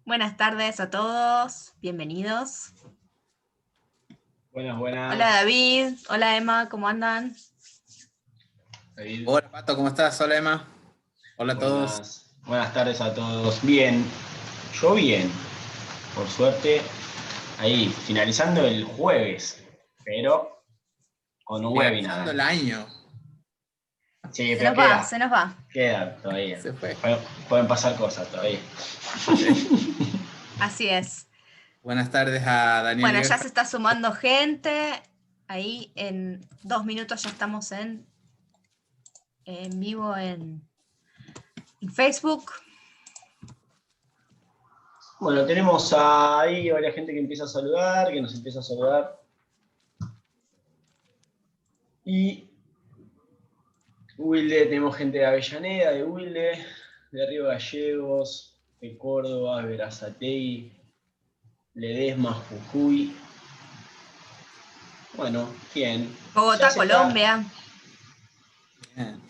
Buenas tardes a todos, bienvenidos. Buenas, buenas. Hola David, hola Emma, ¿cómo andan? David. Hola Pato, ¿cómo estás? Hola Emma. Hola a todos. Buenas tardes a todos. Bien, yo bien, por suerte, ahí, finalizando el jueves, pero con un Finalizando webinar. el año. Sí, Se pero nos va, se nos va. queda todavía. Se fue. Pueden pasar cosas todavía. Así es. Buenas tardes a Daniel. Bueno, ya Guerra. se está sumando gente. Ahí en 2 minutos ya estamos en vivo en Facebook. Bueno, tenemos ahí varias gente que empieza a saludar, que nos empieza a saludar. Y Wilde, tenemos gente de Avellaneda, de Wilde, de Río Gallegos, de Córdoba, de Berazategui, Ledesma, Jujuy. Bueno, bien. Bogotá, Colombia. Bien.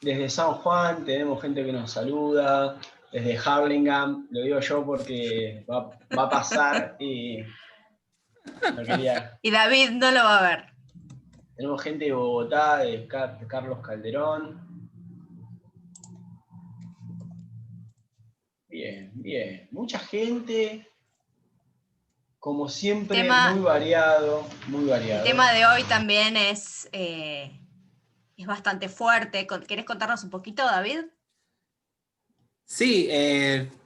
Desde San Juan tenemos gente que nos saluda. Desde Harlingham, lo digo yo porque va a pasar y no quería. Y David no lo va a ver. Tenemos gente de Bogotá, de Carlos Calderón. Bien, bien. Mucha gente, como siempre, muy variado, muy variado. El tema de hoy también es bastante fuerte. ¿Querés contarnos un poquito, David? Sí,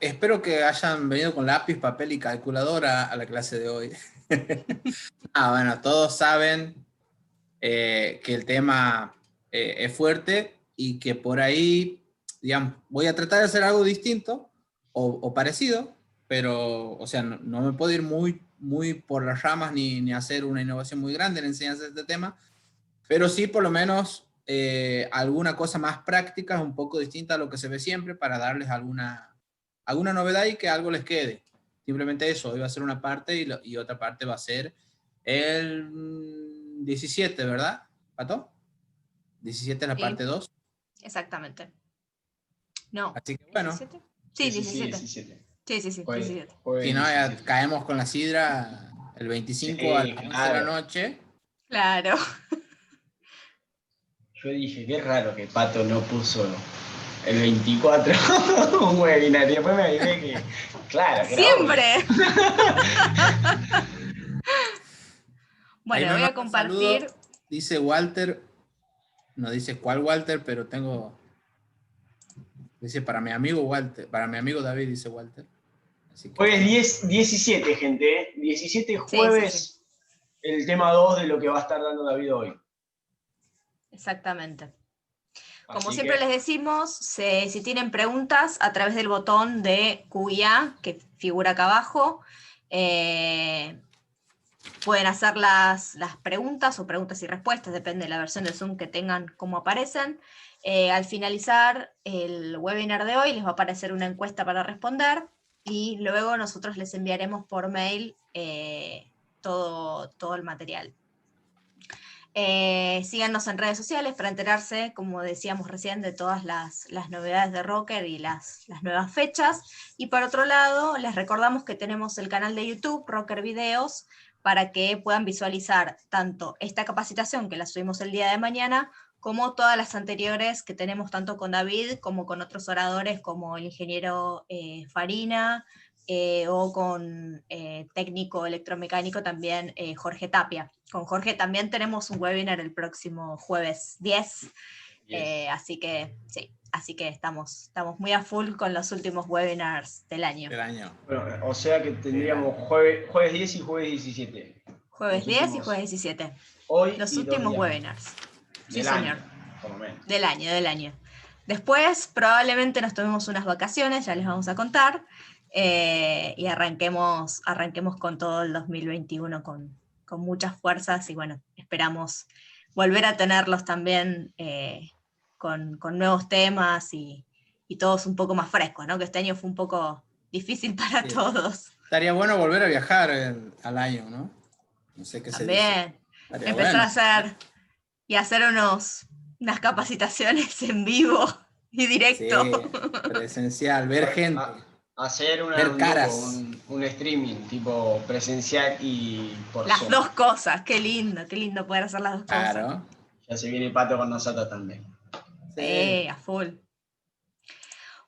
espero que hayan venido con lápiz, papel y calculadora a la clase de hoy. Bueno, todos saben que el tema es fuerte y que por ahí, digamos, voy a tratar de hacer algo distinto o parecido, pero, o sea, no me puedo ir muy por las ramas ni hacer una innovación muy grande en la enseñanza de este tema, pero sí por lo menos alguna cosa más práctica, un poco distinta a lo que se ve siempre, para darles alguna novedad y que algo les quede. Simplemente eso, hoy va a ser una parte y otra parte va a ser el 17, ¿verdad, Pato? 17 es la parte 2. Exactamente. No. Así que bueno. ¿17? Sí, 17. Sí, 17. Si no, ya caemos con la sidra el 25 a las 11 de la noche. Claro. Yo dije, qué raro que Pato no puso el 24 un webinar. Y después me avisé que, claro, que ¡siempre! Bueno, voy a compartir. Saludo, dice Walter, no dice cuál Walter, pero tengo, dice para mi amigo Walter, para mi amigo David, dice Walter. Así que... Jueves 17, gente, 17 jueves, sí. El tema 2 de lo que va a estar dando David hoy. Exactamente. Como siempre les decimos, si tienen preguntas, a través del botón de Q&A, que figura acá abajo, pueden hacer las preguntas o preguntas y respuestas, depende de la versión de Zoom que tengan, cómo aparecen. Al finalizar el webinar de hoy, les va a aparecer una encuesta para responder, y luego nosotros les enviaremos por mail todo el material. Síganos en redes sociales para enterarse, como decíamos recién, de todas las novedades de Rocker y las nuevas fechas. Y por otro lado, les recordamos que tenemos el canal de YouTube, Rocker Videos, para que puedan visualizar tanto esta capacitación, que la subimos el día de mañana, como todas las anteriores que tenemos tanto con David como con otros oradores, como el ingeniero Farina, o con técnico electromecánico también Jorge Tapia. Con Jorge también tenemos un webinar el próximo jueves 10, así que sí, estamos muy a full con los últimos webinars del año. Bueno, o sea que tendríamos jueves 10 y jueves 17. Jueves 10 y jueves 17. Hoy los y últimos webinars. Sí, del señor. Año, por lo menos. Del año. Después probablemente nos tomemos unas vacaciones, ya les vamos a contar. Y arranquemos con todo el 2021 con muchas fuerzas, y bueno, esperamos volver a tenerlos también con nuevos temas y todos un poco más frescos, ¿no? Que este año fue un poco difícil para todos. Estaría bueno volver a viajar al año, ¿no? No sé qué también, se dice. Empezar a hacer unas capacitaciones en vivo y directo. Sí, presencial, ver gente. hacer Ver un caras. dúo, un streaming tipo presencial y por Las Zoom. dos cosas, qué lindo poder hacer las dos cosas. Claro. Ya se viene Pato con nosotros también. Sí. A full.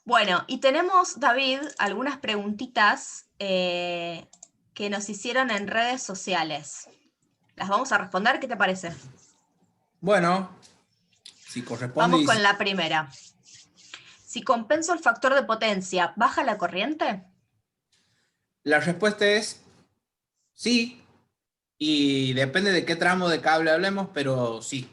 Bueno, y tenemos, David, algunas preguntitas que nos hicieron en redes sociales. Las vamos a responder, ¿qué te parece? Bueno, si corresponde. Vamos con la primera. Si compenso el factor de potencia, ¿baja la corriente? La respuesta es sí, y depende de qué tramo de cable hablemos, pero sí.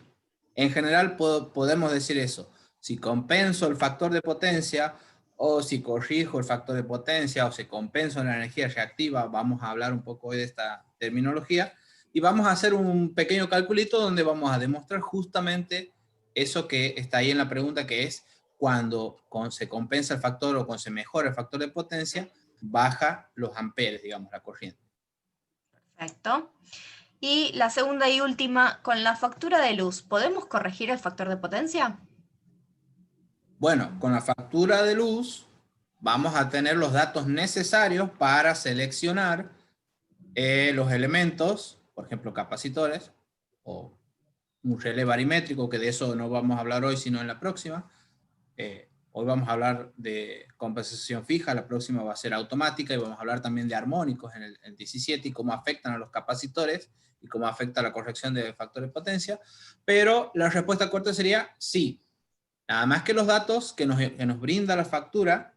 En general podemos decir eso. Si compenso el factor de potencia, o si corrijo el factor de potencia, o si compenso la energía reactiva, vamos a hablar un poco hoy de esta terminología, y vamos a hacer un pequeño calculito donde vamos a demostrar justamente eso que está ahí en la pregunta, que es cuando se compensa el factor o cuando se mejora el factor de potencia, baja los amperes, digamos, la corriente. Perfecto. Y la segunda y última, con la factura de luz, ¿podemos corregir el factor de potencia? Bueno, con la factura de luz vamos a tener los datos necesarios para seleccionar los elementos, por ejemplo, capacitores, o un relé barimétrico, que de eso no vamos a hablar hoy, sino en la próxima. Hoy vamos a hablar de compensación fija, la próxima va a ser automática, y vamos a hablar también de armónicos en el 17 y cómo afectan a los capacitores y cómo afecta la corrección de factor de potencia. Pero la respuesta corta sería sí. Nada más que los datos que nos brinda la factura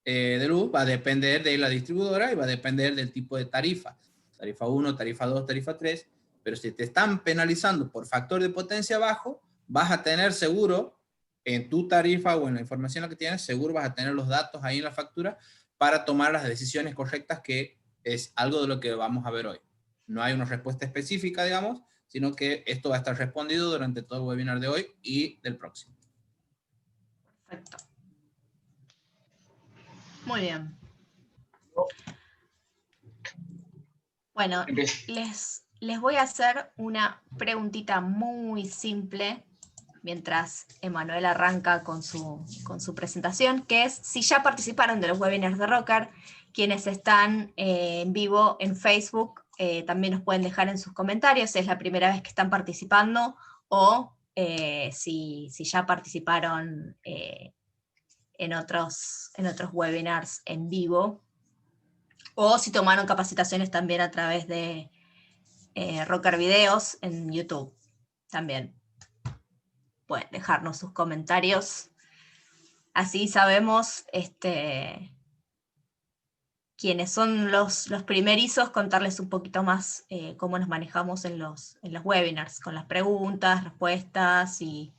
de luz va a depender de la distribuidora y va a depender del tipo de tarifa. Tarifa 1, tarifa 2, tarifa 3. Pero si te están penalizando por factor de potencia bajo, vas a tener seguro en tu tarifa o en la información que tienes, seguro vas a tener los datos ahí en la factura para tomar las decisiones correctas, que es algo de lo que vamos a ver hoy. No hay una respuesta específica, digamos, sino que esto va a estar respondido durante todo el webinar de hoy y del próximo. Perfecto. Muy bien. Bueno, les voy a hacer una preguntita muy simple mientras Emanuel arranca con su presentación, que es si ya participaron de los webinars de Rocker. Quienes están en vivo en Facebook también nos pueden dejar en sus comentarios si es la primera vez que están participando, o si ya participaron en otros webinars en vivo, o si tomaron capacitaciones también a través de Rocker Videos en YouTube. También pueden dejarnos sus comentarios, así sabemos quiénes son los primerizos, contarles un poquito más cómo nos manejamos en los webinars, con las preguntas, respuestas y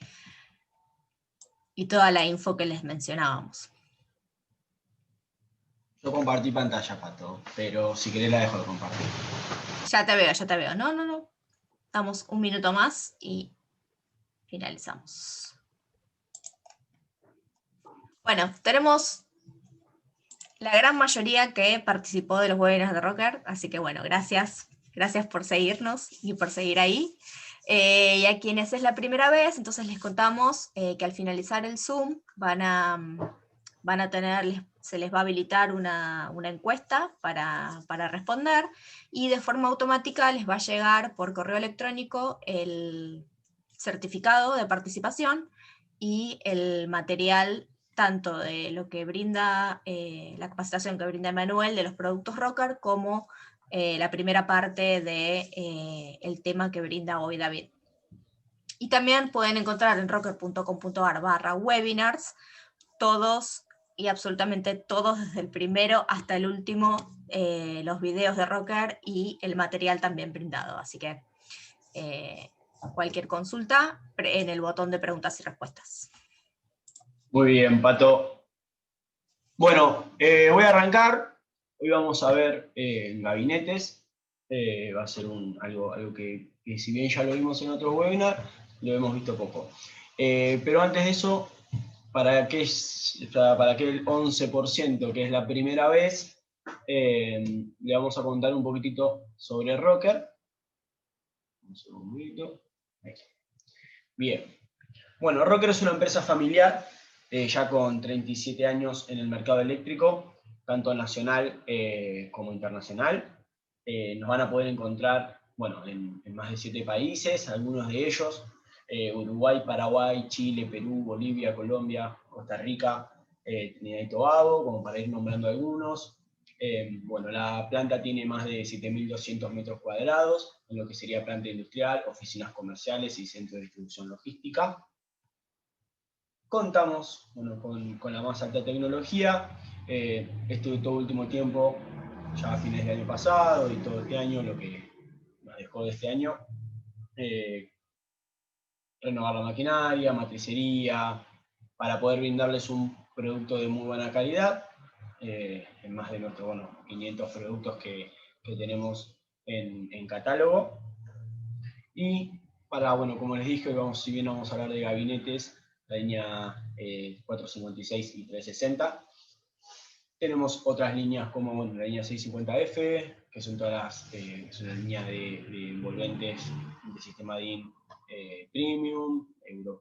toda la info que les mencionábamos. Yo compartí pantalla, Pato, pero si querés la dejo de compartir. Ya te veo. No. Damos un minuto más y finalizamos. Bueno, tenemos la gran mayoría que participó de los webinars de Rocker, así que bueno, gracias por seguirnos y por seguir ahí. Y a quienes es la primera vez, entonces les contamos que al finalizar el Zoom van a tener, se les va a habilitar una encuesta para responder, y de forma automática les va a llegar por correo electrónico el certificado de participación y el material tanto de lo que brinda la capacitación que brinda Emanuel de los productos Rocker, como la primera parte del tema que brinda hoy David. Y también pueden encontrar en rocker.com.ar/webinars todos y absolutamente todos, desde el primero hasta el último, los videos de Rocker y el material también brindado. Así que cualquier consulta en el botón de preguntas y respuestas. Muy bien, Pato. Bueno, voy a arrancar. Hoy vamos a ver gabinetes. Va a ser algo que si bien ya lo vimos en otros webinars, lo hemos visto poco. Pero antes de eso, para aquel 11% que es la primera vez, le vamos a contar un poquitito sobre Rocker. Un segundito. Ahí. Bien. Bueno, Rocker es una empresa familiar, ya con 37 años en el mercado eléctrico, tanto nacional como internacional. Nos van a poder encontrar, bueno, en más de 7 países, algunos de ellos, Uruguay, Paraguay, Chile, Perú, Bolivia, Colombia, Costa Rica, Trinidad y Tobago, como para ir nombrando algunos. Bueno, la planta tiene más de 7.200 metros cuadrados, en lo que sería planta industrial, oficinas comerciales y centro de distribución logística. Contamos, bueno, con la más alta tecnología. Todo último tiempo, ya a fines del año pasado y todo este año, lo que nos dejó de este año, renovar la maquinaria, matricería, para poder brindarles un producto de muy buena calidad, en más de nuestros 500 productos que tenemos en catálogo. Y para, como les dije, si bien vamos a hablar de gabinetes, la línea 456 y 360. Tenemos otras líneas como la línea 650F, que son todas es una línea de envolventes de sistema DIN Premium,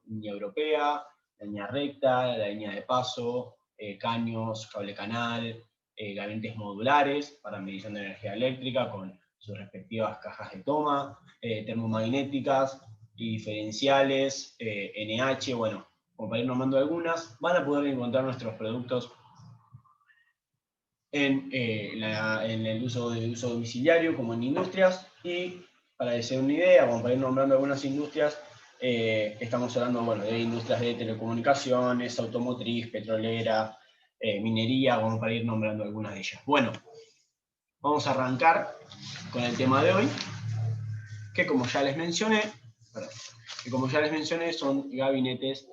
línea europea, la línea recta, la línea de paso, caños, cable canal, gabinetes modulares para medición de energía eléctrica con sus respectivas cajas de toma, termomagnéticas, diferenciales, NH, como para ir nombrando algunas. Van a poder encontrar nuestros productos en el uso domiciliario como en industrias, y para hacer una idea, como para ir nombrando algunas industrias, estamos hablando de industrias de telecomunicaciones, automotriz, petrolera, minería, como para ir nombrando algunas de ellas. Bueno, vamos a arrancar con el tema de hoy, que como ya les mencioné, son gabinetes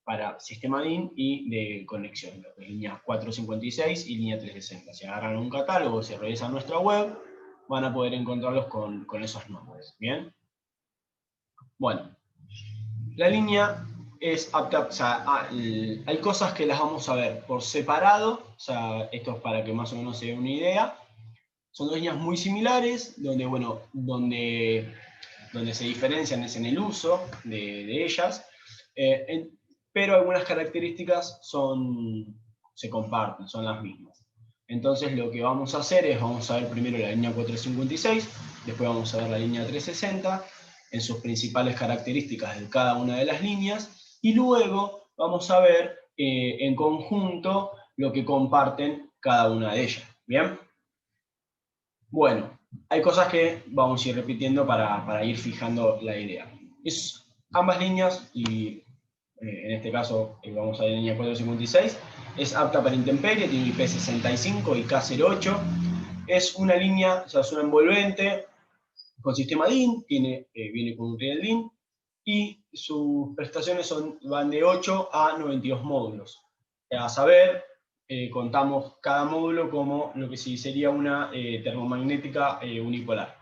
para sistema DIN y de conexión, línea 456 y línea 360. Si agarran un catálogo, si revisan nuestra web, van a poder encontrarlos con esos nombres. ¿Bien? Bueno, la línea es apta, hay cosas que las vamos a ver por separado, esto es para que más o menos se den una idea. Son dos líneas muy similares, donde se diferencian es en el uso de ellas, pero algunas características se comparten, son las mismas. Entonces lo que vamos a hacer es, vamos a ver primero la línea 456, después vamos a ver la línea 360, en sus principales características de cada una de las líneas, y luego vamos a ver en conjunto lo que comparten cada una de ellas. ¿Bien? Bueno, hay cosas que vamos a ir repitiendo para ir fijando la idea. Ambas líneas, y en este caso vamos a ver la línea 456, es apta para intemperie, tiene IP65 y K08. Es una línea, es una envolvente con sistema DIN, viene con un riel DIN, y sus prestaciones van de 8 a 92 módulos. A saber, contamos cada módulo como lo que sí sería una termomagnética unipolar.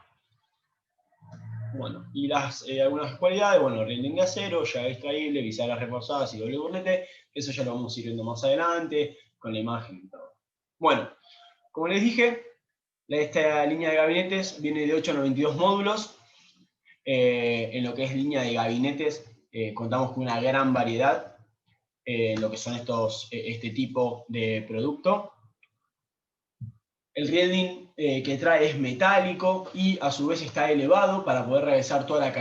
Bueno, y algunas cualidades, riel de acero, llave extraíble, bisagras reforzadas y doble burlete, eso ya lo vamos a ir viendo más adelante, con la imagen y todo. Bueno, como les dije, esta línea de gabinetes viene de 8 a 92 módulos. En lo que es línea de gabinetes, contamos con una gran variedad en lo que son este tipo de producto. El riel DIN que trae es metálico y a su vez está elevado para poder realizar toda la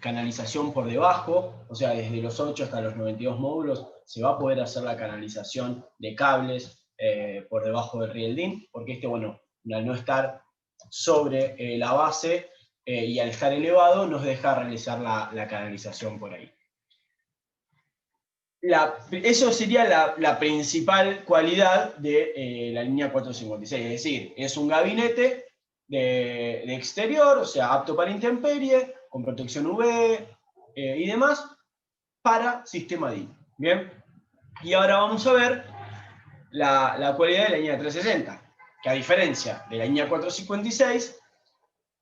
canalización por debajo, o sea, desde los 8 hasta los 92 módulos se va a poder hacer la canalización de cables por debajo del riel DIN, porque al no estar sobre la base y al estar elevado nos deja realizar la canalización por ahí. Eso sería la principal cualidad de la línea 456, es decir, es un gabinete de exterior, o sea, apto para intemperie, con protección UV y demás, para sistema DIN. ¿Bien? Y ahora vamos a ver la cualidad de la línea 360, que a diferencia de la línea 456,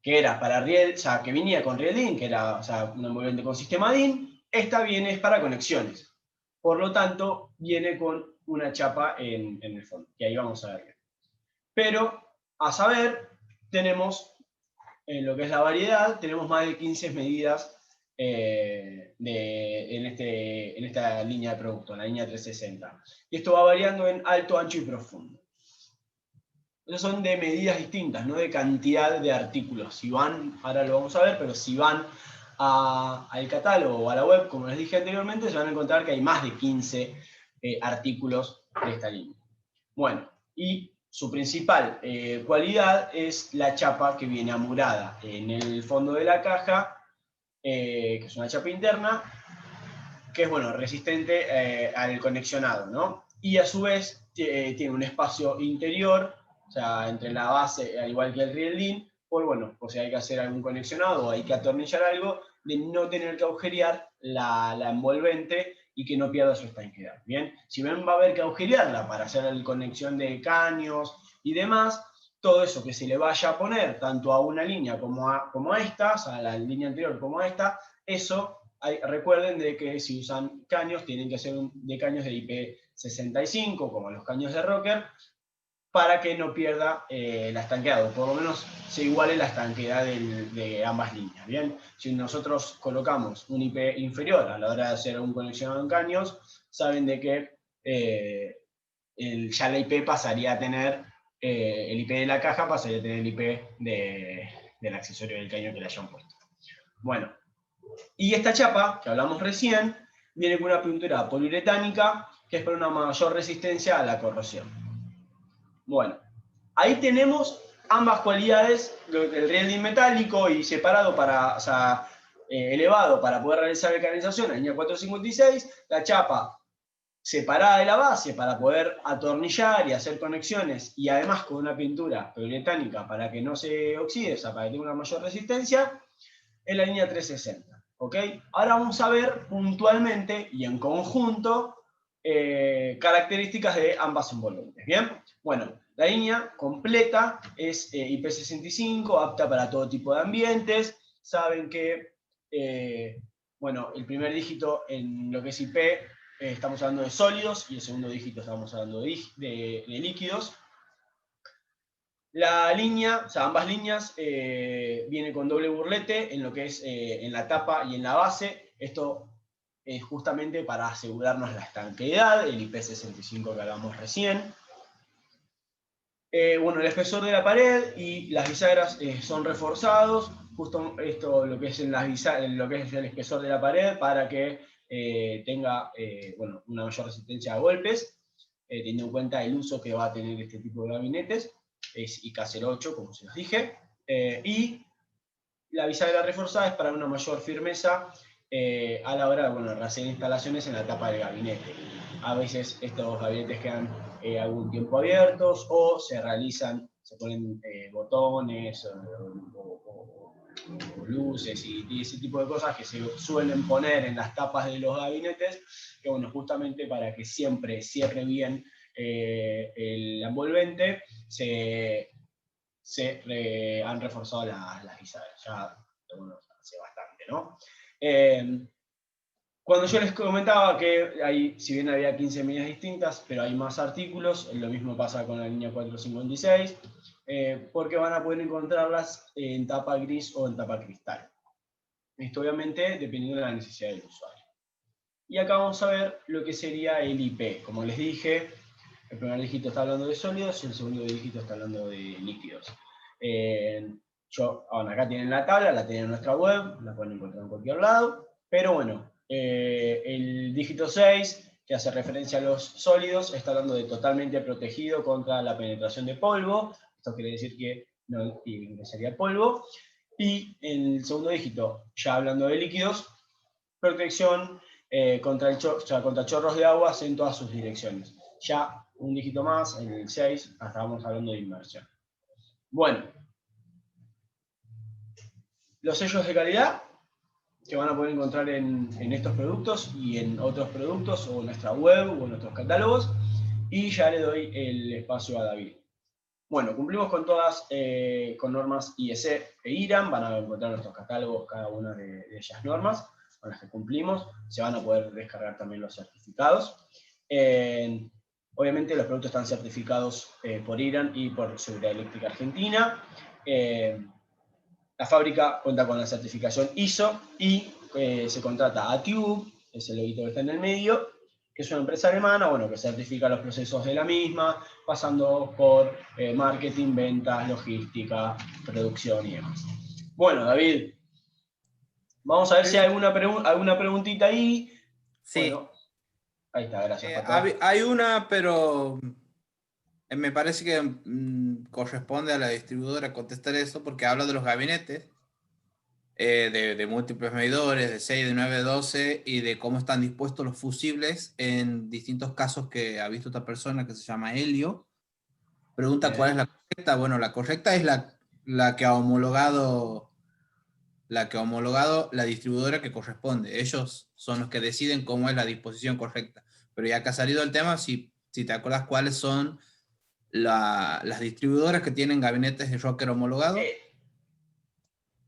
que era para riel, que venía con riel DIN, que era un envolvente con sistema DIN, esta viene es para conexiones. Por lo tanto, viene con una chapa en el fondo, y ahí vamos a ver. Pero, a saber, tenemos, en lo que es la variedad, tenemos más de 15 medidas en esta línea de producto, en la línea 360. Y esto va variando en alto, ancho y profundo. Esos son de medidas distintas, no de cantidad de artículos. Si van, ahora lo vamos a ver, pero si van al catálogo o a la web, como les dije anteriormente, se van a encontrar que hay más de 15 artículos de esta línea. Bueno, y su principal cualidad es la chapa que viene amurada en el fondo de la caja, que es una chapa interna, que es, bueno, resistente al conexionado, ¿no? Y a su vez tiene un espacio interior, o sea, entre la base, al igual que el rieldín, por si hay que hacer algún conexionado o hay que atornillar algo, de no tener que agujerear la envolvente y que no pierda su estanqueidad. Bien, si ven, va a haber que agujerearla para hacer la conexión de caños y demás. Todo eso que se le vaya a poner, tanto a una línea como a esta, o sea, a la línea anterior como a esta, eso, recuerden de que si usan caños, tienen que ser de caños de IP65, como los caños de Rocker, para que no pierda la estanqueidad, o por lo menos se iguale la estanqueidad de ambas líneas. Bien, si nosotros colocamos un IP inferior a la hora de hacer un conexionado en caños, saben de que ya la IP pasaría a tener, el IP de la caja pasaría a tener el IP del accesorio del caño que le hayan puesto. Bueno, y esta chapa, que hablamos recién, viene con una pintura poliuretánica, que es para una mayor resistencia a la corrosión. Bueno, ahí tenemos ambas cualidades, el rieldín metálico y separado o sea, elevado para poder realizar la canalización, la línea 456, la chapa separada de la base para poder atornillar y hacer conexiones, y además con una pintura poliuretánica para que no se oxide, o sea, para que tenga una mayor resistencia, en la línea 360. ¿Ok? Ahora vamos a ver puntualmente y en conjunto características de ambas envolventes. ¿Bien? Bueno, la línea completa es IP65, apta para todo tipo de ambientes. Saben que, bueno, el primer dígito en lo que es IP, estamos hablando de sólidos, y el segundo dígito estamos hablando de líquidos. La línea, o sea, ambas líneas, viene con doble burlete en lo que es en la tapa y en la base. Esto es justamente para asegurarnos la estanqueidad, el IP65 que hablamos recién. Bueno, el espesor de la pared y las bisagras son reforzados, justo esto lo que es lo que es el espesor de la pared, para que tenga bueno, una mayor resistencia a golpes, teniendo en cuenta el uso que va a tener este tipo de gabinetes. Es IK08, como se los dije, y la bisagra reforzada es para una mayor firmeza a la hora de, bueno, hacer instalaciones en la tapa del gabinete. A veces estos gabinetes quedan algún tiempo abiertos, o se ponen botones o luces y ese tipo de cosas que se suelen poner en las tapas de los gabinetes, que, bueno, justamente para que siempre cierre bien el envolvente, han reforzado las bisagras. Ya, bueno, hace bastante, ¿no? Cuando yo les comentaba que si bien había 15 medidas distintas, pero hay más artículos, lo mismo pasa con la línea 456, porque van a poder encontrarlas en tapa gris o en tapa cristal. Esto obviamente dependiendo de la necesidad del usuario. Y acá vamos a ver lo que sería el IP. Como les dije, el primer dígito está hablando de sólidos y el segundo dígito está hablando de líquidos. Bueno, acá tienen la tabla, la tienen en nuestra web, la pueden encontrar en cualquier lado, pero bueno, el dígito 6, que hace referencia a los sólidos, está hablando de totalmente protegido contra la penetración de polvo. Esto quiere decir que no ingresaría polvo. Y el segundo dígito, ya hablando de líquidos, protección contra chorros de agua en todas sus direcciones. Ya un dígito más, en el 6, estábamos hablando de inmersión. Bueno, los sellos de calidad que van a poder encontrar en estos productos y en otros productos, o en nuestra web o en nuestros catálogos. Y ya le doy el espacio a David. Bueno, cumplimos con todas, con normas IEC e IRAM. Van a encontrar nuestros catálogos, cada una de ellas normas con las que cumplimos. Se van a poder descargar también los certificados. Obviamente los productos están certificados por IRAM y por Seguridad Eléctrica Argentina. La fábrica cuenta con la certificación ISO, y se contrata a Tube, es el loguito que está en el medio, que es una empresa alemana, bueno, que certifica los procesos de la misma, pasando por marketing, ventas, logística, producción y demás. Bueno, David, vamos a ver si hay alguna preguntita ahí. Sí. Bueno, ahí está, gracias, Pato. Hay una, pero me parece que corresponde a la distribuidora contestar eso, porque habla de los gabinetes, de múltiples medidores, de 6, de 9, de 12, y de cómo están dispuestos los fusibles en distintos casos que ha visto esta persona que se llama Helio. Pregunta cuál es la correcta. Bueno, la correcta es la que ha homologado la distribuidora que corresponde. Ellos son los que deciden cómo es la disposición correcta. Pero ya que ha salido el tema, si te acuerdas cuáles son las distribuidoras que tienen gabinetes de rocker homologados.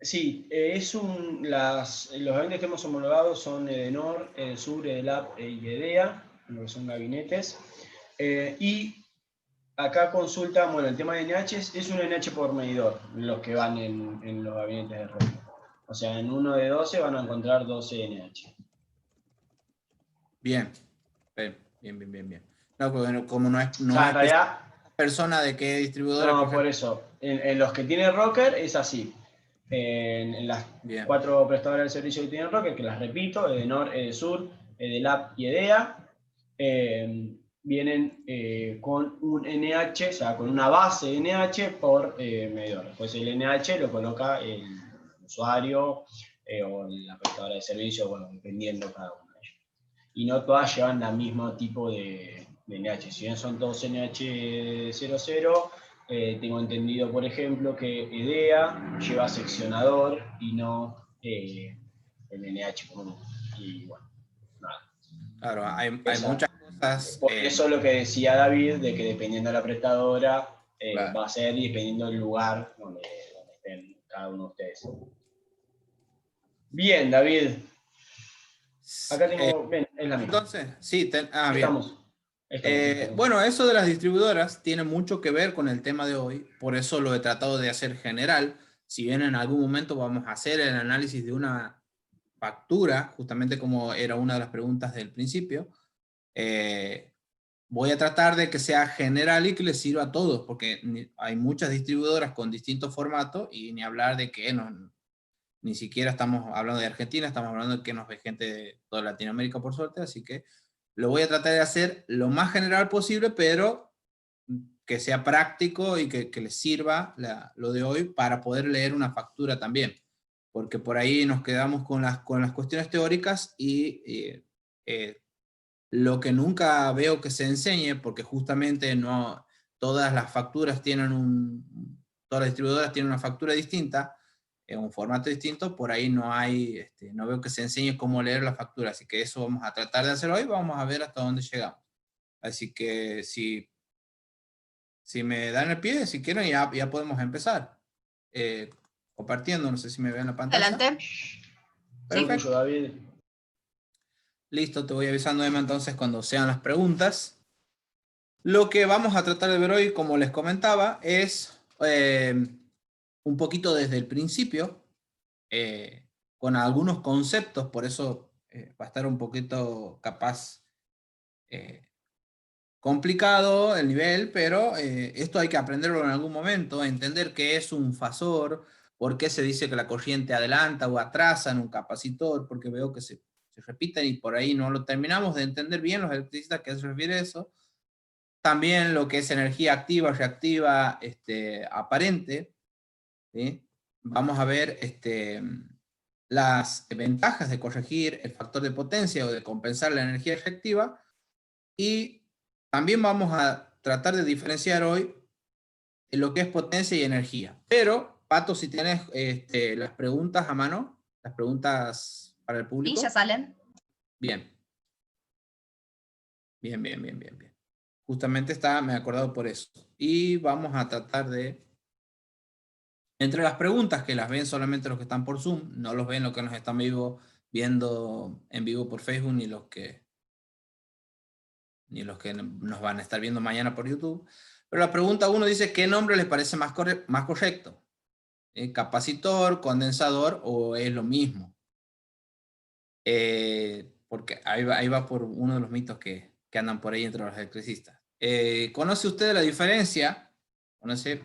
Sí, los gabinetes que hemos homologado son Edenor, Edesur, Edelab y Edea, que son gabinetes. Y acá consultan, bueno, el tema de NH es un NH por medidor, los que van en los gabinetes de rocker. O sea, en uno de 12 van a encontrar 12 NH. Bien. No, porque como no es persona de qué distribuidora. No, por eso. En los que tiene rocker es así. En las 4 prestadoras de servicio que tienen rocker, que las repito, Edenor, Edesur, Edelab y Edea, vienen con un NH, o sea, con una base NH por medidor. Pues el NH lo coloca el usuario o la prestadora de servicio, bueno, dependiendo cada uno de ellos. Y no todas llevan el mismo tipo de NH. Si bien son todos NH00, tengo entendido, por ejemplo, que EDEA lleva seccionador y no el NH común. Y bueno, nada. Claro, hay muchas cosas. Por eso lo que decía David, de que dependiendo de la prestadora, claro, va a ser y dependiendo del lugar donde estén cada uno de ustedes. Bien, David. Acá tengo, bien, es la misma. Entonces, sí, bien. Estamos. Bueno, eso de las distribuidoras tiene mucho que ver con el tema de hoy, por eso lo he tratado de hacer general. Si bien en algún momento vamos a hacer el análisis de una factura, justamente como era una de las preguntas del principio, voy a tratar de que sea general y que les sirva a todos, porque hay muchas distribuidoras con distintos formatos y ni hablar de que ni siquiera estamos hablando de Argentina, estamos hablando de que nos ve gente de toda Latinoamérica por suerte, así que lo voy a tratar de hacer lo más general posible, pero que sea práctico y que les sirva lo de hoy para poder leer una factura también, porque por ahí nos quedamos con las cuestiones teóricas y lo que nunca veo que se enseñe, porque justamente no todas las facturas todas las distribuidoras tienen una factura distinta, en un formato distinto, por ahí no veo que se enseñe cómo leer la factura, así que eso vamos a tratar de hacer hoy, vamos a ver hasta dónde llegamos. Así que si me dan el pie, si quieren, ya podemos empezar. Compartiendo, no sé si me ven la pantalla. Adelante. Perfecto, David. Listo, te voy avisando, Emma, entonces cuando sean las preguntas. Lo que vamos a tratar de ver hoy, como les comentaba, es un poquito desde el principio, con algunos conceptos, por eso va a estar un poquito capaz complicado el nivel, pero esto hay que aprenderlo en algún momento, entender qué es un fasor, por qué se dice que la corriente adelanta o atrasa en un capacitor, porque veo que se repiten y por ahí no lo terminamos de entender bien los electricistas, ¿qué se refiere a eso? También lo que es energía activa, reactiva, aparente, ¿sí? Vamos a ver las ventajas de corregir el factor de potencia o de compensar la energía reactiva, y también vamos a tratar de diferenciar hoy lo que es potencia y energía. Pero, Pato, si tienes las preguntas a mano, las preguntas para el público. Sí, ya salen. Bien. Bien. Justamente me he acordado por eso. Y vamos a tratar de... Entre las preguntas que las ven solamente los que están por Zoom, no los ven los que nos están viendo en vivo por Facebook, ni los que nos van a estar viendo mañana por YouTube. Pero la pregunta 1 dice, ¿qué nombre les parece más correcto? ¿Capacitor, condensador o es lo mismo? porque ahí va por uno de los mitos que andan por ahí entre los electricistas. ¿Conoce usted la diferencia? ¿Conoce?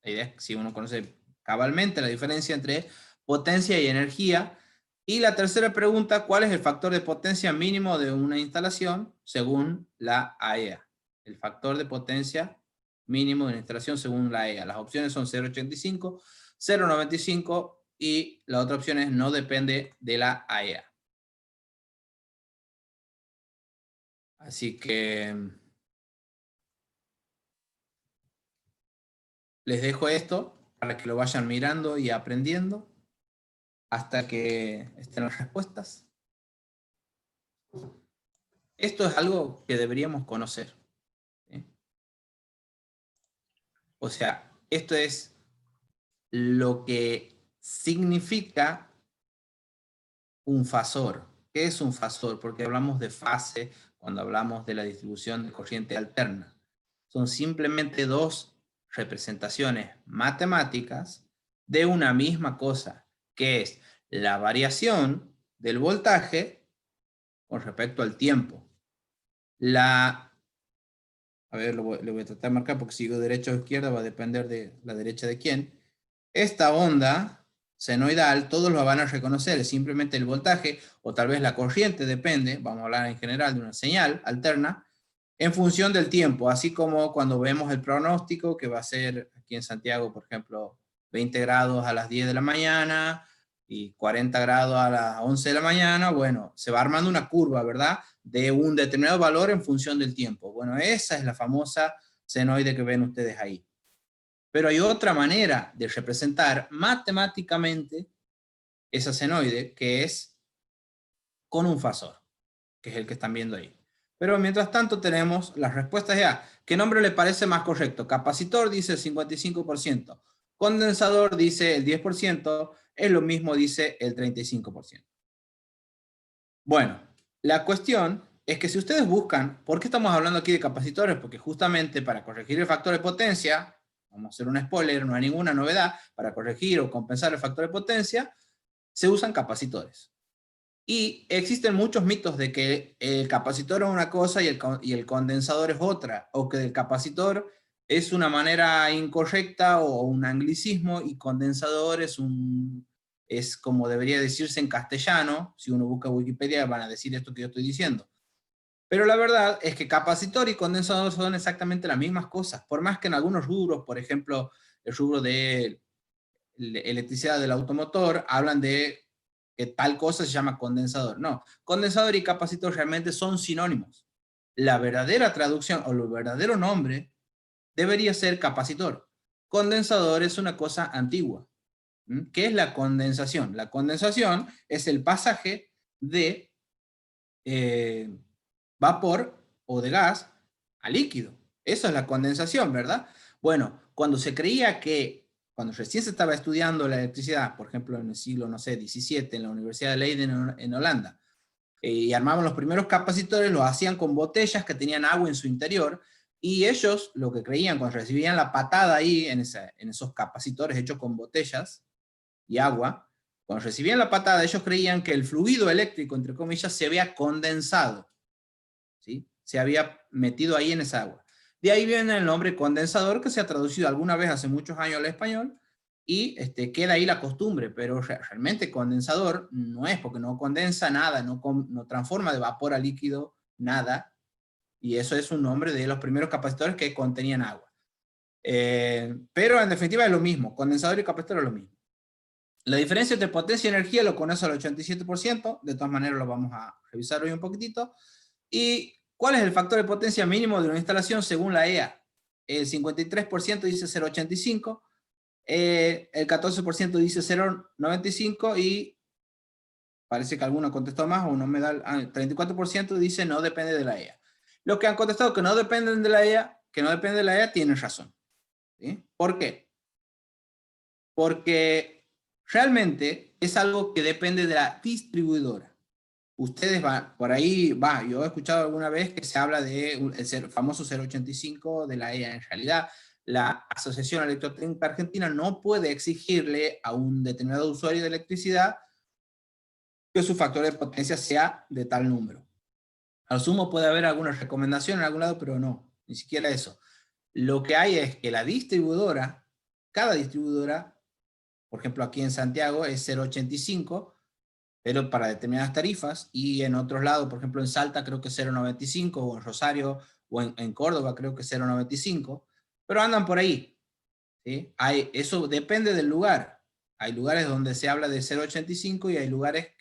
La idea es que si uno conoce cabalmente la diferencia entre potencia y energía. Y la tercera pregunta, ¿cuál es el factor de potencia mínimo de una instalación según la AEA? El factor de potencia mínimo de una instalación según la AEA. Las opciones son 0,85, 0,95 y la otra opción es no depende de la AEA. Así que les dejo esto para que lo vayan mirando y aprendiendo hasta que estén las respuestas. Esto es algo que deberíamos conocer, ¿sí? O sea, esto es lo que significa un fasor. ¿Qué es un fasor? Porque hablamos de fase cuando hablamos de la distribución de corriente alterna. Son simplemente dos representaciones matemáticas de una misma cosa, que es la variación del voltaje con respecto al tiempo. A ver, lo voy a tratar de marcar porque si digo derecha o izquierda va a depender de la derecha de quién. Esta onda senoidal, todos lo van a reconocer, es simplemente el voltaje, o tal vez la corriente, depende, vamos a hablar en general de una señal alterna, en función del tiempo, así como cuando vemos el pronóstico, que va a ser aquí en Santiago, por ejemplo, 20 grados a las 10 de la mañana, y 40 grados a las 11 de la mañana, bueno, se va armando una curva, ¿verdad? De un determinado valor en función del tiempo. Bueno, esa es la famosa senoide que ven ustedes ahí. Pero hay otra manera de representar matemáticamente esa senoide, que es con un fasor, que es el que están viendo ahí. Pero mientras tanto tenemos las respuestas ya. ¿Qué nombre le parece más correcto? Capacitor dice el 55%, condensador dice el 10%, es lo mismo dice el 35%. Bueno, la cuestión es que si ustedes buscan, ¿por qué estamos hablando aquí de capacitores? Porque justamente para corregir el factor de potencia, vamos a hacer un spoiler, no hay ninguna novedad, para corregir o compensar el factor de potencia, se usan capacitores. Y existen muchos mitos de que el capacitor es una cosa y el condensador es otra, o que el capacitor es una manera incorrecta o un anglicismo y condensador es como debería decirse en castellano. Si uno busca Wikipedia van a decir esto que yo estoy diciendo. Pero la verdad es que capacitor y condensador son exactamente las mismas cosas, por más que en algunos rubros, por ejemplo, el rubro de electricidad del automotor, hablan de que tal cosa se llama condensador. No, condensador y capacitor realmente son sinónimos. La verdadera traducción o el verdadero nombre debería ser capacitor. Condensador es una cosa antigua. ¿Qué es la condensación? La condensación es el pasaje de vapor o de gas a líquido. Eso es la condensación, ¿verdad? Bueno, cuando se creía que, cuando recién se estaba estudiando la electricidad, por ejemplo en el siglo, no sé, 17, en la Universidad de Leiden en Holanda, y armaban los primeros capacitores, los hacían con botellas que tenían agua en su interior, y ellos lo que creían cuando recibían la patada ahí en esos capacitores hechos con botellas y agua, cuando recibían la patada ellos creían que el fluido eléctrico, entre comillas, se había condensado, ¿sí? Se había metido ahí en esa agua. De ahí viene el nombre condensador, que se ha traducido alguna vez hace muchos años al español, y queda ahí la costumbre, pero realmente condensador no es, porque no condensa nada, no transforma de vapor a líquido nada, y eso es un nombre de los primeros capacitores que contenían agua. Pero en definitiva es lo mismo, condensador y capacitor es lo mismo. La diferencia entre potencia y energía lo conoce al 87%, de todas maneras lo vamos a revisar hoy un poquitito. ¿Y cuál es el factor de potencia mínimo de una instalación según la EA? El 53% dice 0,85, el 14% dice 0,95 y parece que alguno contestó más o no me da, el 34% dice no depende de la EA. Los que han contestado que no dependen de la EA, tienen razón. ¿Sí? ¿Por qué? Porque realmente es algo que depende de la distribuidora. Ustedes van, por ahí yo he escuchado alguna vez que se habla de el famoso 0,85 de la EA. En realidad, la Asociación Electrotécnica Argentina no puede exigirle a un determinado usuario de electricidad que su factor de potencia sea de tal número. Al sumo puede haber alguna recomendación en algún lado, pero no, ni siquiera eso. Lo que hay es que la distribuidora, cada distribuidora, por ejemplo aquí en Santiago es 0.85, pero para determinadas tarifas, y en otros lados, por ejemplo en Salta creo que es 0.95, o en Rosario, o en Córdoba creo que es 0.95, pero andan por ahí. ¿Sí? Eso depende del lugar. Hay lugares donde se habla de 0.85 y hay lugares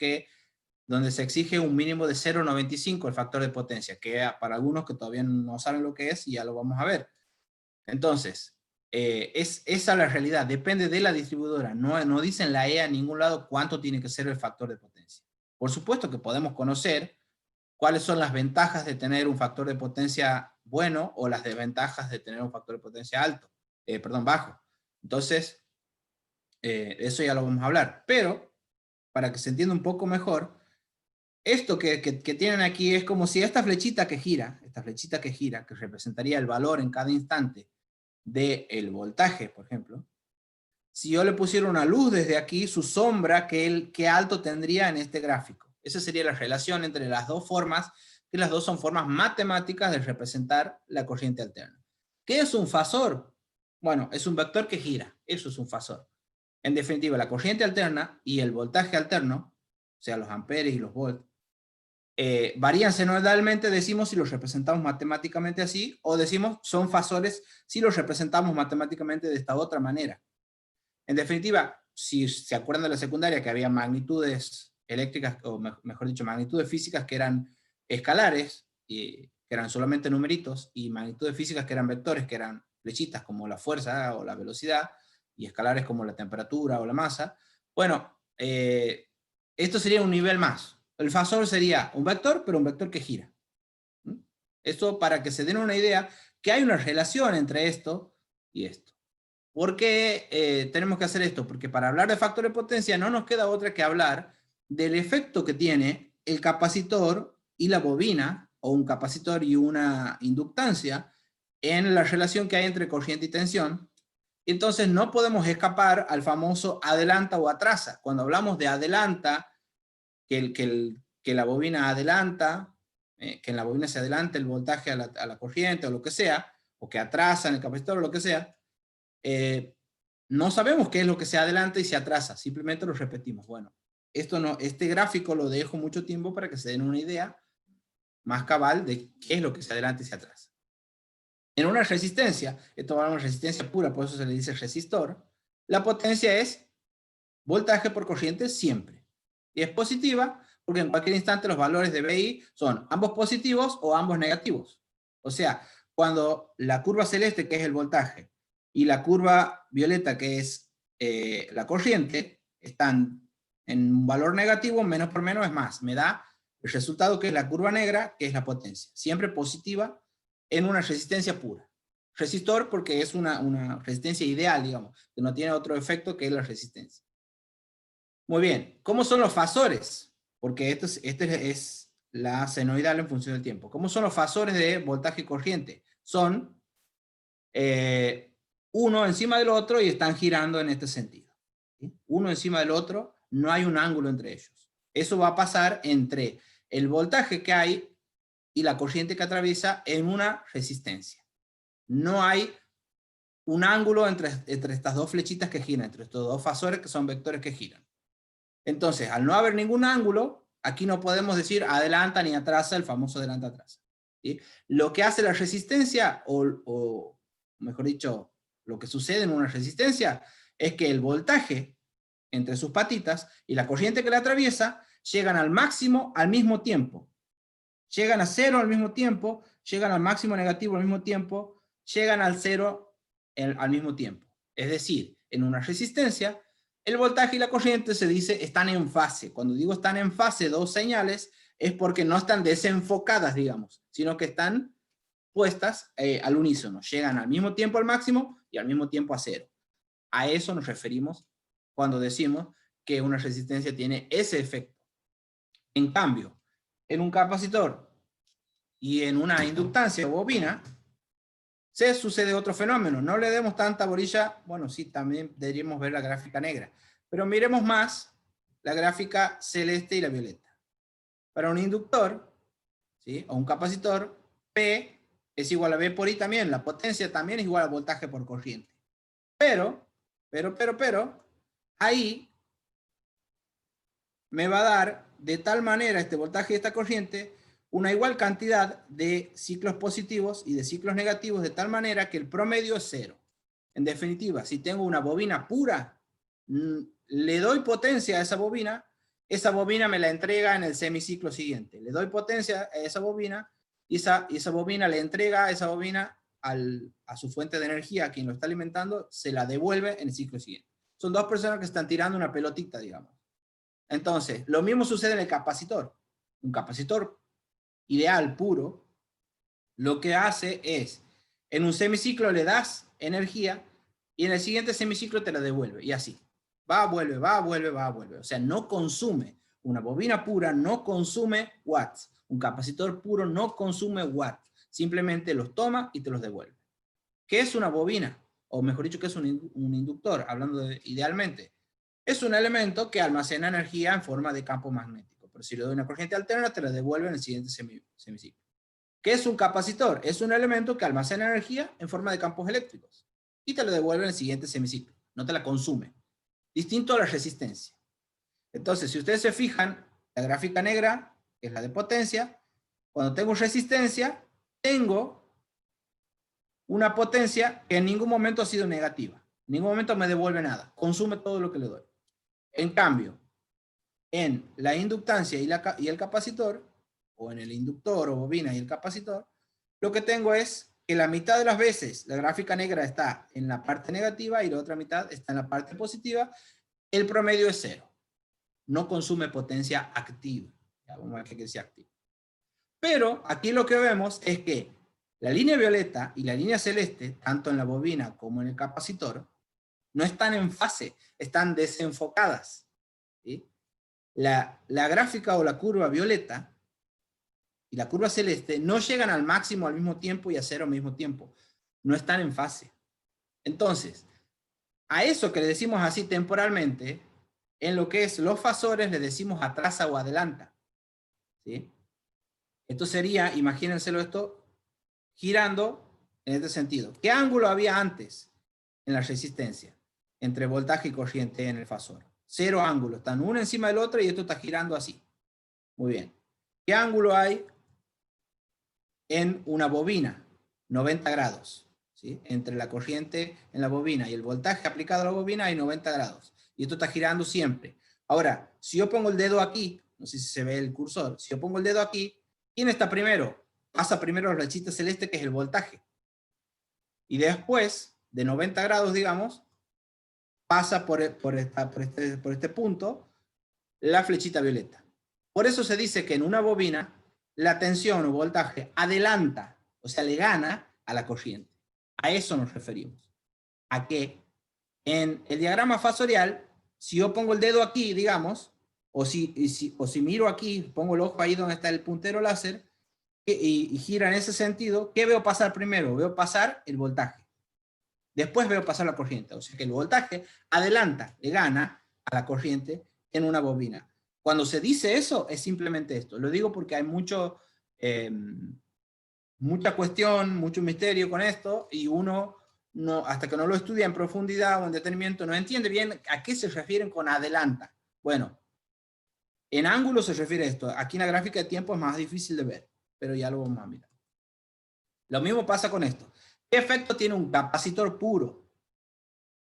donde se exige un mínimo de 0.95 el factor de potencia, que para algunos que todavía no saben lo que es, y ya lo vamos a ver. Entonces, esa es la realidad, depende de la distribuidora, no dice en la EA en ningún lado cuánto tiene que ser el factor de potencia. Por supuesto que podemos conocer cuáles son las ventajas de tener un factor de potencia bueno o las desventajas de tener un factor de potencia bajo. Entonces, eso ya lo vamos a hablar. Pero, para que se entienda un poco mejor, esto que tienen aquí es como si esta flechita que gira, que representaría el valor en cada instante del voltaje, por ejemplo, si yo le pusiera una luz desde aquí, su sombra, ¿qué alto tendría en este gráfico? Esa sería la relación entre las dos formas, que las dos son formas matemáticas de representar la corriente alterna. ¿Qué es un fasor? Bueno, es un vector que gira, eso es un fasor. En definitiva, la corriente alterna y el voltaje alterno, o sea, los amperes y los volts, varían senoidalmente, decimos si los representamos matemáticamente así, o decimos son fasores si los representamos matemáticamente de esta otra manera. En definitiva, si se acuerdan de la secundaria que había magnitudes eléctricas, o mejor dicho, magnitudes físicas que eran escalares, que eran solamente numeritos, y magnitudes físicas que eran vectores, que eran flechitas como la fuerza o la velocidad, y escalares como la temperatura o la masa. Bueno, esto sería un nivel más. El fasor sería un vector, pero un vector que gira. Esto para que se den una idea que hay una relación entre esto y esto. ¿Por qué tenemos que hacer esto? Porque para hablar de factor de potencia no nos queda otra que hablar del efecto que tiene el capacitor y la bobina, o un capacitor y una inductancia, en la relación que hay entre corriente y tensión. Entonces no podemos escapar al famoso adelanta o atrasa. Cuando hablamos de adelanta, que la bobina adelanta, que en la bobina se adelanta el voltaje a la corriente o lo que sea, o que atrasa en el capacitor o lo que sea, no sabemos qué es lo que se adelanta y se atrasa, simplemente lo repetimos. Bueno, este gráfico lo dejo mucho tiempo para que se den una idea más cabal de qué es lo que se adelanta y se atrasa. En una resistencia, esto va a una resistencia pura, por eso se le dice resistor, la potencia es voltaje por corriente siempre. Y es positiva porque en cualquier instante los valores de BI son ambos positivos o ambos negativos. O sea, cuando la curva celeste, que es el voltaje, y la curva violeta, que es la corriente, están en un valor negativo, menos por menos es más. Me da el resultado que es la curva negra, que es la potencia. Siempre positiva en una resistencia pura. Resistor porque es una resistencia ideal, digamos, que no tiene otro efecto que la resistencia. Muy bien, ¿cómo son los fasores? Porque este es la senoidal en función del tiempo. ¿Cómo son los fasores de voltaje y corriente? Son uno encima del otro y están girando en este sentido. ¿Sí? Uno encima del otro, no hay un ángulo entre ellos. Eso va a pasar entre el voltaje que hay y la corriente que atraviesa en una resistencia. No hay un ángulo entre estas dos flechitas que giran, entre estos dos fasores que son vectores que giran. Entonces, al no haber ningún ángulo, aquí no podemos decir adelanta ni atrasa, el famoso adelanta-atrasa. ¿Sí? Lo que hace la resistencia, o mejor dicho, lo que sucede en una resistencia, es que el voltaje entre sus patitas y la corriente que la atraviesa llegan al máximo al mismo tiempo. Llegan a cero al mismo tiempo, llegan al máximo negativo al mismo tiempo, llegan al cero al mismo tiempo. Es decir, en una resistencia, el voltaje y la corriente se dice están en fase. Cuando digo están en fase, dos señales, es porque no están desenfocadas, digamos, sino que están puestas al unísono. Llegan al mismo tiempo al máximo y al mismo tiempo a cero. A eso nos referimos cuando decimos que una resistencia tiene ese efecto. En cambio, en un capacitor y en una inductancia o bobina, se sucede otro fenómeno. No le demos tanta bolilla, bueno, sí, también deberíamos ver la gráfica negra, pero miremos más la gráfica celeste y la violeta. Para un inductor, ¿sí?, o un capacitor, P es igual a V por I también, la potencia también es igual a voltaje por corriente. Pero, ahí me va a dar de tal manera este voltaje y esta corriente una igual cantidad de ciclos positivos y de ciclos negativos, de tal manera que el promedio es 0. En definitiva, si tengo una bobina pura, le doy potencia a esa bobina me la entrega en el semiciclo siguiente. Le doy potencia a esa bobina y esa bobina le entrega a esa bobina a su fuente de energía, a quien lo está alimentando, se la devuelve en el ciclo siguiente. Son dos personas que están tirando una pelotita, digamos. Entonces, lo mismo sucede en el capacitor. Un capacitor ideal, puro, lo que hace es, en un semiciclo le das energía y en el siguiente semiciclo te la devuelve, y así. Va, vuelve, va, vuelve, va, vuelve. O sea, no consume. Una bobina pura no consume watts. Un capacitor puro no consume watts. Simplemente los toma y te los devuelve. ¿Qué es una bobina? O mejor dicho, ¿qué es un inductor? Hablando idealmente. Es un elemento que almacena energía en forma de campo magnético. Pero si le doy una corriente alterna, te la devuelve en el siguiente semiciclo. ¿Qué es un capacitor? Es un elemento que almacena energía en forma de campos eléctricos. Y te la devuelve en el siguiente semiciclo. No te la consume. Distinto a la resistencia. Entonces, si ustedes se fijan, la gráfica negra, que es la de potencia, cuando tengo resistencia, tengo una potencia que en ningún momento ha sido negativa. En ningún momento me devuelve nada. Consume todo lo que le doy. En cambio, en la inductancia y el capacitor, o en el inductor o bobina y el capacitor, lo que tengo es que la mitad de las veces la gráfica negra está en la parte negativa y la otra mitad está en la parte positiva. El promedio es 0. No consume potencia activa. Ya vamos a ver qué quiere decir activa. Pero aquí lo que vemos es que la línea violeta y la línea celeste, tanto en la bobina como en el capacitor, no están en fase, están desenfocadas. ¿Sí? La gráfica o la curva violeta y la curva celeste no llegan al máximo al mismo tiempo y a 0 al mismo tiempo. No están en fase. Entonces, a eso que le decimos así temporalmente, en lo que es los fasores le decimos atrasa o adelanta. ¿Sí? Esto sería, imagínenselo esto, girando en este sentido. ¿Qué ángulo había antes en la resistencia entre voltaje y corriente en el fasor? 0 ángulos, están uno encima del otro y esto está girando así. Muy bien. ¿Qué ángulo hay en una bobina? 90 grados. ¿Sí? Entre la corriente en la bobina y el voltaje aplicado a la bobina hay 90 grados. Y esto está girando siempre. Ahora, si yo pongo el dedo aquí, no sé si se ve el cursor, si yo pongo el dedo aquí, ¿quién está primero? Pasa primero la flechita celeste, que es el voltaje. Y después, de 90 grados, digamos, pasa por este punto la flechita violeta. Por eso se dice que en una bobina la tensión o voltaje adelanta, o sea, le gana a la corriente. A eso nos referimos. A que en el diagrama fasorial, si yo pongo el dedo aquí, digamos, o si miro aquí, pongo el ojo ahí donde está el puntero láser, y gira en ese sentido, ¿qué veo pasar primero? Veo pasar el voltaje. Después veo pasar la corriente. O sea que el voltaje adelanta, le gana a la corriente en una bobina. Cuando se dice eso, es simplemente esto. Lo digo porque hay mucha cuestión, mucho misterio con esto, y uno, hasta que no lo estudia en profundidad o en detenimiento, no entiende bien a qué se refieren con adelanta. Bueno, en ángulo se refiere a esto. Aquí en la gráfica de tiempo es más difícil de ver, pero ya lo vamos a mirar. Lo mismo pasa con esto. ¿Qué efecto tiene un capacitor puro?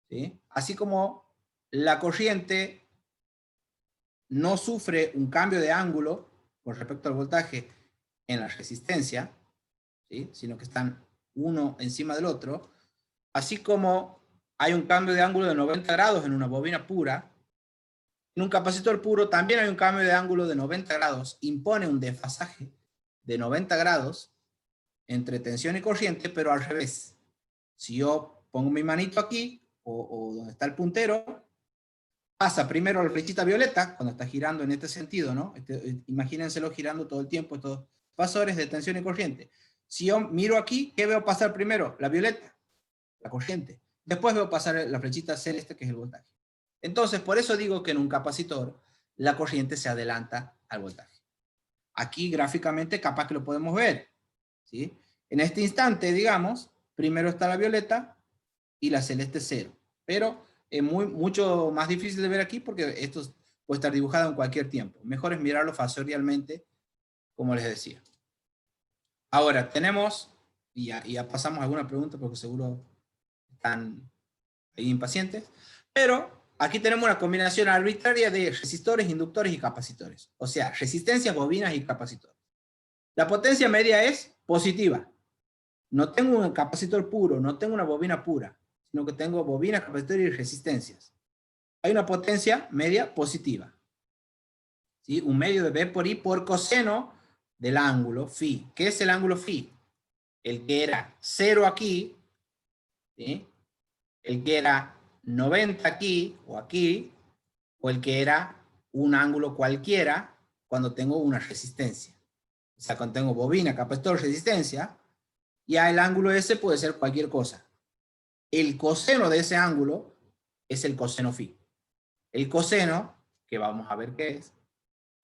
¿Sí? Así como la corriente no sufre un cambio de ángulo con respecto al voltaje en la resistencia, ¿sí? Sino que están uno encima del otro, así como hay un cambio de ángulo de 90 grados en una bobina pura, en un capacitor puro también hay un cambio de ángulo de 90 grados, impone un desfasaje de 90 grados entre tensión y corriente, pero al revés. Si yo pongo mi manito aquí, o donde está el puntero, pasa primero la flechita violeta, cuando está girando en este sentido, ¿no? Imagínenselo girando todo el tiempo, estos fasores de tensión y corriente. Si yo miro aquí, ¿qué veo pasar primero? La violeta, la corriente. Después veo pasar la flechita celeste, que es el voltaje. Entonces, por eso digo que en un capacitor, la corriente se adelanta al voltaje. Aquí gráficamente capaz que lo podemos ver, ¿sí? En este instante, digamos, primero está la violeta y la celeste 0. Pero es mucho más difícil de ver aquí porque esto puede estar dibujado en cualquier tiempo. Mejor es mirarlo fasorialmente, como les decía. Ahora, tenemos, y ya pasamos a alguna pregunta porque seguro están ahí impacientes, pero aquí tenemos una combinación arbitraria de resistores, inductores y capacitores. O sea, resistencias, bobinas y capacitores. La potencia media es positiva. No tengo un capacitor puro, no tengo una bobina pura, sino que tengo bobinas, capacitores y resistencias. Hay una potencia media positiva. ¿Sí? Un medio de B por I por coseno del ángulo phi. ¿Qué es el ángulo phi? El que era 0 aquí, ¿sí? El que era 90 aquí, o el que era un ángulo cualquiera cuando tengo una resistencia. O sea, cuando tengo bobina, capacitor, resistencia, ya el ángulo ese puede ser cualquier cosa. El coseno de ese ángulo es el coseno phi. El coseno, que vamos a ver qué es,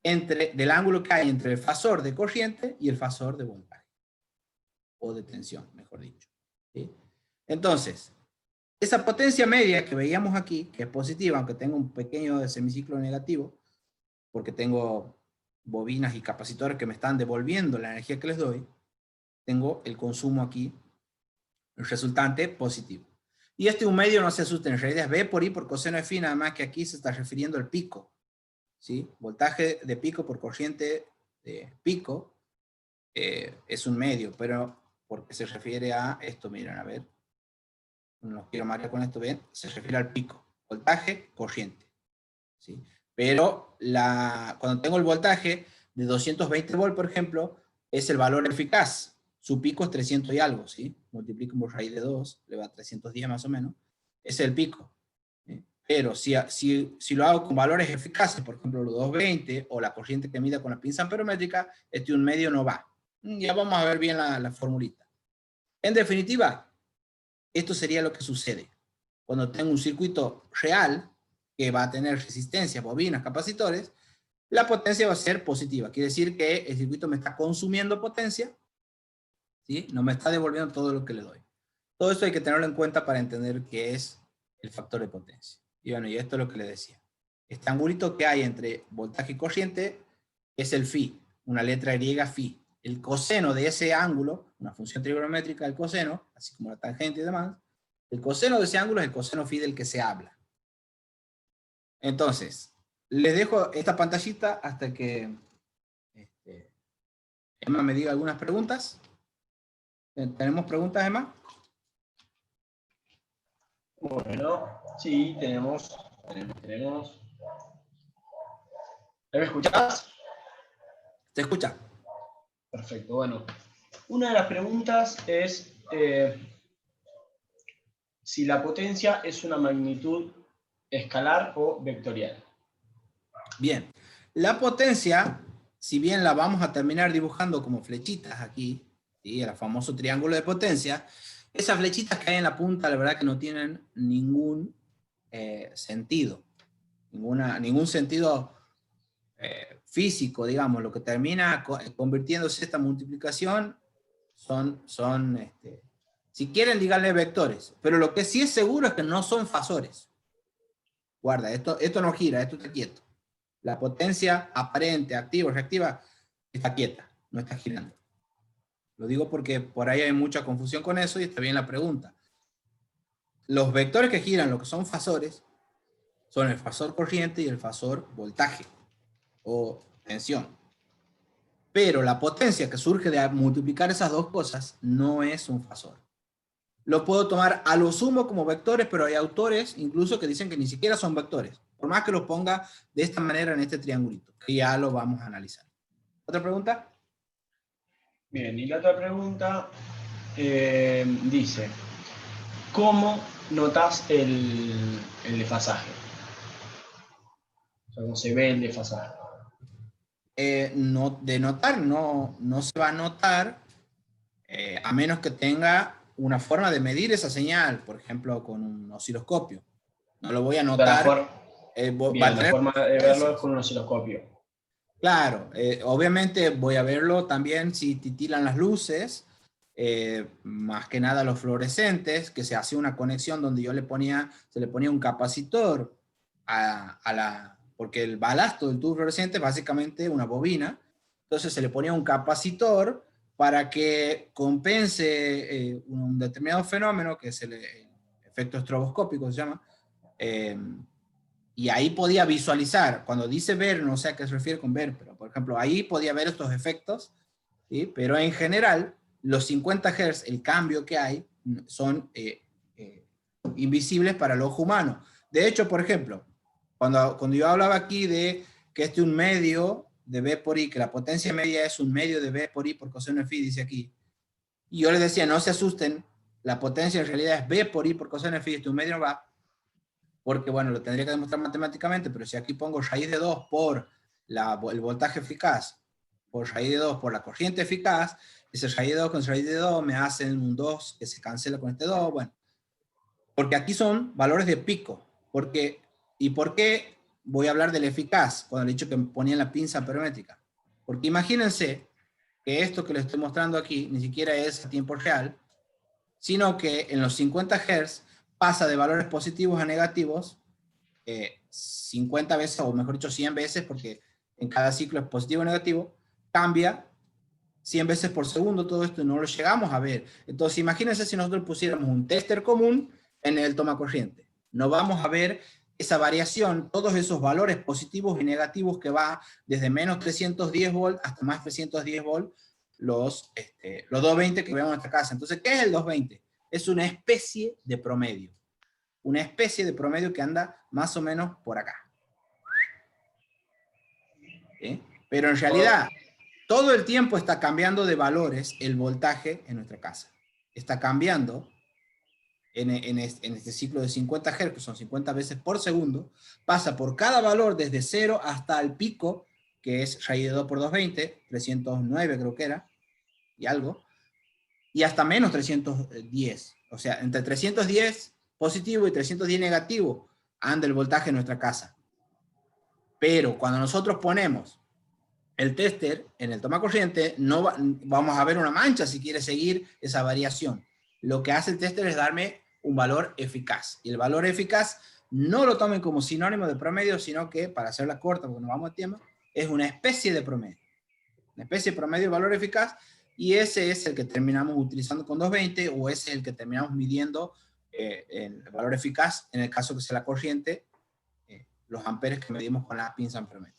del ángulo que hay entre el fasor de corriente y el fasor de voltaje. O de tensión, mejor dicho. ¿Sí? Entonces, esa potencia media que veíamos aquí, que es positiva, aunque tenga un pequeño semiciclo negativo, porque tengo bobinas y capacitores que me están devolviendo la energía que les doy, tengo el consumo aquí, el resultante positivo. Y este un medio, no se asusten, en realidad es B por I por coseno de phi, nada más que aquí se está refiriendo al pico. ¿Sí? Voltaje de pico por corriente de pico es un medio, pero porque se refiere a esto, miren, a ver, no quiero marcar con esto, ven, se refiere al pico, voltaje, corriente. ¿Sí? Pero cuando tengo el voltaje de 220 volt, por ejemplo, es el valor eficaz. Su pico es 300 y algo, ¿sí? Multiplico por raíz de 2, le va a 310 más o menos. Ese es el pico. ¿Sí? Pero si lo hago con valores eficaces, por ejemplo, los 220 o la corriente que mida con la pinza amperométrica, este un medio no va. Ya vamos a ver bien la formulita. En definitiva, esto sería lo que sucede. Cuando tengo un circuito real, que va a tener resistencia, bobinas, capacitores, la potencia va a ser positiva. Quiere decir que el circuito me está consumiendo potencia, ¿sí? No me está devolviendo todo lo que le doy. Todo esto hay que tenerlo en cuenta para entender qué es el factor de potencia. Y bueno, y esto es lo que les decía. Este angulito que hay entre voltaje y corriente es el phi, una letra griega phi. El coseno de ese ángulo, una función trigonométrica del coseno, así como la tangente y demás, el coseno de ese ángulo es el coseno phi del que se habla. Entonces, les dejo esta pantallita hasta que Emma me diga algunas preguntas. ¿Tenemos preguntas, Emma? Bueno, sí, tenemos. ¿Me escuchás? ¿Se escucha? Perfecto, bueno. Una de las preguntas es si la potencia es una magnitud escalar o vectorial. Bien. La potencia, si bien la vamos a terminar dibujando como flechitas aquí, ¿sí? El famoso triángulo de potencia, esas flechitas que hay en la punta, la verdad que no tienen ningún sentido. Ningún sentido físico, digamos. Lo que termina convirtiéndose esta multiplicación son si quieren, díganle vectores. Pero lo que sí es seguro es que no son fasores. Guarda, esto no gira, esto está quieto. La potencia aparente, activa o reactiva, está quieta, no está girando. Lo digo porque por ahí hay mucha confusión con eso y está bien la pregunta. Los vectores que giran, lo que son fasores, son el fasor corriente y el fasor voltaje o tensión. Pero la potencia que surge de multiplicar esas dos cosas no es un fasor. Lo puedo tomar a lo sumo como vectores, pero hay autores incluso que dicen que ni siquiera son vectores, por más que los ponga de esta manera en este triangulito, que ya lo vamos a analizar. ¿Otra pregunta? Bien, y la otra pregunta dice, ¿cómo notas el desfasaje? O sea, ¿cómo se ve el desfasaje? De notar, no se va a notar a menos que tenga una forma de medir esa señal, por ejemplo, con un osciloscopio. No lo voy a notar Bien, la forma de verlo es con un osciloscopio. Claro, obviamente voy a verlo también si titilan las luces, más que nada los fluorescentes, que se hace una conexión donde se le ponía un capacitor porque el balasto del tubo fluorescente es básicamente una bobina, entonces se le ponía un capacitor para que compense un determinado fenómeno, que es el efecto estroboscópico, se llama, y ahí podía visualizar. Cuando dice ver, no sé a qué se refiere con ver, pero por ejemplo, ahí podía ver estos efectos, ¿sí? Pero en general, los 50 Hz, el cambio que hay, son invisibles para el ojo humano. De hecho, por ejemplo, cuando yo hablaba aquí de que este es un medio de B por I, que la potencia media es un medio de B por I por coseno de phi, dice aquí, y yo les decía, no se asusten, la potencia en realidad es B por I por coseno de phi, este un medio no va, porque bueno, lo tendría que demostrar matemáticamente, pero si aquí pongo raíz de 2 por el voltaje eficaz, por raíz de 2 por la corriente eficaz, ese raíz de 2 con raíz de 2 me hacen un 2 que se cancela con este 2, bueno, porque aquí son valores de pico, ¿y por qué voy a hablar del eficaz cuando le he dicho que ponía la pinza amperométrica? Porque imagínense que esto que les estoy mostrando aquí ni siquiera es a tiempo real, sino que en los 50 Hz pasa de valores positivos a negativos 50 veces, o mejor dicho 100 veces, porque en cada ciclo es positivo o negativo, cambia 100 veces por segundo todo esto y no lo llegamos a ver. Entonces imagínense si nosotros pusiéramos un tester común en el toma corriente. No vamos a ver esa variación, todos esos valores positivos y negativos que va desde menos 310 volts hasta más 310 volts, los 220 que vemos en esta casa. Entonces, ¿qué es el 220? Es una especie de promedio. Una especie de promedio que anda más o menos por acá. ¿Sí? Pero en realidad, todo el tiempo está cambiando de valores el voltaje en nuestra casa. Está cambiando en este ciclo de 50 Hz, que son 50 veces por segundo, pasa por cada valor desde 0 hasta el pico, que es raíz de 2 por 220, 309 creo que era, y algo, y hasta menos 310. O sea, entre 310 positivo y 310 negativo anda el voltaje en nuestra casa. Pero cuando nosotros ponemos el tester en el toma corriente, no vamos a ver una mancha si quiere seguir esa variación. Lo que hace el tester es darme un valor eficaz. Y el valor eficaz no lo tomen como sinónimo de promedio, sino que, para hacerla corta, porque nos vamos a tiempo, es una especie de promedio. Una especie de promedio de valor eficaz, y ese es el que terminamos utilizando con 220, o ese es el que terminamos midiendo el valor eficaz, en el caso que sea la corriente, los amperes que medimos con la pinza amperométrica.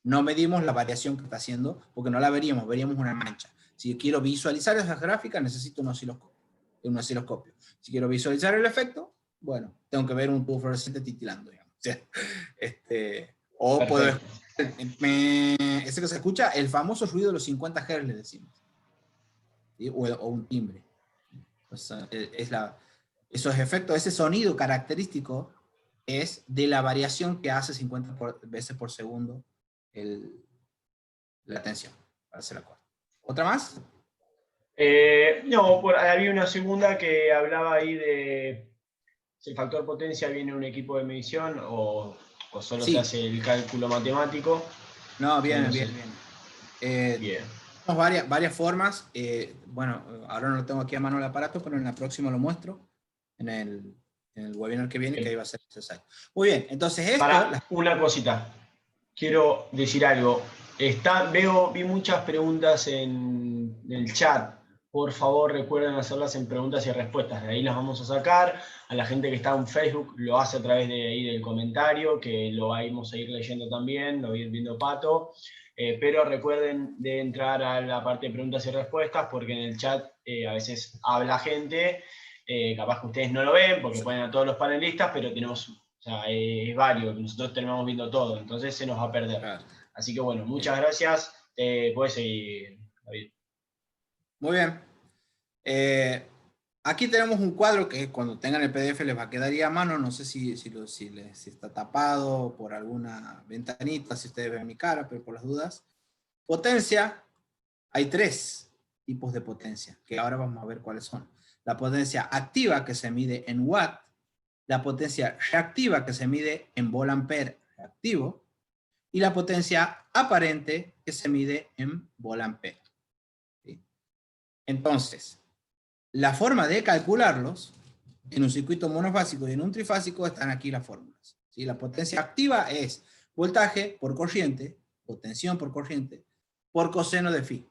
No medimos la variación que está haciendo, porque no la veríamos una mancha. Si quiero visualizar esas gráficas, necesito un osciloscopio. Si quiero visualizar el efecto, bueno, tengo que ver un tubo fluorescente titilando, digamos. O sea, o puedo escuchar ese que se escucha, el famoso ruido de los 50 Hz, le decimos. ¿Sí? O un timbre. O sea, esos efectos, ese sonido característico es de la variación que hace 50 veces por segundo la tensión, para hacer la corta. ¿Otra más? No, había una segunda que hablaba ahí de si el factor potencia viene en un equipo de medición o solo se hace el cálculo matemático. No, bien. Bien. Tenemos varias formas. Bueno, ahora no lo tengo aquí a mano el aparato, pero en la próxima lo muestro, en el webinar que viene, que ahí va a ser necesario. Muy bien, entonces esto... Una cosita. Quiero decir algo. Vi muchas preguntas en el chat. Por favor, recuerden hacerlas en preguntas y respuestas. De ahí las vamos a sacar. A la gente que está en Facebook lo hace a través de ahí del comentario, que lo vamos a ir leyendo también, lo va a ir viendo Pato. Pero recuerden de entrar a la parte de preguntas y respuestas, porque en el chat a veces habla gente. Capaz que ustedes no lo ven, porque ponen a todos los panelistas, pero tenemos... O sea, es varios, nosotros terminamos viendo todo, entonces se nos va a perder. Claro. Así que bueno, muchas gracias. Puedes seguir, David. Muy bien. Aquí tenemos un cuadro que cuando tengan el PDF les va a quedar ahí a mano. No sé si está tapado por alguna ventanita, si ustedes ven mi cara, pero por las dudas. Potencia, hay 3 tipos de potencia, que ahora vamos a ver cuáles son. La potencia activa, que se mide en watt. La potencia reactiva, que se mide en volt-ampere reactivo, y la potencia aparente que se mide en volt-ampere. ¿Sí? Entonces, la forma de calcularlos en un circuito monofásico y en un trifásico están aquí las fórmulas. ¿Sí? La potencia activa es voltaje por corriente, o tensión por corriente, por coseno de phi.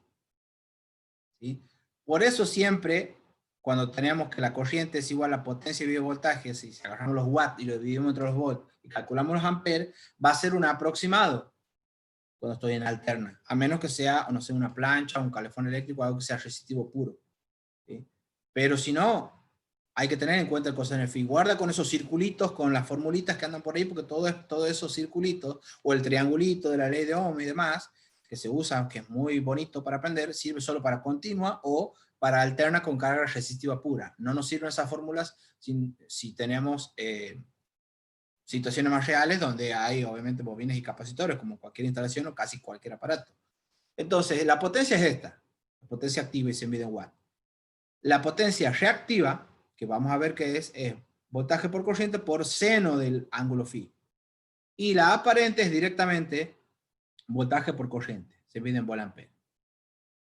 ¿Sí? Por eso siempre, cuando tenemos que la corriente es igual a la potencia dividido voltaje, si agarramos los watts y lo dividimos entre los volts y calculamos los amperes, va a ser un aproximado cuando estoy en alterna, a menos que sea, no sé, una plancha, un calefón eléctrico, algo que sea resistivo puro. ¿Sí? Pero si no, hay que tener en cuenta el coseno de phi. Guarda con esos circulitos, con las formulitas que andan por ahí, porque todos esos circulitos, o el triangulito de la ley de Ohm y demás, que se usa, que es muy bonito para aprender, sirve solo para continua o para alterna con carga resistiva pura. No nos sirven esas fórmulas si tenemos situaciones más reales donde hay obviamente bobinas y capacitores, como cualquier instalación o casi cualquier aparato. Entonces, la potencia es esta, la potencia activa y se mide en watts. La potencia reactiva, que vamos a ver que es voltaje por corriente por seno del ángulo phi. Y la aparente es directamente voltaje por corriente, se mide en volt-ampere.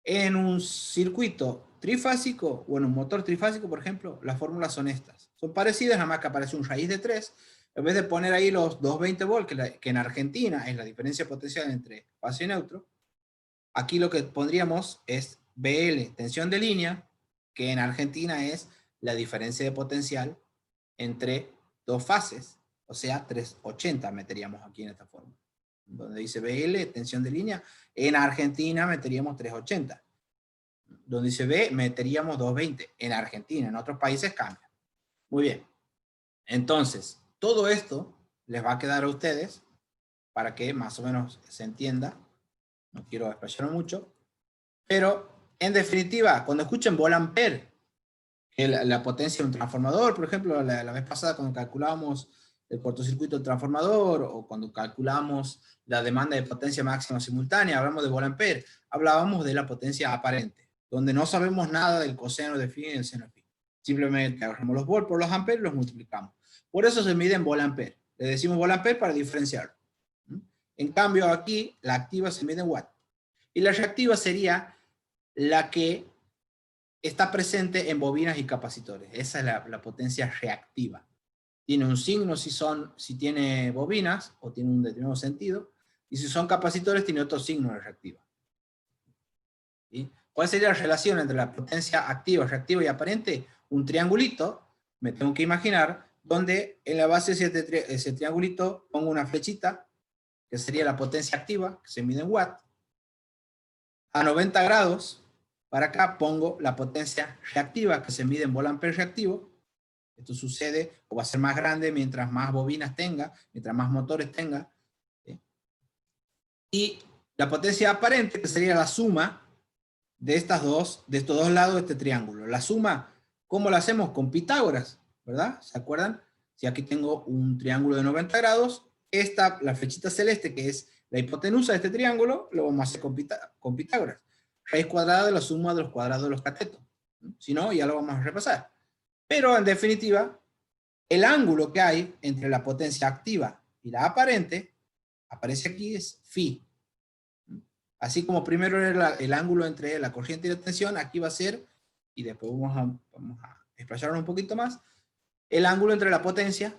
En un circuito trifásico, o en un motor trifásico, por ejemplo, las fórmulas son estas. Son parecidas, nada más que aparece un raíz de 3. En vez de poner ahí los 220 volts, que en Argentina es la diferencia potencial entre fase y neutro, aquí lo que pondríamos es BL, tensión de línea, que en Argentina es la diferencia de potencial entre dos fases, o sea, 380 meteríamos aquí en esta forma. Donde dice BL, tensión de línea, en Argentina meteríamos 380. Donde dice B, meteríamos 220. En Argentina, en otros países cambia. Muy bien. Entonces, todo esto les va a quedar a ustedes para que más o menos se entienda. No quiero explayarme mucho. Pero, en definitiva, cuando escuchen volt-ampere, la potencia de un transformador, por ejemplo, la vez pasada cuando calculábamos el cortocircuito del transformador, o cuando calculamos la demanda de potencia máxima simultánea, hablamos de volt-ampere, hablábamos de la potencia aparente, donde no sabemos nada del coseno de phi y del seno de phi. Simplemente agarramos los volts por los amperes y los multiplicamos. Por eso se mide en volt-ampere. Le decimos volt-ampere para diferenciarlo. En cambio aquí, la activa se mide en watt. Y la reactiva sería la que está presente en bobinas y capacitores. Esa es la potencia reactiva. Tiene un signo si tiene bobinas, o tiene un determinado sentido, y si son capacitores tiene otro signo de reactiva. ¿Sí? ¿Cuál sería la relación entre la potencia activa, reactiva y aparente? Un triangulito, me tengo que imaginar, donde en la base de ese triangulito pongo una flechita, que sería la potencia activa, que se mide en watt. A 90 grados, para acá pongo la potencia reactiva, que se mide en volt-ampere reactivo. Esto sucede, o va a ser más grande mientras más bobinas tenga, mientras más motores tenga. ¿Sí? Y la potencia aparente, que sería la suma de estos dos lados de este triángulo. La suma, ¿cómo la hacemos? Con Pitágoras, ¿verdad? ¿Se acuerdan? Si aquí tengo un triángulo de 90 grados, la flechita celeste, que es la hipotenusa de este triángulo, lo vamos a hacer con Pitágoras. Raíz cuadrada de la suma de los cuadrados de los catetos. Si no, ya lo vamos a repasar. Pero en definitiva, el ángulo que hay entre la potencia activa y la aparente, aparece aquí, es phi. Así como primero era el ángulo entre la corriente y la tensión, aquí va a ser, y después vamos a explayarlo un poquito más, el ángulo entre la potencia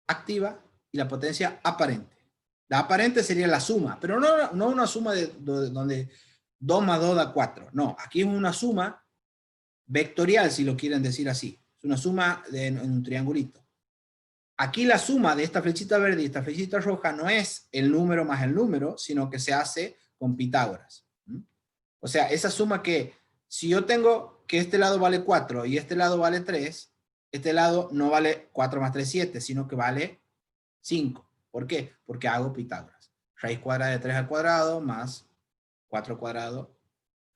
activa y la potencia aparente. La aparente sería la suma, pero no una suma donde 2 más 2 da 4. No, aquí es una suma vectorial, si lo quieren decir así. Es una suma en un triangulito. Aquí la suma de esta flechita verde y esta flechita roja no es el número más el número, sino que se hace con Pitágoras. O sea, esa suma que, si yo tengo que este lado vale 4 y este lado vale 3, este lado no vale 4 más 3, 7, sino que vale 5. ¿Por qué? Porque hago Pitágoras. Raíz cuadrada de 3 al cuadrado más 4 al cuadrado,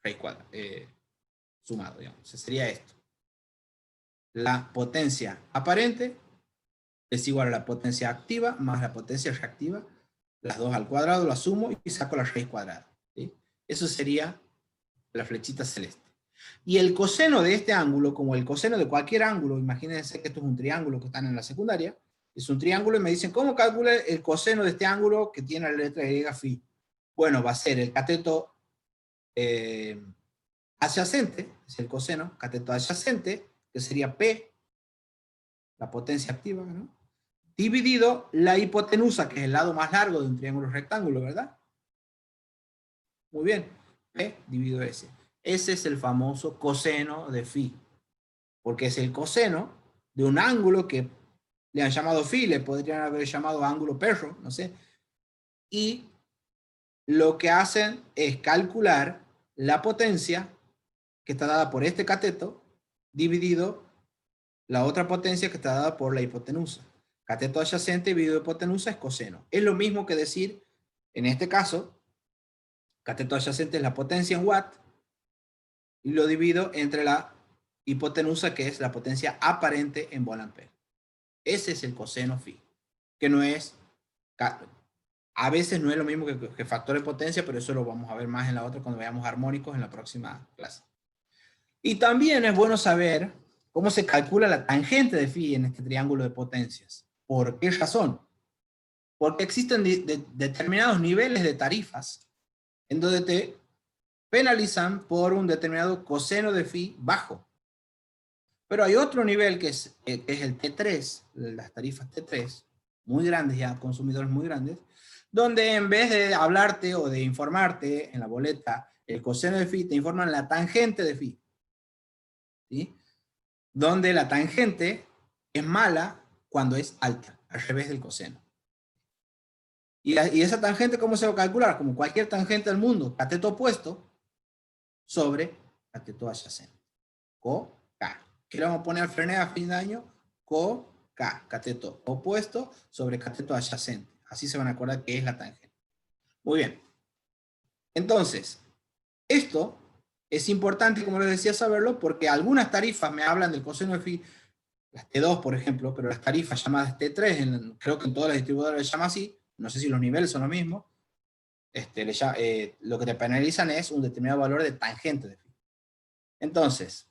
raíz cuadrada, sumado, digamos. Entonces sería esto. La potencia aparente es igual a la potencia activa más la potencia reactiva. Las dos al cuadrado, las sumo y saco la raíz cuadrada. ¿Sí? Eso sería la flechita celeste. Y el coseno de este ángulo, como el coseno de cualquier ángulo, imagínense que esto es un triángulo que están en la secundaria, Es un triángulo y me dicen, ¿cómo calcula el coseno de este ángulo que tiene la letra griega phi? Bueno, va a ser el cateto adyacente, es el coseno, cateto adyacente, que sería P, la potencia activa, ¿no? Dividido la hipotenusa, que es el lado más largo de un triángulo rectángulo, ¿verdad? Muy bien, P dividido S. Ese es el famoso coseno de phi, porque es el coseno de un ángulo que le han llamado phi, le podrían haber llamado ángulo perro, no sé, y lo que hacen es calcular la potencia que está dada por este cateto, dividido la otra potencia que está dada por la hipotenusa. Cateto adyacente dividido hipotenusa es coseno. Es lo mismo que decir, en este caso, cateto adyacente es la potencia en watt, y lo divido entre la hipotenusa, que es la potencia aparente en volt-ampere. Ese es el coseno phi, que no es, a veces no es lo mismo que factor de potencia, pero eso lo vamos a ver más en la otra cuando veamos armónicos en la próxima clase. Y también es bueno saber cómo se calcula la tangente de phi en este triángulo de potencias. ¿Por qué razón? Porque existen determinados niveles de tarifas en donde te penalizan por un determinado coseno de phi bajo. Pero hay otro nivel que es el T3, las tarifas T3, muy grandes ya, consumidores muy grandes, donde en vez de hablarte o de informarte en la boleta el coseno de phi, te informan la tangente de phi, ¿sí? Donde la tangente es mala cuando es alta, al revés del coseno. Y esa tangente, ¿cómo se va a calcular? Como cualquier tangente del mundo, cateto opuesto sobre cateto adyacente. Co, K. ¿Qué le vamos a poner al freneo a fin de año? Co, K. Cateto opuesto sobre cateto adyacente. Así se van a acordar que es la tangente. Muy bien. Entonces, esto es importante, como les decía, saberlo, porque algunas tarifas me hablan del coseno de phi, las T2, por ejemplo, pero las tarifas llamadas T3, creo que en todas las distribuidoras les llama así, no sé si los niveles son lo mismo, lo que te penalizan es un determinado valor de tangente de phi. Entonces,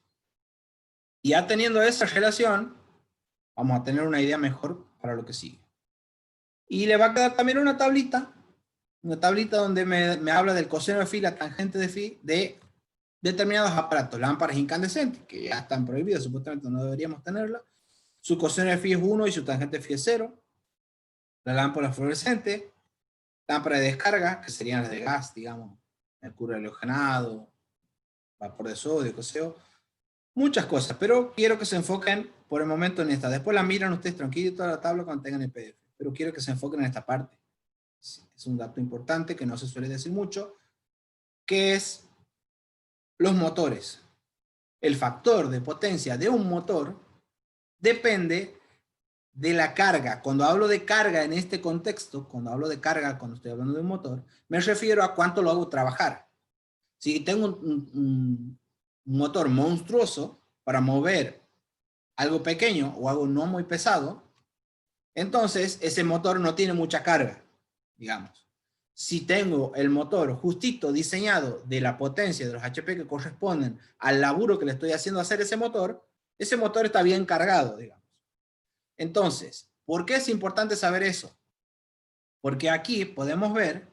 ya teniendo esa relación, vamos a tener una idea mejor para lo que sigue. Y le va a quedar también una tablita donde me habla del coseno de phi, la tangente de phi, de determinados aparatos, lámparas incandescentes, que ya están prohibidas, supuestamente no deberíamos tenerla. Su coseno de phi es 1 y su tangente de phi es 0. La lámpara fluorescente, lámpara de descarga, que serían las de gas, digamos, mercurio halogenado, vapor de sodio, coseo, muchas cosas, pero quiero que se enfoquen por el momento en esta. Después la miran ustedes tranquilos toda la tabla cuando tengan el PDF, pero quiero que se enfoquen en esta parte. Es un dato importante que no se suele decir mucho, que es los motores. El factor de potencia de un motor depende de la carga. Cuando hablo de carga en este contexto, cuando hablo de carga, cuando estoy hablando de un motor, me refiero a cuánto lo hago trabajar. Si tengo un motor monstruoso para mover algo pequeño o algo no muy pesado, entonces ese motor no tiene mucha carga, digamos. Si tengo el motor justito diseñado de la potencia de los HP que corresponden al laburo que le estoy haciendo hacer ese motor está bien cargado, digamos. Entonces, ¿por qué es importante saber eso? Porque aquí podemos ver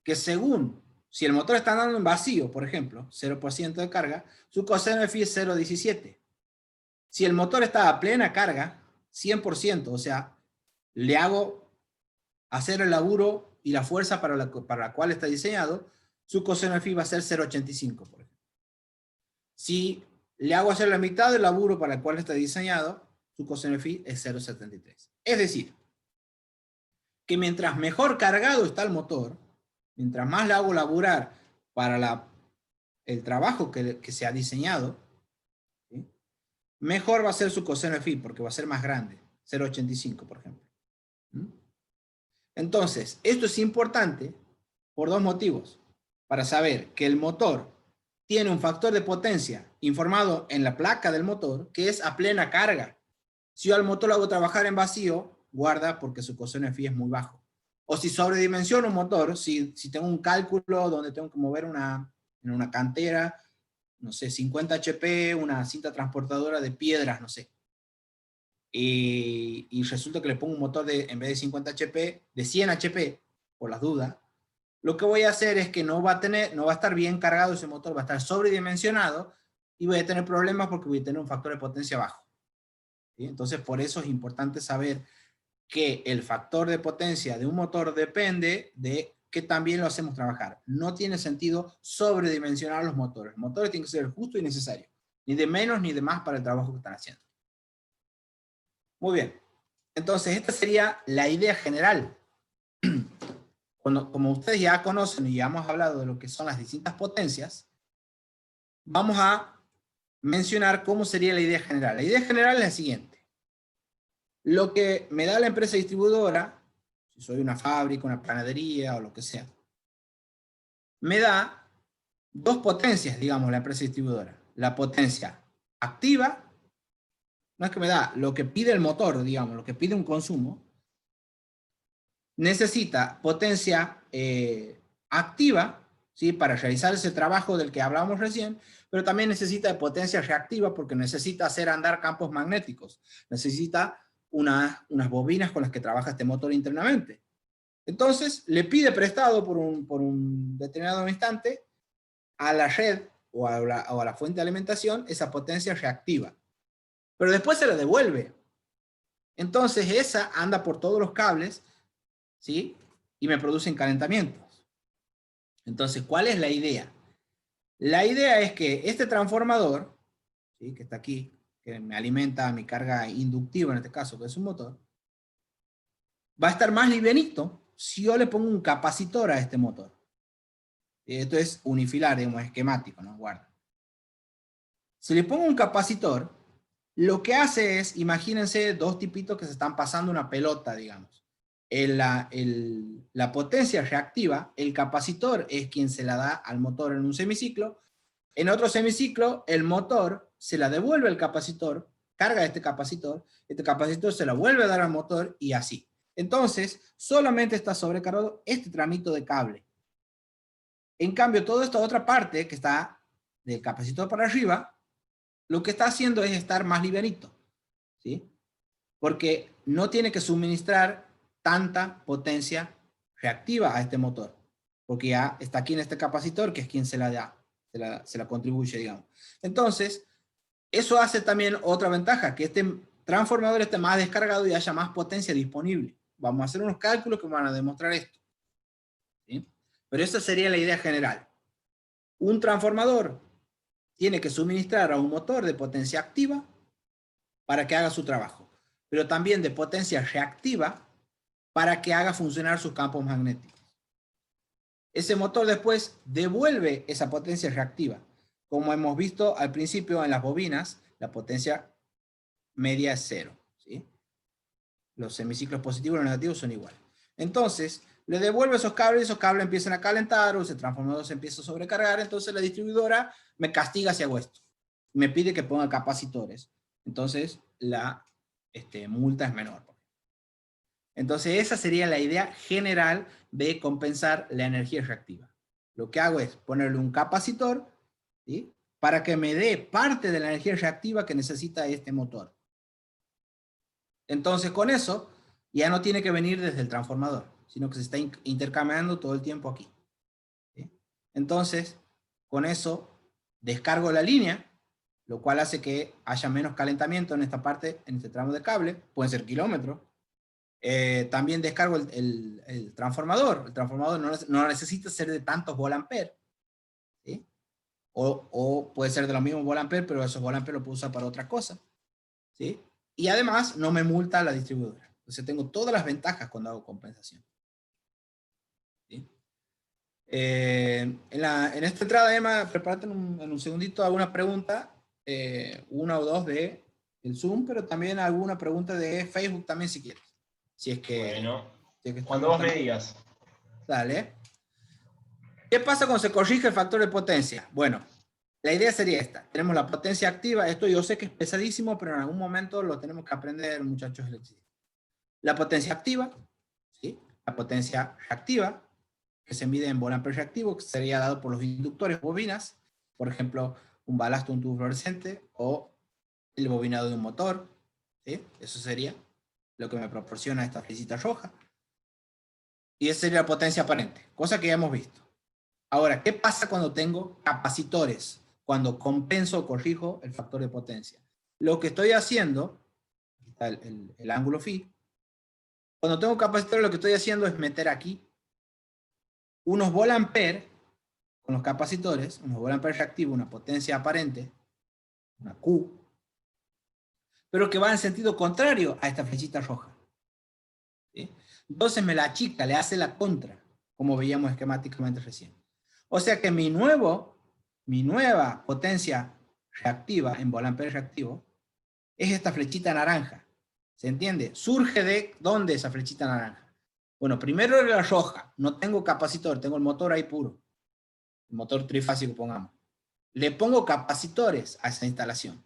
que según, si el motor está andando en vacío, por ejemplo, 0% de carga, su coseno de phi es 0,17. Si el motor está a plena carga, 100%, o sea, le hago hacer el laburo y la fuerza para la cual está diseñado, su coseno de phi va a ser 0,85, por ejemplo. Si le hago hacer la mitad del laburo para el cual está diseñado, su coseno de phi es 0,73. Es decir, que mientras mejor cargado está el motor, mientras más le hago laburar para el trabajo que se ha diseñado, ¿sí?, mejor va a ser su coseno de phi, porque va a ser más grande, 0,85, por ejemplo. Entonces, esto es importante por dos motivos. Para saber que el motor tiene un factor de potencia informado en la placa del motor, que es a plena carga. Si yo al motor lo hago trabajar en vacío, guarda porque su coseno de phi es muy bajo. O si sobredimensiono un motor, si tengo un cálculo donde tengo que mover en una cantera, no sé, 50 HP, una cinta transportadora de piedras, no sé. y resulta que le pongo un motor en vez de 50 HP, de 100 HP, por las dudas, lo que voy a hacer es que no va a estar bien cargado ese motor, va a estar sobredimensionado y voy a tener problemas porque voy a tener un factor de potencia bajo. ¿Sí? Entonces, por eso es importante saber que el factor de potencia de un motor depende de que también lo hacemos trabajar. No tiene sentido sobredimensionar los motores. Los motores tienen que ser justo y necesario. Ni de menos ni de más para el trabajo que están haciendo. Muy bien. Entonces, esta sería la idea general. Como ustedes ya conocen y ya hemos hablado de lo que son las distintas potencias, vamos a mencionar cómo sería la idea general. La idea general es la siguiente. Lo que me da la empresa distribuidora, si soy una fábrica, una panadería o lo que sea, me da dos potencias, digamos, la empresa distribuidora. La potencia activa, no es que me da lo que pide el motor, digamos, lo que pide un consumo, necesita potencia activa, ¿sí? Para realizar ese trabajo del que hablábamos recién, pero también necesita potencia reactiva porque necesita hacer andar campos magnéticos, necesita unas bobinas con las que trabaja este motor internamente. Entonces, le pide prestado por un determinado instante a la red o a la fuente de alimentación esa potencia reactiva. Pero después se la devuelve. Entonces, esa anda por todos los cables, ¿sí? Y me producen calentamientos. Entonces, ¿cuál es la idea? La idea es que este transformador, ¿sí? Que está aquí, que me alimenta mi carga inductiva, en este caso, que es un motor, va a estar más livianito si yo le pongo un capacitor a este motor. Esto es unifilar, digamos, esquemático, ¿no? Guarda. Si le pongo un capacitor, lo que hace es, imagínense dos tipitos que se están pasando una pelota, digamos. La potencia reactiva, el capacitor es quien se la da al motor en un semiciclo. En otro semiciclo, el motor se la devuelve al capacitor, carga este capacitor se la vuelve a dar al motor y así. Entonces, solamente está sobrecargado este tramito de cable. En cambio, toda esta otra parte que está del capacitor para arriba, lo que está haciendo es estar más livianito, ¿sí? Porque no tiene que suministrar tanta potencia reactiva a este motor, porque ya está aquí en este capacitor, que es quien se la da, se la contribuye, digamos. Entonces, eso hace también otra ventaja, que este transformador esté más descargado y haya más potencia disponible. Vamos a hacer unos cálculos que van a demostrar esto, ¿sí? Pero esa sería la idea general. Un transformador tiene que suministrar a un motor de potencia activa para que haga su trabajo, pero también de potencia reactiva para que haga funcionar sus campos magnéticos. Ese motor después devuelve esa potencia reactiva. Como hemos visto al principio en las bobinas, la potencia media es 0, ¿sí? Los semiciclos positivos y los negativos son iguales. Entonces, le devuelve esos cables empiezan a calentar o ese transformador se empieza a sobrecargar, entonces la distribuidora me castiga si hago esto. Me pide que ponga capacitores. Entonces, la multa es menor. Entonces, esa sería la idea general de compensar la energía reactiva. Lo que hago es ponerle un capacitor, ¿sí? Para que me dé parte de la energía reactiva que necesita este motor. Entonces, con eso, ya no tiene que venir desde el transformador, sino que se está intercambiando todo el tiempo aquí, ¿sí? Entonces, con eso, descargo la línea, lo cual hace que haya menos calentamiento en esta parte, en este tramo de cable, pueden ser kilómetros. También descargo el transformador. El transformador no necesita ser de tantos volt-ampere, ¿sí? O puede ser de los mismos volt-ampere, pero esos volt-ampere lo puedo usar para otra cosa, ¿sí? Y además no me multa la distribuidora. Entonces tengo todas las ventajas cuando hago compensación, ¿sí? En esta entrada, Emma, prepárate en un segundito alguna pregunta, una o dos del Zoom, pero también alguna pregunta de Facebook también si quieres. Si es que... Bueno, si es que cuando vos me digas. Dale. ¿Qué pasa cuando se corrige el factor de potencia? Bueno, la idea sería esta. Tenemos la potencia activa. Esto yo sé que es pesadísimo, pero en algún momento lo tenemos que aprender, muchachos electricistas. La potencia activa, ¿sí? La potencia reactiva, que se mide en volt-ampere reactivo, que sería dado por los inductores bobinas, por ejemplo, un balasto, un tubo fluorescente, o el bobinado de un motor, ¿sí? Eso sería lo que me proporciona esta flechita roja. Y esa sería la potencia aparente, cosa que ya hemos visto. Ahora, ¿qué pasa cuando tengo capacitores? Cuando compenso o corrijo el factor de potencia. Lo que estoy haciendo, aquí está el ángulo phi. Cuando tengo capacitores, lo que estoy haciendo es meter aquí unos volamperes con los capacitores, unos volamperes reactivos, una potencia aparente, una Q, pero que va en sentido contrario a esta flechita roja. ¿Sí? Entonces me la achica, le hace la contra, como veíamos esquemáticamente recién. O sea que mi nueva potencia reactiva, en volampere reactivo, es esta flechita naranja. ¿Se entiende? ¿Surge de dónde esa flechita naranja? Bueno, primero era la roja, no tengo capacitor, tengo el motor ahí puro. El motor trifásico, pongamos. Le pongo capacitores a esa instalación.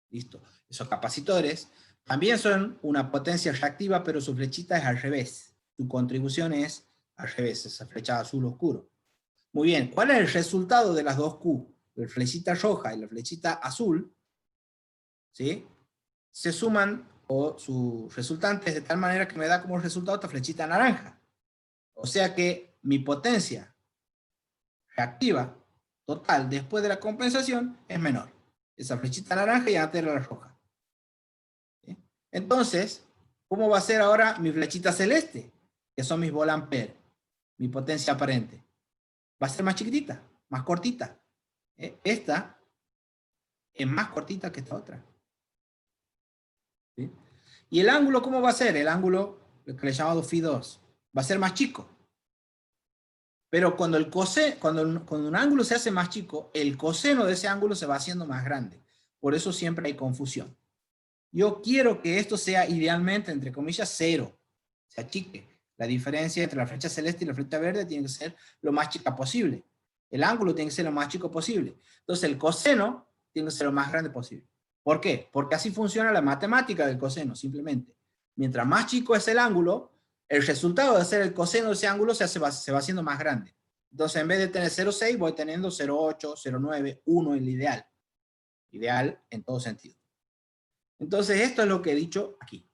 Listo. Esos capacitores también son una potencia reactiva, pero su flechita es al revés. Su contribución es al revés, esa flecha azul oscuro. Muy bien, ¿cuál es el resultado de las dos Q? La flechita roja y la flechita azul, ¿sí? Se suman, o su resultante es de tal manera que me da como resultado esta flechita naranja. O sea que mi potencia reactiva total después de la compensación es menor. Esa flechita naranja y antes era la roja. ¿Sí? Entonces, ¿cómo va a ser ahora mi flechita celeste? Que son mis volampere, mi potencia aparente. Va a ser más chiquitita, más cortita. Esta es más cortita que esta otra. ¿Sí? ¿Y el ángulo cómo va a ser? El ángulo, lo que le llamamos phi2, va a ser más chico. Pero cuando un ángulo se hace más chico, el coseno de ese ángulo se va haciendo más grande. Por eso siempre hay confusión. Yo quiero que esto sea idealmente, entre comillas, cero. Se achique. La diferencia entre la flecha celeste y la flecha verde tiene que ser lo más chica posible. El ángulo tiene que ser lo más chico posible. Entonces el coseno tiene que ser lo más grande posible. ¿Por qué? Porque así funciona la matemática del coseno, simplemente. Mientras más chico es el ángulo, el resultado de hacer el coseno de ese ángulo se va haciendo más grande. Entonces en vez de tener 0,6 voy teniendo 0,8, 0,9, 1 el ideal. Ideal en todo sentido. Entonces esto es lo que he dicho aquí.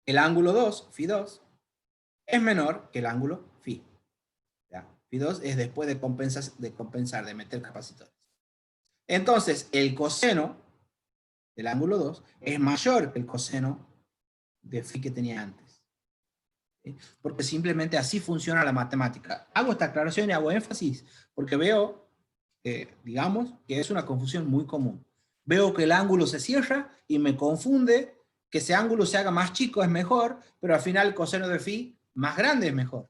El ángulo 2, phi2, es menor que el ángulo phi. ¿Ya? Phi2 es después de compensar, de meter capacitores. Entonces, el coseno del ángulo 2 es mayor que el coseno de phi que tenía antes. ¿Sí? Porque simplemente así funciona la matemática. Hago esta aclaración y hago énfasis porque veo, digamos, que es una confusión muy común. Veo que el ángulo se cierra y me confunde que ese ángulo se haga más chico es mejor, pero al final el coseno de phi más grande es mejor.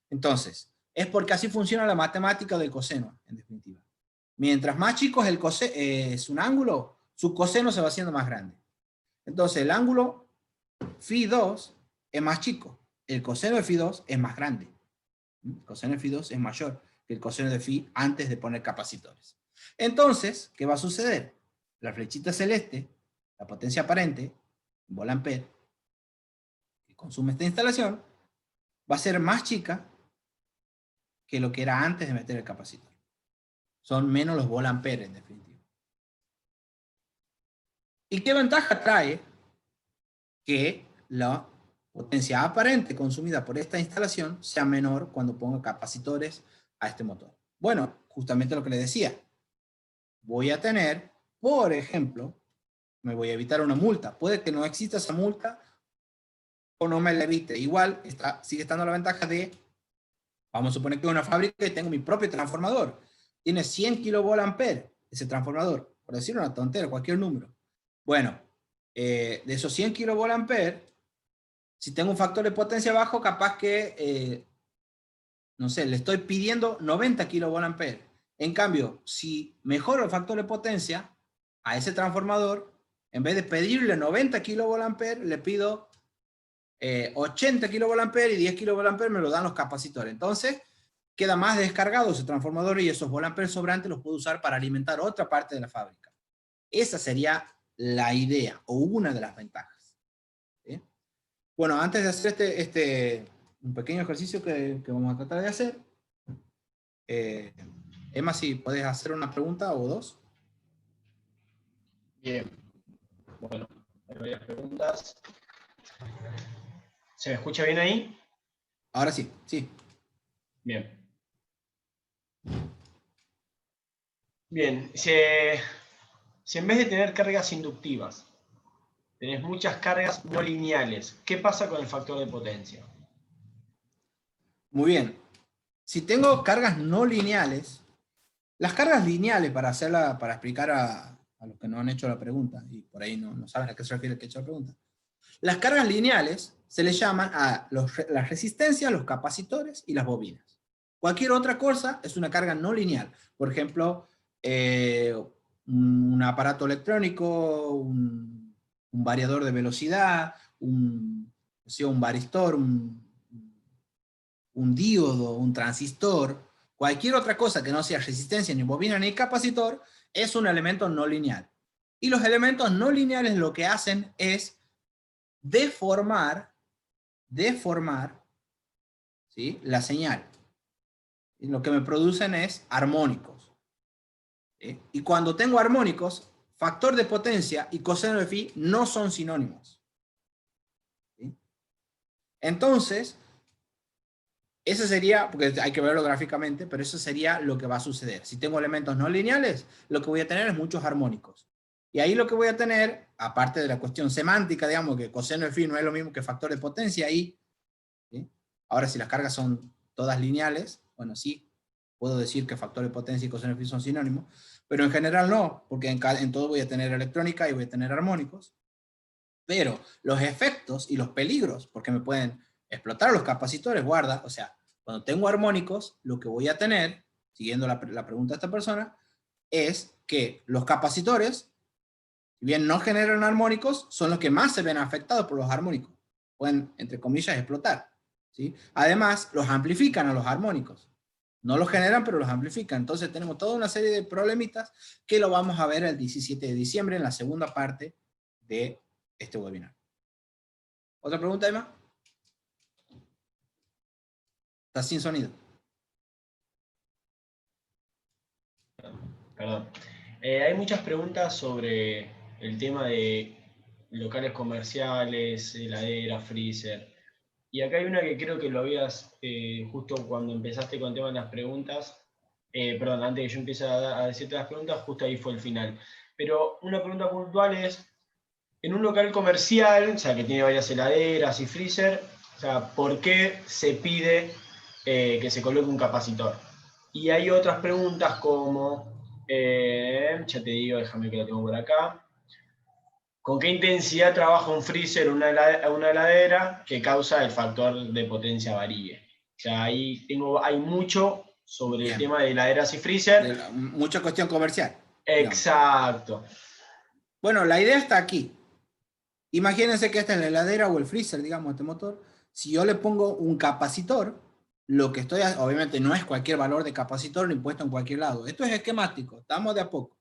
Entonces, es porque así funciona la matemática del coseno, en definitiva. Mientras más chico es un ángulo, su coseno se va haciendo más grande. Entonces, el ángulo phi2 es más chico. El coseno de phi2 es más grande. El coseno de phi2 es mayor que el coseno de phi antes de poner capacitores. Entonces, ¿qué va a suceder? La flechita celeste, la potencia aparente, volampere, que consume esta instalación, va a ser más chica que lo que era antes de meter el capacitor. Son menos los volampere en definitiva. ¿Y qué ventaja trae que la potencia aparente consumida por esta instalación sea menor cuando pongo capacitores a este motor? Bueno, justamente lo que les decía. Voy a tener, por ejemplo, me voy a evitar una multa. Puede que no exista esa multa o no me la evite. Igual sigue estando la ventaja de, vamos a suponer que es una fábrica y tengo mi propio transformador. Tiene 100 kilovolampere ese transformador, por decir una tontera, cualquier número. Bueno, de esos 100 kilovolampere, si tengo un factor de potencia bajo, capaz que, no sé, le estoy pidiendo 90 kilovolampere. En cambio, si mejoro el factor de potencia a ese transformador, en vez de pedirle 90 kilovolampere, le pido 80 kilovolampere y 10 kilovolampere me lo dan los capacitores. Entonces, queda más descargado ese transformador y esos volamperes sobrantes los puedo usar para alimentar otra parte de la fábrica. Esa sería la idea, o una de las ventajas. ¿Sí? Bueno, antes de hacer un pequeño ejercicio que vamos a tratar de hacer, Emma, si podés hacer una pregunta o dos. Bien. varias preguntas. ¿Se me escucha bien ahí? Ahora sí, sí. Bien. Bien, si en vez de tener cargas inductivas, tenés muchas cargas no lineales, ¿qué pasa con el factor de potencia? Muy bien. Si tengo cargas no lineales, las cargas lineales, para explicar a los que no han hecho la pregunta, y por ahí no saben a qué se refiere el que ha hecho la pregunta, las cargas lineales se le llaman a las resistencias, los capacitores y las bobinas. Cualquier otra cosa es una carga no lineal. Por ejemplo, un aparato electrónico, un variador de velocidad, un varistor, un díodo, un transistor, cualquier otra cosa que no sea resistencia, ni bobina, ni capacitor, es un elemento no lineal. Y los elementos no lineales lo que hacen es deformar, ¿sí?, la señal. Y lo que me producen es armónicos. ¿Sí? Y cuando tengo armónicos, factor de potencia y coseno de phi no son sinónimos. ¿Sí? Entonces, ese sería, porque hay que verlo gráficamente, pero eso sería lo que va a suceder. Si tengo elementos no lineales, lo que voy a tener es muchos armónicos. Y ahí lo que voy a tener, aparte de la cuestión semántica, digamos que coseno de phi no es lo mismo que factor de potencia, ahí, ¿sí? Ahora, si las cargas son todas lineales, bueno, sí, puedo decir que factor de potencia y coseno de phi son sinónimos, pero en general no, porque en todo voy a tener electrónica y voy a tener armónicos. Pero los efectos y los peligros, porque me pueden explotar los capacitores, guarda, o sea, cuando tengo armónicos, lo que voy a tener, siguiendo la pregunta de esta persona, es que los capacitores, si bien no generan armónicos, son los que más se ven afectados por los armónicos. Pueden, entre comillas, explotar. ¿Sí? Además, los amplifican a los armónicos. No los generan, pero los amplifican. Entonces tenemos toda una serie de problemitas que lo vamos a ver el 17 de diciembre en la segunda parte de este webinar. ¿Otra pregunta, Emma? Está sin sonido. Perdón. Hay muchas preguntas sobre el tema de locales comerciales, heladera, freezer. Y acá hay una que creo que lo habías, justo cuando empezaste con el tema de las preguntas, perdón, antes de que yo empiece a decirte las preguntas, justo ahí fue el final. Pero una pregunta puntual es, en un local comercial, o sea, que tiene varias heladeras y freezer, o sea, ¿por qué se pide que se coloque un capacitor? Y hay otras preguntas como, ya te digo, déjame que lo tengo por acá. ¿Con qué intensidad trabaja un freezer o una heladera que causa el factor de potencia varíe? O sea, ahí hay mucho sobre Bien. el tema de heladeras y freezer. Mucha cuestión comercial. Exacto. Digamos. Bueno, la idea está aquí. Imagínense que esta es la heladera o el freezer, digamos, este motor. Si yo le pongo un capacitor, lo que estoy, obviamente no es cualquier valor de capacitor ni puesto en cualquier lado. Esto es esquemático, estamos de a poco.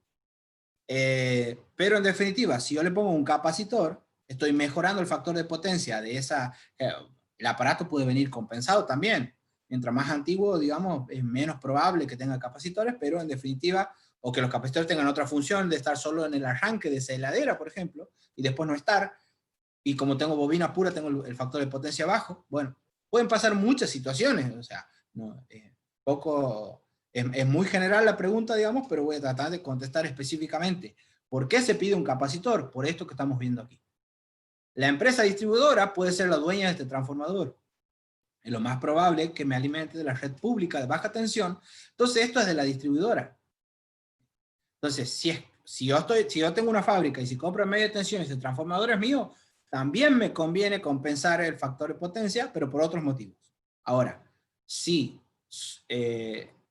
Pero en definitiva, si yo le pongo un capacitor, estoy mejorando el factor de potencia de esa. El aparato puede venir compensado también. Mientras más antiguo, digamos, es menos probable que tenga capacitores, pero en definitiva, o que los capacitores tengan otra función de estar solo en el arranque de esa heladera, por ejemplo, y después no estar, y como tengo bobina pura, tengo el factor de potencia bajo. Bueno, pueden pasar muchas situaciones, o sea, no, es muy general la pregunta, digamos, pero voy a tratar de contestar específicamente. ¿Por qué se pide un capacitor? Por esto que estamos viendo aquí. La empresa distribuidora puede ser la dueña de este transformador. Es lo más probable que me alimente de la red pública de baja tensión. Entonces, esto es de la distribuidora. Entonces, si yo tengo una fábrica y si compro en media tensión y ese transformador es mío, también me conviene compensar el factor de potencia, pero por otros motivos. Ahora, si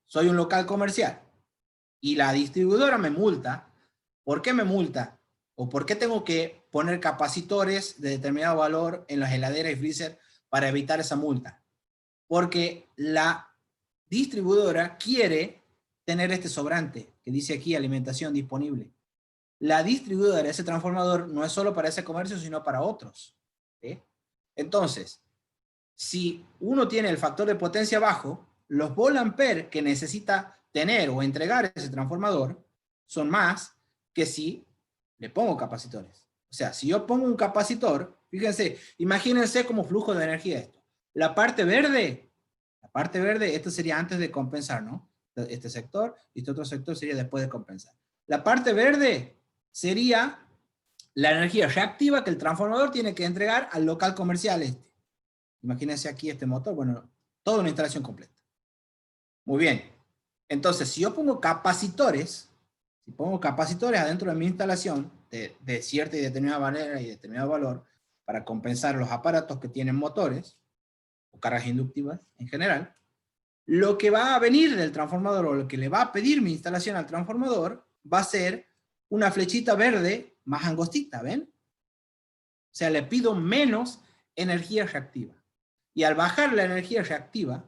soy un local comercial y la distribuidora me multa, ¿por qué me multa? ¿O por qué tengo que poner capacitores de determinado valor en las heladeras y freezer para evitar esa multa? Porque la distribuidora quiere tener este sobrante, que dice aquí alimentación disponible. La distribuidora, ese transformador, no es solo para ese comercio, sino para otros. ¿Sí? Entonces, si uno tiene el factor de potencia bajo, los volt-ampere que necesita tener o entregar ese transformador son más que si le pongo capacitores. O sea, si yo pongo un capacitor, fíjense, imagínense como flujo de energía esto. La parte verde, esto sería antes de compensar, ¿no? Este sector, y este otro sector sería después de compensar. La parte verde sería la energía reactiva que el transformador tiene que entregar al local comercial este. Imagínense aquí este motor, bueno, toda una instalación completa. Muy bien. Entonces, si yo pongo capacitores, adentro de mi instalación, de cierta y determinada manera y determinado valor, para compensar los aparatos que tienen motores, o cargas inductivas en general, lo que va a venir del transformador, o lo que le va a pedir mi instalación al transformador, va a ser una flechita verde más angostita, ¿ven? O sea, le pido menos energía reactiva. Y al bajar la energía reactiva,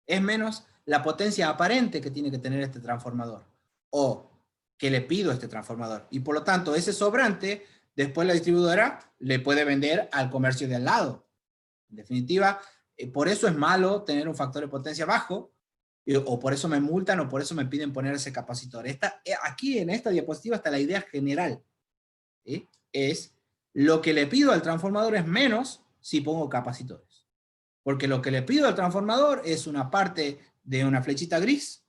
es menos la potencia aparente que tiene que tener este transformador, o que le pido a este transformador. Y por lo tanto, ese sobrante, después la distribuidora le puede vender al comercio de al lado. En definitiva, por eso es malo tener un factor de potencia bajo, o por eso me multan, o por eso me piden poner ese capacitor. Aquí en esta diapositiva está la idea general. ¿Sí? Es lo que le pido al transformador es menos si pongo capacitores. Porque lo que le pido al transformador es una parte de una flechita gris,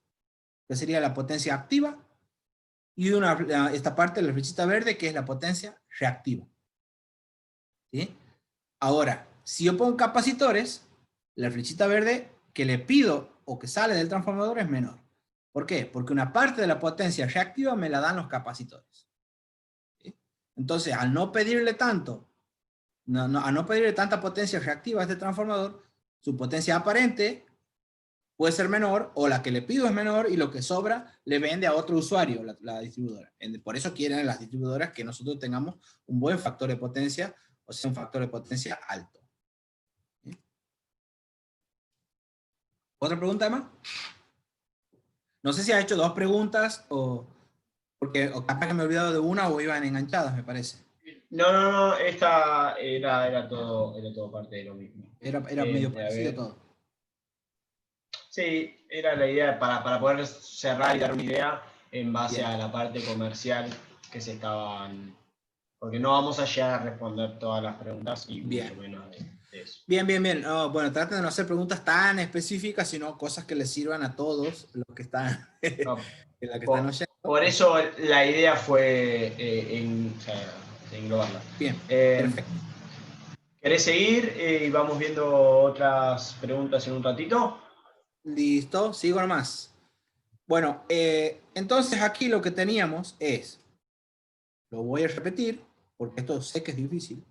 que sería la potencia activa, y esta parte de la flechita verde, que es la potencia reactiva. ¿Sí? Ahora, si yo pongo capacitores, la flechita verde que le pido o que sale del transformador es menor. ¿Por qué? Porque una parte de la potencia reactiva me la dan los capacitores. ¿Sí? Entonces, al no pedirle tanto, a no pedirle tanta potencia reactiva a este transformador, su potencia aparente puede ser menor, o la que le pido es menor, y lo que sobra le vende a otro usuario, la distribuidora. Por eso quieren las distribuidoras que nosotros tengamos un buen factor de potencia, o sea, un factor de potencia alto. ¿Sí? ¿Otra pregunta, Emma? No sé si has hecho dos preguntas, o capaz que me he olvidado de una, o iban enganchadas, me parece. No, esta era todo parte de lo mismo. Era medio parecido todo. Sí, era la idea para poder cerrar y dar una idea en base a la parte comercial que se estaban... Porque no vamos a llegar a responder todas las preguntas y mucho menos de eso. Bien. Oh, bueno, traten de no hacer preguntas tan específicas, sino cosas que les sirvan a todos los que están, están oyendo. Por eso la idea fue englobarla. Bien, perfecto. ¿Querés seguir y vamos viendo otras preguntas en un ratito? Listo, sigo nomás. Bueno, entonces aquí lo que teníamos es, lo voy a repetir, porque esto sé que es difícil.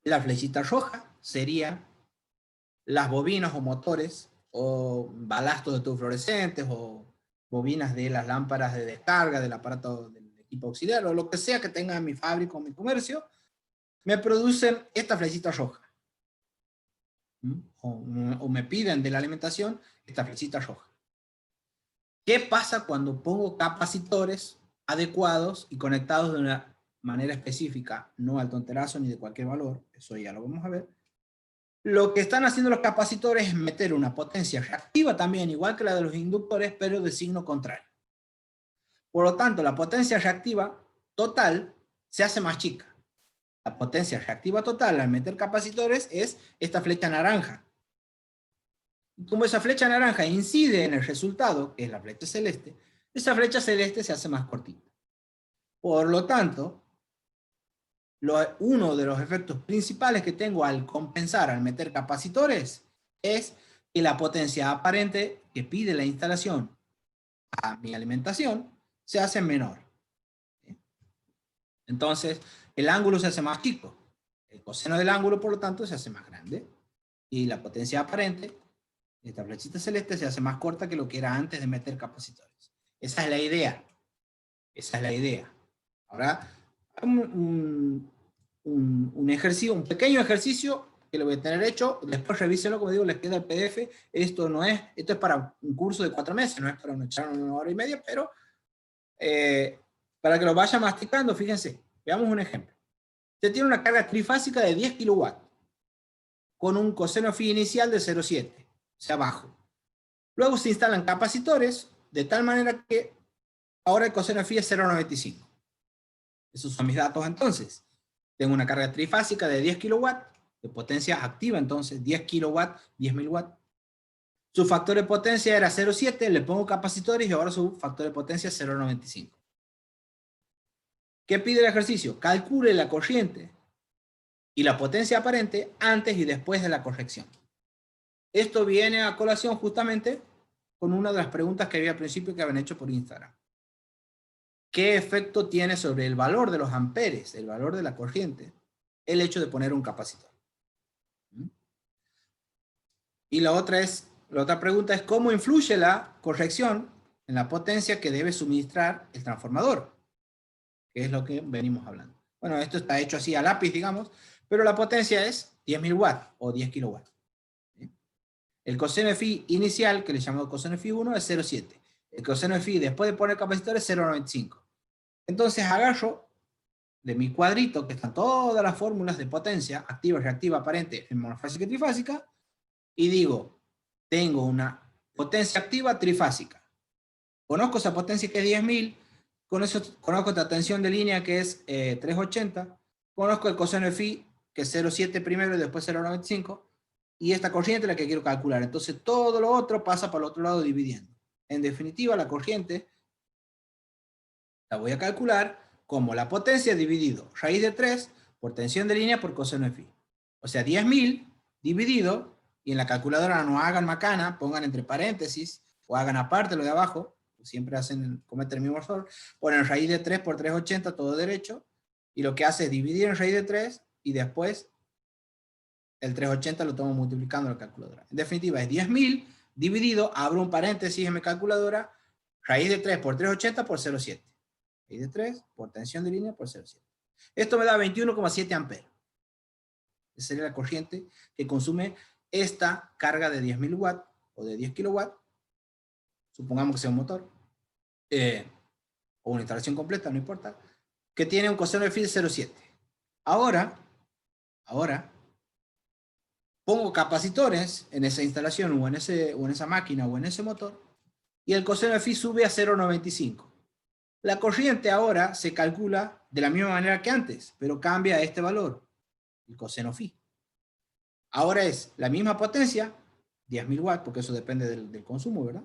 La flechita roja sería las bobinas o motores, o balastos de tubos fluorescentes, o bobinas de las lámparas de descarga del aparato del equipo auxiliar, o lo que sea que tenga en mi fábrica o mi comercio, me producen esta flechita roja. O me piden de la alimentación esta flechita roja. ¿Qué pasa cuando pongo capacitores adecuados y conectados de una manera específica, no al tonterazo ni de cualquier valor? Eso ya lo vamos a ver. Lo que están haciendo los capacitores es meter una potencia reactiva también, igual que la de los inductores, pero de signo contrario. Por lo tanto, la potencia reactiva total se hace más chica. La potencia reactiva total al meter capacitores es esta flecha naranja. Como esa flecha naranja incide en el resultado, que es la flecha celeste, esa flecha celeste se hace más cortita. Por lo tanto, uno de los efectos principales que tengo al compensar, al meter capacitores, es que la potencia aparente que pide la instalación a mi alimentación se hace menor. Entonces, el ángulo se hace más chico. El coseno del ángulo, por lo tanto, se hace más grande. Y la potencia aparente, esta flechita celeste, se hace más corta que lo que era antes de meter capacitores. Esa es la idea. Esa es la idea. Ahora, un pequeño ejercicio que lo voy a tener hecho, después revísenlo, como digo, les queda el PDF. Esto es para un curso de 4 meses, no es para echar una hora y media, pero para que lo vaya masticando, fíjense, veamos un ejemplo. Usted tiene una carga trifásica de 10 kilowatts, con un coseno phi inicial de 0,7, o sea, bajo. Luego se instalan capacitores, de tal manera que ahora el coseno phi es 0,95. Esos son mis datos entonces. Tengo una carga trifásica de 10 kilowatts, de potencia activa entonces, 10 kilowatts, 10.000 watts. Su factor de potencia era 0,7, le pongo capacitores y ahora su factor de potencia es 0,95. ¿Qué pide el ejercicio? Calcule la corriente y la potencia aparente antes y después de la corrección. Esto viene a colación justamente con una de las preguntas que había al principio que habían hecho por Instagram. ¿Qué efecto tiene sobre el valor de los amperes, el valor de la corriente, el hecho de poner un capacitor? Y la otra pregunta es ¿cómo influye la corrección en la potencia que debe suministrar el transformador? Que es lo que venimos hablando. Bueno, esto está hecho así a lápiz, digamos, pero la potencia es 10.000 watts o 10 kilowatts. ¿Sí? El coseno de phi inicial, que le llamamos coseno de phi 1, es 0,7. El coseno de phi después de poner capacitor es 0,95. Entonces agarro de mi cuadrito, que están todas las fórmulas de potencia, activa, reactiva, aparente, en monofásica y trifásica, y digo, tengo una potencia activa trifásica. Conozco esa potencia que es 10.000, conozco esta tensión de línea que es 380, conozco el coseno de phi, que es 0,7 primero y después 0,95, y esta corriente es la que quiero calcular. Entonces todo lo otro pasa para el otro lado dividiendo. En definitiva, la corriente la voy a calcular como la potencia dividido raíz de 3 por tensión de línea por coseno de phi. O sea, 10.000 dividido, y en la calculadora no hagan macana, pongan entre paréntesis, o hagan aparte lo de abajo, siempre cometen el mismo error, ponen raíz de 3 por 380 todo derecho, y lo que hace es dividir en raíz de 3, y después el 380 lo tomo multiplicando en la calculadora. En definitiva es 10.000 dividido, abro un paréntesis en mi calculadora, raíz de 3 por 380 por 0,7. Raíz de 3 por tensión de línea por 0,7. Esto me da 21,7 amperes. Esa sería la corriente que consume esta carga de 10.000 watts o de 10 kilowatts, supongamos que sea un motor, o una instalación completa, no importa, que tiene un coseno de phi de 0,7. Ahora, pongo capacitores en esa instalación o en esa máquina o en ese motor, y el coseno de phi sube a 0,95. La corriente ahora se calcula de la misma manera que antes, pero cambia a este valor, el coseno phi. Ahora es la misma potencia, 10.000 watts, porque eso depende del consumo, ¿verdad?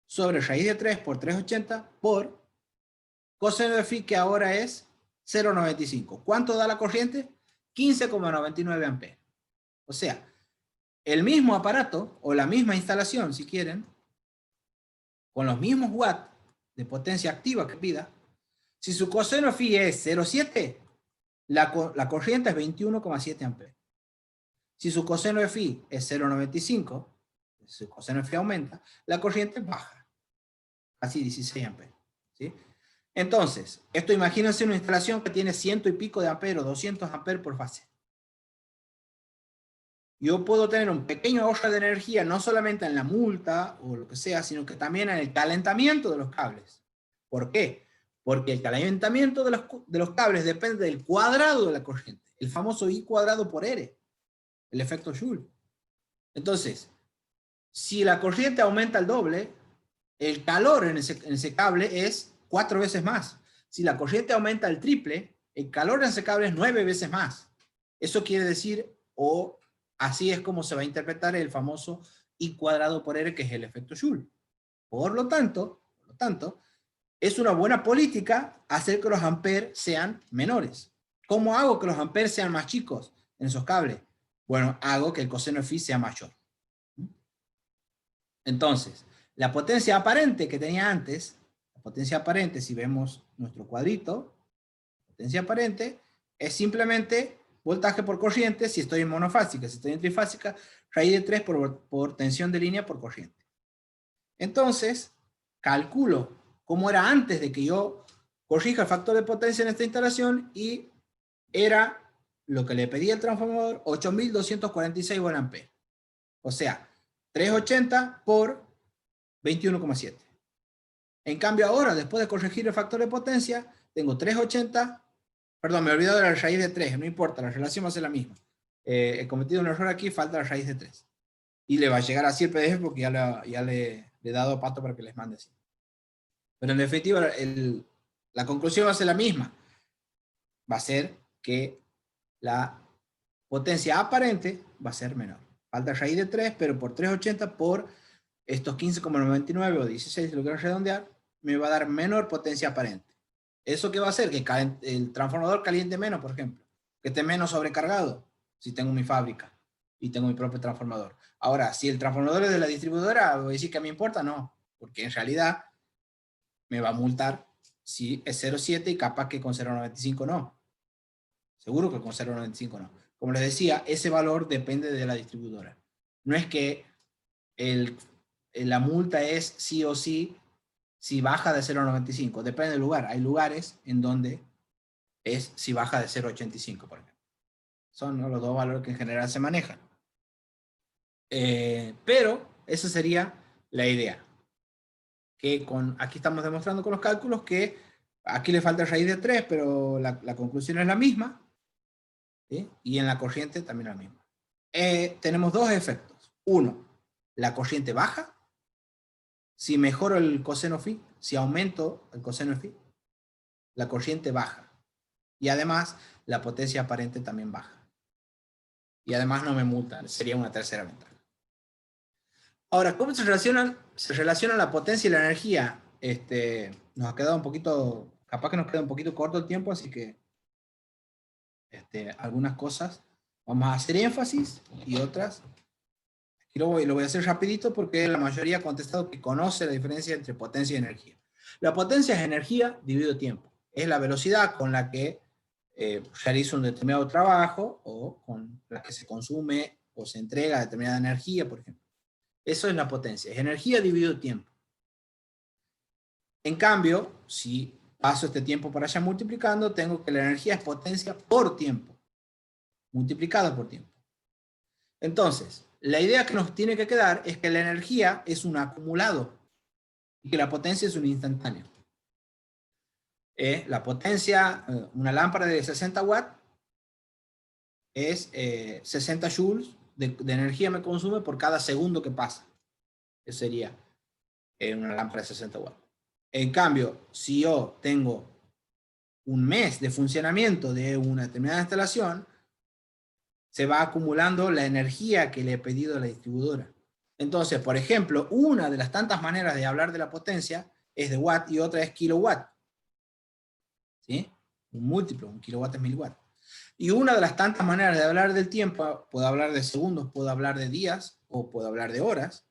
Sobre raíz de 3 por 380 por coseno de phi, que ahora es 0,95. ¿Cuánto da la corriente? 15,99 amperes. O sea, el mismo aparato, o la misma instalación, si quieren, con los mismos watts de potencia activa que pida, si su coseno phi es 0,7, la corriente es 21,7 amperes. Si su coseno de phi es 0,95, su coseno de phi aumenta, la corriente baja, así 16 amperes. ¿Sí? Entonces, esto imagínense una instalación que tiene 100 y pico de amperes, 200 amperes por fase. Yo puedo tener un pequeño ahorro de energía, no solamente en la multa o lo que sea, sino que también en el calentamiento de los cables. ¿Por qué? Porque el calentamiento de los cables depende del cuadrado de la corriente, el famoso I cuadrado por R, el efecto Joule. Entonces, si la corriente aumenta el doble, el calor en ese cable es 4 veces más. Si la corriente aumenta el triple, el calor en ese cable es 9 veces más. Eso quiere decir, o así es como se va a interpretar el famoso I cuadrado por R, que es el efecto Joule. Por lo tanto, es una buena política hacer que los amperes sean menores. ¿Cómo hago que los amperes sean más chicos en esos cables? Bueno, hago que el coseno de phi sea mayor. Entonces, la potencia aparente que tenía antes, la potencia aparente, si vemos nuestro cuadrito, potencia aparente, es simplemente voltaje por corriente, si estoy en monofásica, si estoy en trifásica, raíz de 3 por tensión de línea por corriente. Entonces, calculo cómo era antes de que yo corrija el factor de potencia en esta instalación, y era lo que le pedía el transformador, 8.246 voltamperios. O sea, 380 por 21,7. En cambio ahora, después de corregir el factor de potencia, tengo 380, perdón, me he olvidado de la raíz de 3, no importa, la relación va a ser la misma. He cometido un error aquí, falta la raíz de 3. Y le va a llegar así el PDF porque ya le he dado a Pato para que les mande así. Pero en definitiva, la conclusión va a ser la misma. va a ser que la potencia aparente va a ser menor. Falta raíz de 3, pero por 380 por estos 15,99 o 16, si lo quiero redondear, me va a dar menor potencia aparente. ¿Eso qué va a hacer? Que el transformador caliente menos, por ejemplo. Que esté menos sobrecargado, si tengo mi fábrica y tengo mi propio transformador. Ahora, si el transformador es de la distribuidora, ¿voy a decir que me importa? No, porque en realidad me va a multar si es 0,7 y capaz que con 0,95 no. Seguro que con 0,95 no. Como les decía, ese valor depende de la distribuidora. No es que la multa es sí o sí si baja de 0,95. Depende del lugar. Hay lugares en donde es si baja de 0,85, por ejemplo. Son, ¿no?, los dos valores que en general se manejan. Pero esa sería la idea. Que aquí estamos demostrando con los cálculos que aquí le falta raíz de 3, pero la conclusión es la misma. ¿Sí? Y en la corriente también la misma. Tenemos dos efectos. Uno, la corriente baja. Si mejoro el coseno phi, si aumento el coseno phi, la corriente baja. Y además, la potencia aparente también baja. Y además no me multan, sería una tercera ventaja. Ahora, ¿cómo se relaciona la potencia y la energía? Nos ha quedado un poquito, capaz que nos queda un poquito corto el tiempo, así que algunas cosas vamos a hacer énfasis y otras. Aquí lo voy a hacer rapidito porque la mayoría ha contestado que conoce la diferencia entre potencia y energía. La potencia es energía dividido tiempo. Es la velocidad con la que realiza un determinado trabajo o con la que se consume o se entrega determinada energía, por ejemplo. Eso es la potencia, es energía dividido tiempo. En cambio, si paso este tiempo para allá multiplicando, tengo que la energía es potencia por tiempo, multiplicada por tiempo. Entonces, la idea que nos tiene que quedar es que la energía es un acumulado y que la potencia es un instantáneo. La potencia, una lámpara de 60 watts, es 60 joules de energía me consume por cada segundo que pasa. Eso sería una lámpara de 60 watts. En cambio, si yo tengo un mes de funcionamiento de una determinada instalación, se va acumulando la energía que le he pedido a la distribuidora. Entonces, por ejemplo, una de las tantas maneras de hablar de la potencia es de watt y otra es kilowatt. ¿Sí? Un múltiplo, un kilowatt es 1000 watts. Y una de las tantas maneras de hablar del tiempo, puedo hablar de segundos, puedo hablar de días o puedo hablar de horas.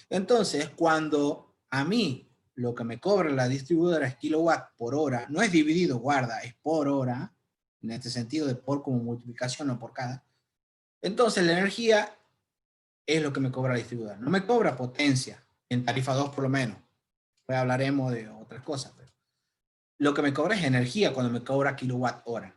Entonces, cuando a mí lo que me cobra la distribuidora es kilowatt por hora, no es dividido, guarda, es por hora, en este sentido de por como multiplicación, no por cada. Entonces la energía es lo que me cobra la distribuidora. No me cobra potencia, en tarifa 2 por lo menos. Después hablaremos de otras cosas. Pero lo que me cobra es energía cuando me cobra kilowatt hora.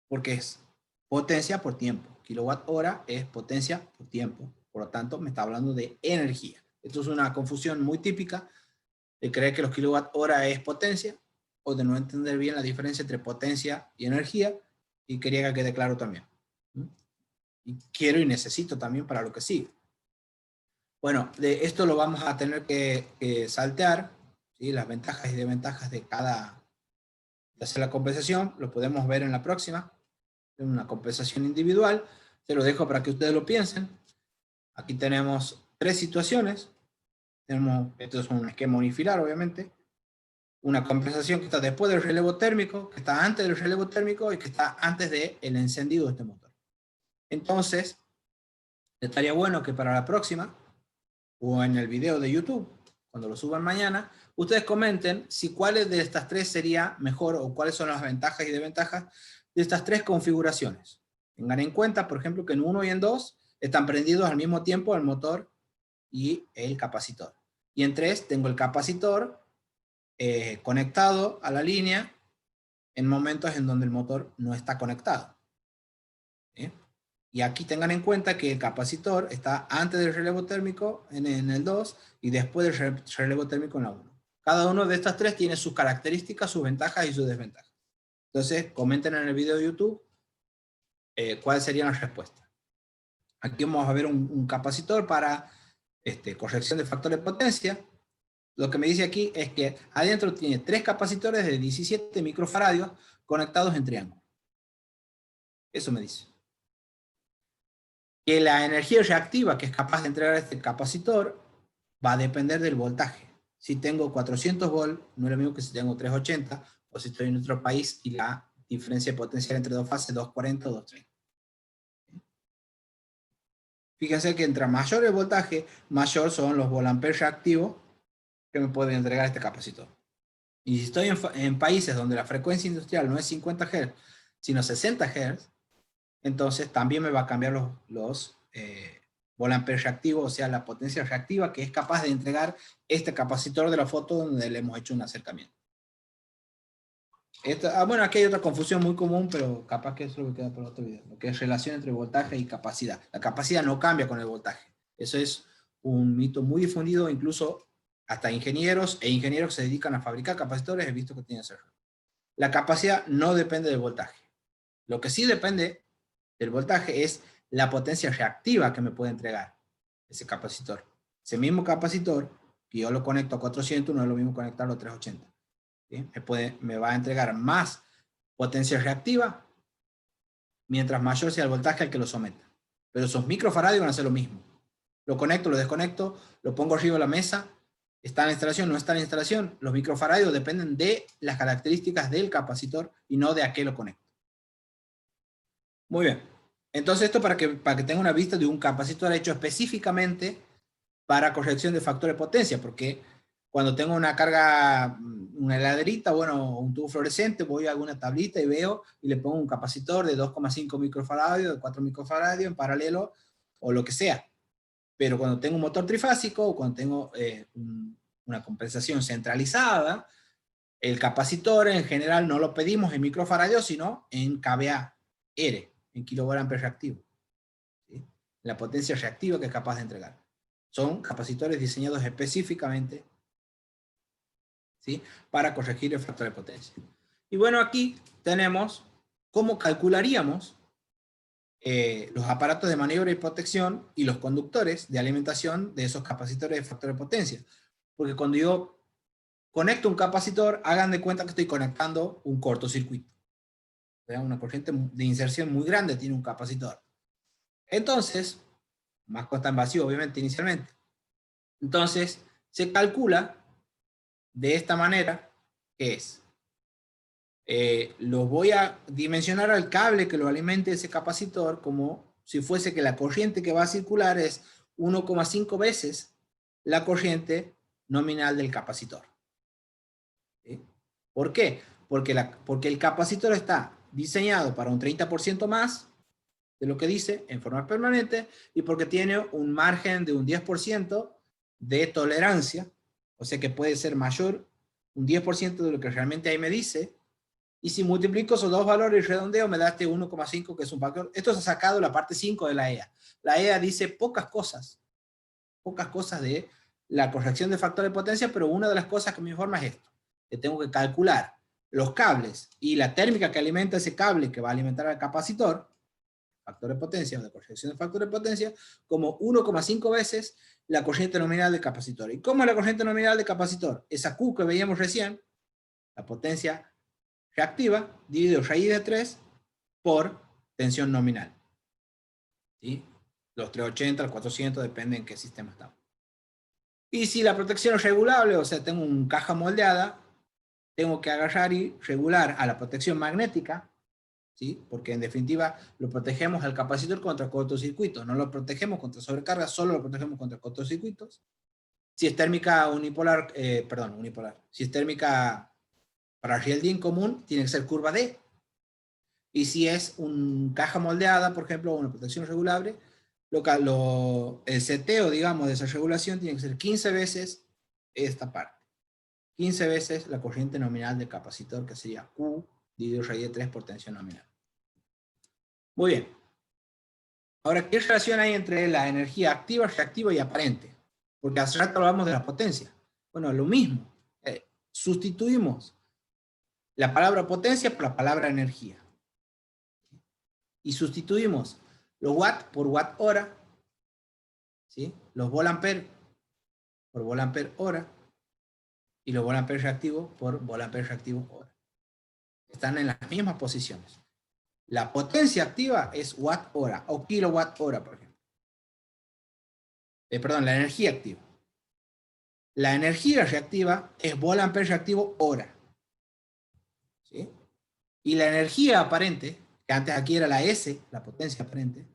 Porque es potencia por tiempo. Kilowatt hora es potencia por tiempo. Por lo tanto, me está hablando de energía. Esto es una confusión muy típica de creer que los kilowatt hora es potencia o de no entender bien la diferencia entre potencia y energía, y quería que quede claro también. Y quiero y necesito también para lo que sigue. Bueno, de esto lo vamos a tener que saltear, ¿sí? Las ventajas y desventajas de hacer la compensación, lo podemos ver en la próxima, en una compensación individual. Se lo dejo para que ustedes lo piensen. Aquí tenemos 3 situaciones. Esto es un esquema unifilar, obviamente. Una compensación que está después del relevo térmico, que está antes del relevo térmico y que está antes del encendido de este motor. Entonces, estaría bueno que para la próxima, o en el video de YouTube, cuando lo suban mañana, ustedes comenten si cuáles de estas 3 sería mejor o cuáles son las ventajas y desventajas de estas 3 configuraciones. Tengan en cuenta, por ejemplo, que en 1 y en 2 están prendidos al mismo tiempo el motor y el capacitor. Y en 3 tengo el capacitor conectado a la línea en momentos en donde el motor no está conectado. ¿Sí? Y aquí tengan en cuenta que el capacitor está antes del relevo térmico en el 2 y después del relevo térmico en la 1. Cada uno de estas 3 tiene sus características, sus ventajas y sus desventajas. Entonces, comenten en el video de YouTube cuáles serían las respuestas. Aquí vamos a ver un capacitor para corrección de factor de potencia. Lo que me dice aquí es que adentro tiene 3 capacitores de 17 microfaradios conectados en triángulo. Eso me dice. Que la energía reactiva que es capaz de entregar este capacitor va a depender del voltaje. Si tengo 400 volts, no es lo mismo que si tengo 380, o si estoy en otro país y la diferencia potencial entre dos fases es 240 o 230. Fíjense que entre mayor el voltaje, mayor son los volamperes reactivos que me pueden entregar este capacitor. Y si estoy en países donde la frecuencia industrial no es 50 Hz, sino 60 Hz, entonces también me va a cambiar los volamperes reactivos, o sea, la potencia reactiva que es capaz de entregar este capacitor de la foto donde le hemos hecho un acercamiento. Bueno, aquí hay otra confusión muy común, pero capaz que eso es lo que queda para otro video, lo que es relación entre voltaje y capacidad. La capacidad no cambia con el voltaje. Eso es un mito muy difundido, incluso hasta ingenieros que se dedican a fabricar capacitores he visto que tienen ese error. La capacidad no depende del voltaje. Lo que sí depende del voltaje es la potencia reactiva que me puede entregar ese capacitor. Ese mismo capacitor, que yo lo conecto a 400, no es lo mismo conectarlo a 380. ¿Sí? Me va a entregar más potencia reactiva mientras mayor sea el voltaje al que lo someta. Pero esos microfaradios van a hacer lo mismo. Lo conecto, lo desconecto, lo pongo arriba de la mesa, está en la instalación, no está en la instalación. Los microfaradios dependen de las características del capacitor y no de a qué lo conecto. Muy bien. Entonces esto para que tenga una vista de un capacitor hecho específicamente para corrección de factor de potencia, porque cuando tengo una carga, una heladerita, bueno, un tubo fluorescente, voy a alguna tablita y veo, y le pongo un capacitor de 2,5 microfaradios, de 4 microfaradios en paralelo, o lo que sea. Pero cuando tengo un motor trifásico, o cuando tengo una compensación centralizada, el capacitor en general no lo pedimos en microfaradios, sino en kVA, en kilovolt reactivo. ¿Sí? La potencia reactiva que es capaz de entregar. Son capacitores diseñados específicamente, ¿sí?, para corregir el factor de potencia. Y bueno, aquí tenemos cómo calcularíamos los aparatos de maniobra y protección y los conductores de alimentación de esos capacitores de factor de potencia. Porque cuando yo conecto un capacitor, hagan de cuenta que estoy conectando un cortocircuito. O sea, una corriente de inserción muy grande tiene un capacitor. Entonces, más cuesta en vacío, obviamente, inicialmente. Entonces, se calcula de esta manera, que es, lo voy a dimensionar al cable que lo alimente ese capacitor como si fuese que la corriente que va a circular es 1,5 veces la corriente nominal del capacitor. ¿Sí? ¿Por qué? Porque el capacitor está diseñado para un 30% más de lo que dice en forma permanente y porque tiene un margen de un 10% de tolerancia, o sea que puede ser mayor un 10% de lo que realmente ahí me dice, y si multiplico esos dos valores y redondeo me da este 1,5 que es un factor. Esto se ha sacado la parte 5 de la EA. La EA dice pocas cosas de la corrección de factor de potencia, pero una de las cosas que me informa es esto, que tengo que calcular los cables y la térmica que alimenta ese cable que va a alimentar al capacitor, factor de potencia o de corrección de factor de potencia, como 1,5 veces la corriente nominal del capacitor. ¿Y cómo es la corriente nominal del capacitor? Esa Q que veíamos recién, la potencia reactiva, dividido raíz de 3 por tensión nominal. ¿Sí? Los 380, los 400, depende en qué sistema estamos. Y si la protección es regulable, o sea, tengo una caja moldeada, tengo que agarrar y regular a la protección magnética, ¿sí? Porque en definitiva lo protegemos al capacitor contra cortocircuitos, no lo protegemos contra sobrecarga, solo lo protegemos contra cortocircuitos. Si es térmica unipolar, si es térmica para shielding común, tiene que ser curva D. Y si es una caja moldeada, por ejemplo, una protección regulable, el seteo, digamos, de esa regulación tiene que ser 15 veces esta parte. 15 veces la corriente nominal del capacitor, que sería Q dividido raíz de 3 por tensión nominal. Muy bien. Ahora, ¿qué relación hay entre la energía activa, reactiva y aparente? Porque hace rato hablamos de la potencia. Bueno, lo mismo. Sustituimos la palabra potencia por la palabra energía. Y sustituimos los watts por watt hora, ¿sí? Los volt-ampere por volt-ampere hora, y los volt-ampere reactivos por volt-ampere reactivo hora. Están en las mismas posiciones. La potencia activa es watt hora o kilowatt hora, por ejemplo. Perdón, la energía activa. La energía reactiva es volt-ampere reactivo hora. ¿Sí? Y la energía aparente, que antes aquí era la S, la potencia aparente,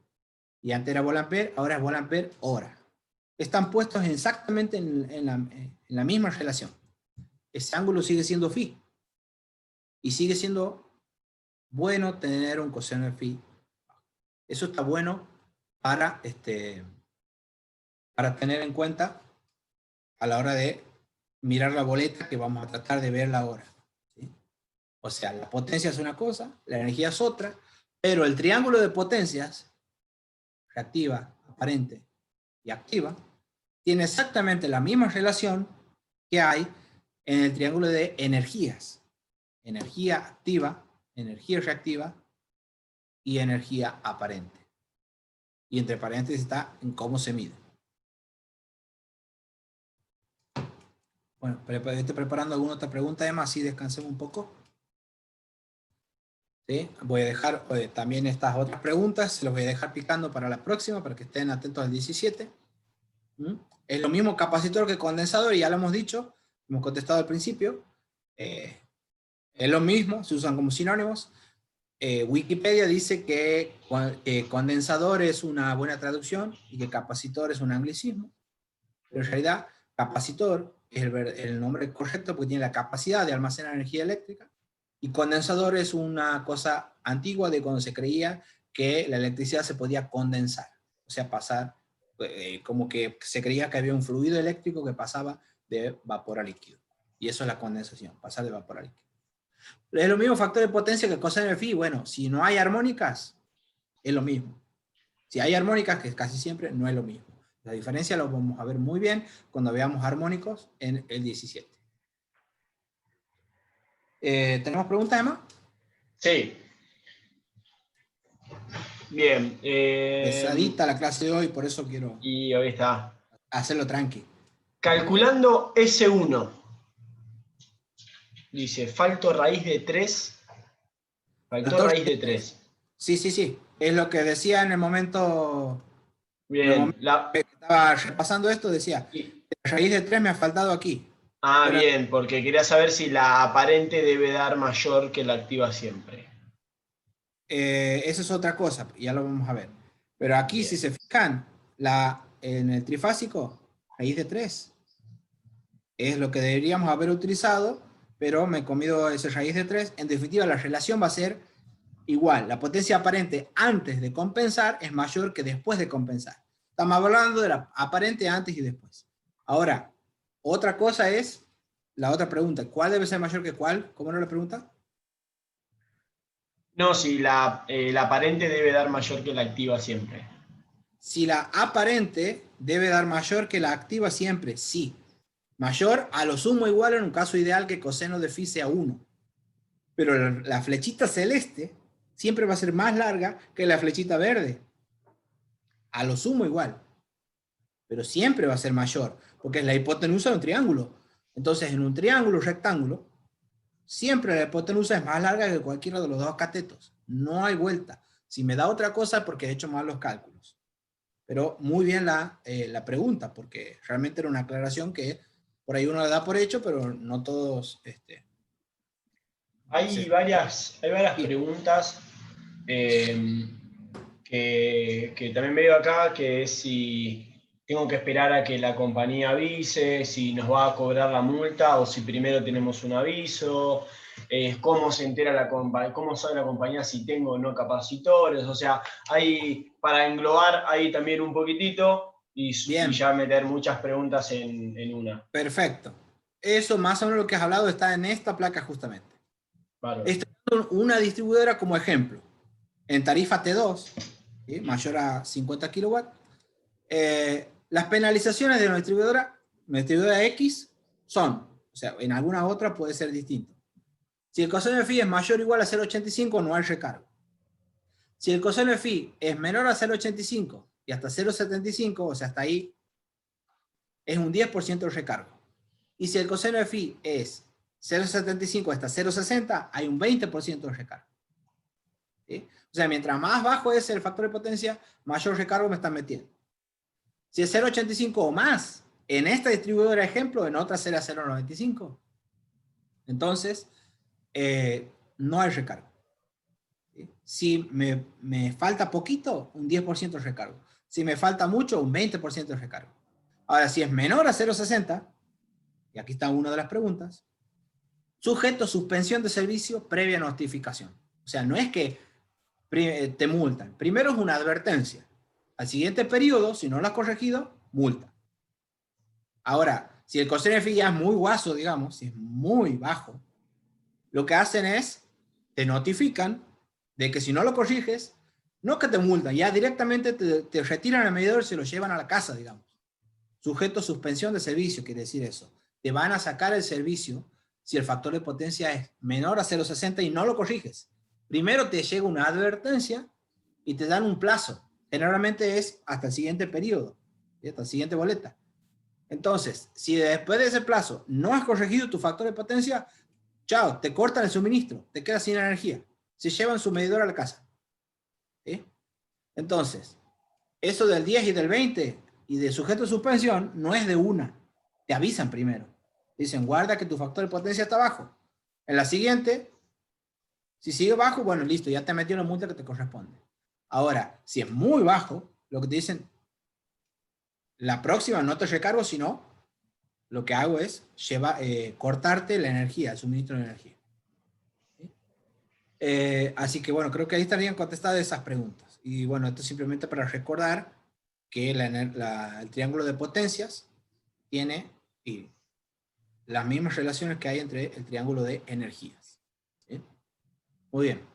y antes era volt-ampere, ahora es volt-ampere hora. Están puestos exactamente en la misma relación. Ese ángulo sigue siendo phi. Y sigue siendo bueno tener un coseno de phi. Eso está bueno para tener en cuenta a la hora de mirar la boleta que vamos a tratar de verla ahora. ¿Sí? O sea, la potencia es una cosa, la energía es otra, pero el triángulo de potencias, reactiva, aparente y activa, tiene exactamente la misma relación que hay en el triángulo de energías. Energía activa, energía reactiva y energía aparente. Y entre paréntesis está en cómo se mide. Bueno, estoy preparando alguna otra pregunta, Emma, así descansemos un poco. ¿Sí? Voy a dejar también estas otras preguntas, se las voy a dejar picando para la próxima, para que estén atentos al 17. Es lo mismo capacitor que condensador, y ya lo hemos dicho, hemos contestado al principio. Es lo mismo, se usan como sinónimos. Wikipedia dice que condensador es una buena traducción y que capacitor es un anglicismo. Pero en realidad, capacitor es el nombre correcto porque tiene la capacidad de almacenar energía eléctrica. Y condensador es una cosa antigua de cuando se creía que la electricidad se podía condensar. O sea, pasar, como que se creía que había un fluido eléctrico que pasaba de vapor a líquido. Y eso es la condensación, pasar de vapor a líquido. Es lo mismo factor de potencia que coseno de phi. Bueno, si no hay armónicas, es lo mismo. Si hay armónicas, que casi siempre no es lo mismo. La diferencia lo vamos a ver muy bien cuando veamos armónicos en el 17. ¿Tenemos preguntas, Emma? Sí. Bien. Pesadita la clase de hoy, por eso quiero Y hoy está. hacerlo tranqui. Calculando S1. Dice, faltó raíz de 3. Faltó raíz de 3. Sí, sí, sí. Es lo que decía en el momento... Bien. que estaba repasando esto, decía, raíz de 3 me ha faltado aquí. Pero, bien, porque quería saber si la aparente debe dar mayor que la activa siempre. esa es otra cosa, ya lo vamos a ver. Pero aquí, bien, si se fijan, en el trifásico, raíz de 3 es lo que deberíamos haber utilizado, pero me he comido ese raíz de 3. En definitiva, la relación va a ser igual. La potencia aparente antes de compensar es mayor que después de compensar. Estamos hablando de la aparente antes y después. Ahora, otra cosa es la otra pregunta. ¿Cuál debe ser mayor que cuál? ¿Cómo no la pregunta? No, si la aparente debe dar mayor que la activa siempre. Si la aparente debe dar mayor que la activa siempre, sí. Mayor a lo sumo igual en un caso ideal que coseno de phi sea 1. Pero la flechita celeste siempre va a ser más larga que la flechita verde. A lo sumo igual. Pero siempre va a ser mayor, porque es la hipotenusa de un triángulo. Entonces, en un triángulo rectángulo, siempre la hipotenusa es más larga que cualquiera de los dos catetos. No hay vuelta. Si me da otra cosa, porque he hecho mal los cálculos. Pero muy bien la pregunta, porque realmente era una aclaración que por ahí uno la da por hecho, pero no todos... Hay varias preguntas que también veo acá, que es si tengo que esperar a que la compañía avise, si nos va a cobrar la multa o si primero tenemos un aviso, cómo se entera la compañía, cómo sabe la compañía si tengo o no capacitores. O sea, hay, para englobar ahí también un poquitito y ya meter muchas preguntas en una. Perfecto. Eso más o menos lo que has hablado está en esta placa justamente. Claro. Estoy dando una distribuidora como ejemplo. En tarifa T2, ¿sí? Mayor a 50 kilowatts, las penalizaciones de una distribuidora X son, o sea, en alguna otra puede ser distinto. Si el coseno de phi es mayor o igual a 0,85, no hay recargo. Si el coseno de phi es menor a 0,85 y hasta 0,75, o sea, hasta ahí, es un 10% de recargo. Y si el coseno de phi es 0,75 hasta 0,60, hay un 20% de recargo. ¿sí? O sea, mientras más bajo es el factor de potencia, mayor recargo me están metiendo. Si es 0,85 o más, en esta distribuidora ejemplo, en otra será 0,95. Entonces, no hay recargo. ¿Sí? Si me falta poquito, un 10% de recargo. Si me falta mucho, un 20% de recargo. Ahora, si es menor a 0,60, y aquí está una de las preguntas, sujeto a suspensión de servicio previa notificación. O sea, no es que te multan. Primero es una advertencia. Al siguiente periodo, si no lo has corregido, multa. Ahora, si el coseno FI ya es muy guaso, digamos, si es muy bajo, lo que hacen es, te notifican de que si no lo corriges, no que te multan, ya directamente te retiran el medidor y se lo llevan a la casa, digamos. Sujeto a suspensión de servicio, quiere decir eso. Te van a sacar el servicio si el factor de potencia es menor a 0,60 y no lo corriges. Primero te llega una advertencia y te dan un plazo. Generalmente es hasta el siguiente periodo, hasta la siguiente boleta. Entonces, si después de ese plazo no has corregido tu factor de potencia, chao, te cortan el suministro, te quedas sin energía. Se llevan su medidor a la casa. ¿Sí? Entonces, eso del 10 y del 20 y de sujeto de suspensión no es de una. Te avisan primero. Dicen, guarda que tu factor de potencia está bajo. En la siguiente, si sigue bajo, bueno, listo, ya te metió la multa que te corresponde. Ahora, si es muy bajo, lo que te dicen, la próxima no te recargo, sino lo que hago es cortarte la energía, el suministro de energía. ¿Sí? Así que bueno, creo que ahí estarían contestadas esas preguntas. Y bueno, esto es simplemente para recordar que el triángulo de potencias tiene las mismas relaciones que hay entre el triángulo de energías. ¿Sí? Muy bien.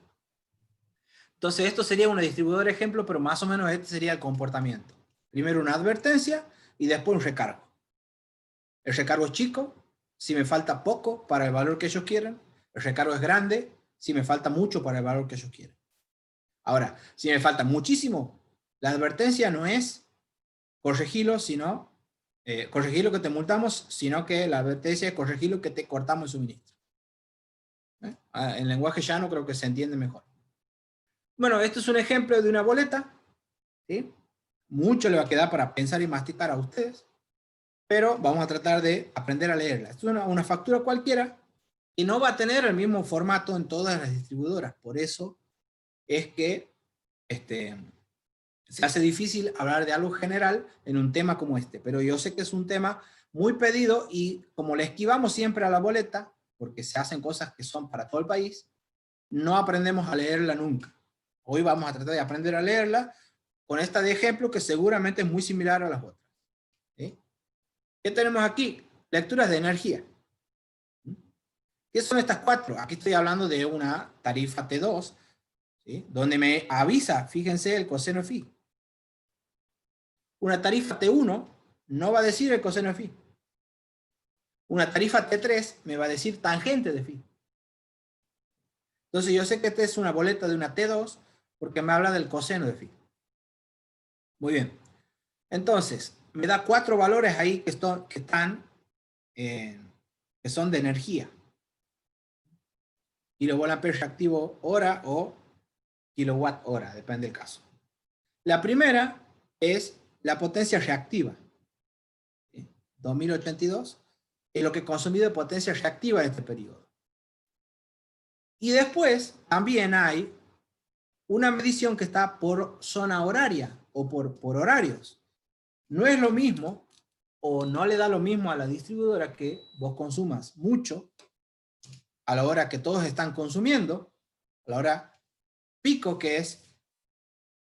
Entonces esto sería una distribuidora ejemplo, pero más o menos este sería el comportamiento. Primero una advertencia y después un recargo. El recargo es chico, si me falta poco para el valor que ellos quieren. El recargo es grande, si me falta mucho para el valor que ellos quieren. Ahora, si me falta muchísimo, la advertencia no es corregirlo, sino corregir lo que te multamos, sino que la advertencia es corregir lo que te cortamos el suministro. En lenguaje llano creo que se entiende mejor. Bueno, esto es un ejemplo de una boleta, ¿sí? Mucho le va a quedar para pensar y masticar a ustedes, pero vamos a tratar de aprender a leerla. Esto es una factura cualquiera y no va a tener el mismo formato en todas las distribuidoras. Por eso es que se hace difícil hablar de algo general en un tema como este, pero yo sé que es un tema muy pedido y como le esquivamos siempre a la boleta, porque se hacen cosas que son para todo el país, no aprendemos a leerla nunca. Hoy vamos a tratar de aprender a leerla con esta de ejemplo que seguramente es muy similar a las otras. ¿Sí? ¿Qué tenemos aquí? Lecturas de energía. ¿Qué son estas cuatro? Aquí estoy hablando de una tarifa T2, ¿sí? Donde me avisa, fíjense, el coseno phi. Una tarifa T1 no va a decir el coseno phi. Una tarifa T3 me va a decir tangente de phi. Entonces yo sé que esta es una boleta de una T2 porque me habla del coseno de phi. Muy bien. Entonces, me da cuatro valores ahí que son de energía. Kilowatt ampere reactivo hora o kilowatt hora, depende del caso. La primera es la potencia reactiva. 2082 es lo que he consumido de potencia reactiva en este periodo. Y después también hay una medición que está por zona horaria o por horarios. No es lo mismo o no le da lo mismo a la distribuidora que vos consumas mucho a la hora que todos están consumiendo, a la hora pico que es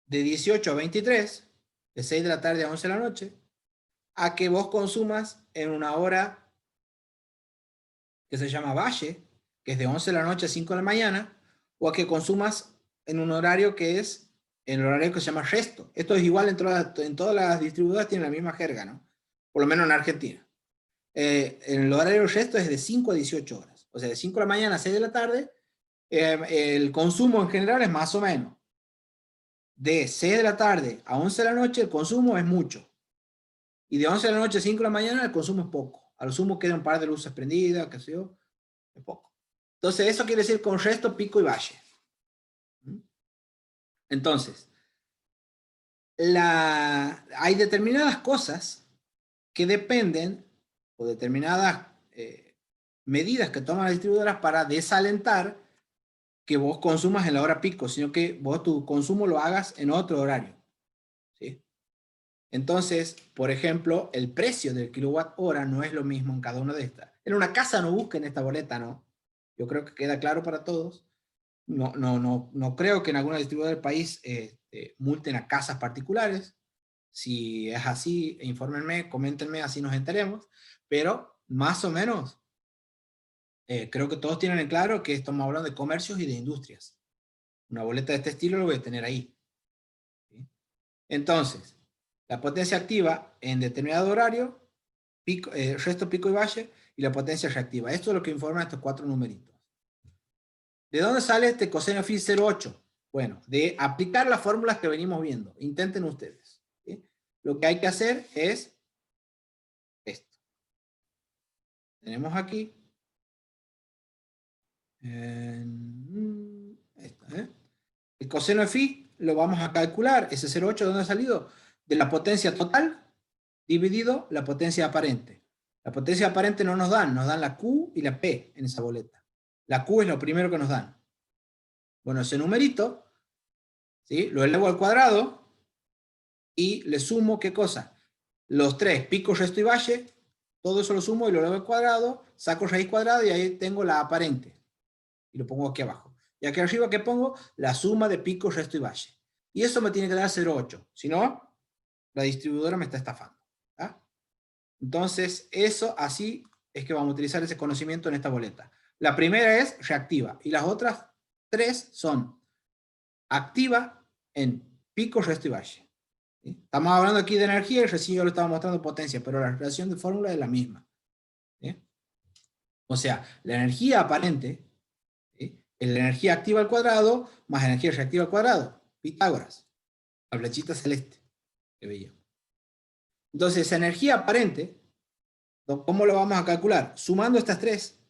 de 18 a 23, de 6 de la tarde a 11 de la noche, a que vos consumas en una hora que se llama valle, que es de 11 de la noche a 5 de la mañana, o a que consumas en un horario que es en el horario que se llama resto. Esto es igual en todas las distribuidoras, tienen la misma jerga, ¿no? Por lo menos en Argentina. En el horario resto es de 5 a 18 horas. O sea, de 5 de la mañana a 6 de la tarde, el consumo en general es más o menos. De 6 de la tarde a 11 de la noche, el consumo es mucho. Y de 11 de la noche a 5 de la mañana, el consumo es poco. A lo sumo queda un par de luces prendidas, qué sé yo, es poco. Entonces, eso quiere decir con resto, pico y valle. Entonces, hay determinadas cosas que dependen, o determinadas medidas que toman las distribuidoras para desalentar que vos consumas en la hora pico, sino que vos tu consumo lo hagas en otro horario. ¿Sí? Entonces, por ejemplo, el precio del kilowatt hora no es lo mismo en cada una de estas. En una casa no busquen esta boleta, ¿no? Yo creo que queda claro para todos. No creo que en alguna distribuidora del país multen a casas particulares. Si es así, infórmenme, coméntenme, así nos enteremos. Pero más o menos, creo que todos tienen en claro que estamos hablando de comercios y de industrias. Una boleta de este estilo lo voy a tener ahí. ¿Sí? Entonces, la potencia activa en determinado horario, pico, resto, pico y valle, y la potencia reactiva. Esto es lo que informan estos 4 numeritos. ¿De dónde sale este coseno phi 0,8? Bueno, de aplicar las fórmulas que venimos viendo. Intenten ustedes. ¿Sí? Lo que hay que hacer es esto. Tenemos aquí. El coseno de phi lo vamos a calcular. Ese 0,8, ¿de dónde ha salido? De la potencia total dividido la potencia aparente. La potencia aparente no nos dan la Q y la P en esa boleta. La Q es lo primero que nos dan. Bueno, ese numerito, ¿sí? Lo elevo al cuadrado y le sumo, ¿qué cosa? Los 3, pico, resto y valle, todo eso lo sumo y lo elevo al cuadrado, saco raíz cuadrada y ahí tengo la aparente. Y lo pongo aquí abajo. Y aquí arriba, ¿qué pongo? La suma de pico, resto y valle. Y eso me tiene que dar 0,8. Si no, la distribuidora me está estafando. ¿Ah? Entonces, eso así es que vamos a utilizar ese conocimiento en esta boleta. La primera es reactiva y las otras 3 son activa en pico, resto y valle. ¿Sí? Estamos hablando aquí de energía y recién yo lo estaba mostrando potencia, pero la relación de fórmula es la misma. ¿Sí? O sea, la energía aparente, ¿sí? Es la energía activa al cuadrado más energía reactiva al cuadrado. Pitágoras, la flechita celeste que veíamos. Entonces, esa energía aparente, ¿cómo lo vamos a calcular? Sumando estas 3,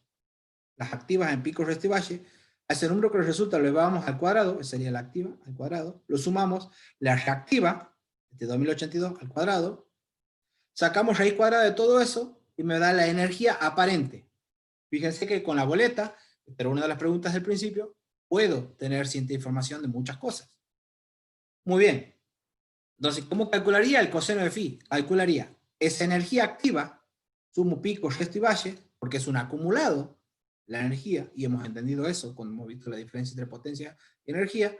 las activas en pico, resto y valle, a ese número que nos resulta lo elevamos al cuadrado, que sería la activa al cuadrado, lo sumamos, la reactiva, de 2082 al cuadrado, sacamos raíz cuadrada de todo eso y me da la energía aparente. Fíjense que con la boleta, pero una de las preguntas del principio, puedo tener cierta información de muchas cosas. Muy bien. Entonces, ¿cómo calcularía el coseno de phi? Calcularía esa energía activa, sumo pico, resto y valle, porque es un acumulado, la energía, y hemos entendido eso cuando hemos visto la diferencia entre potencia y energía,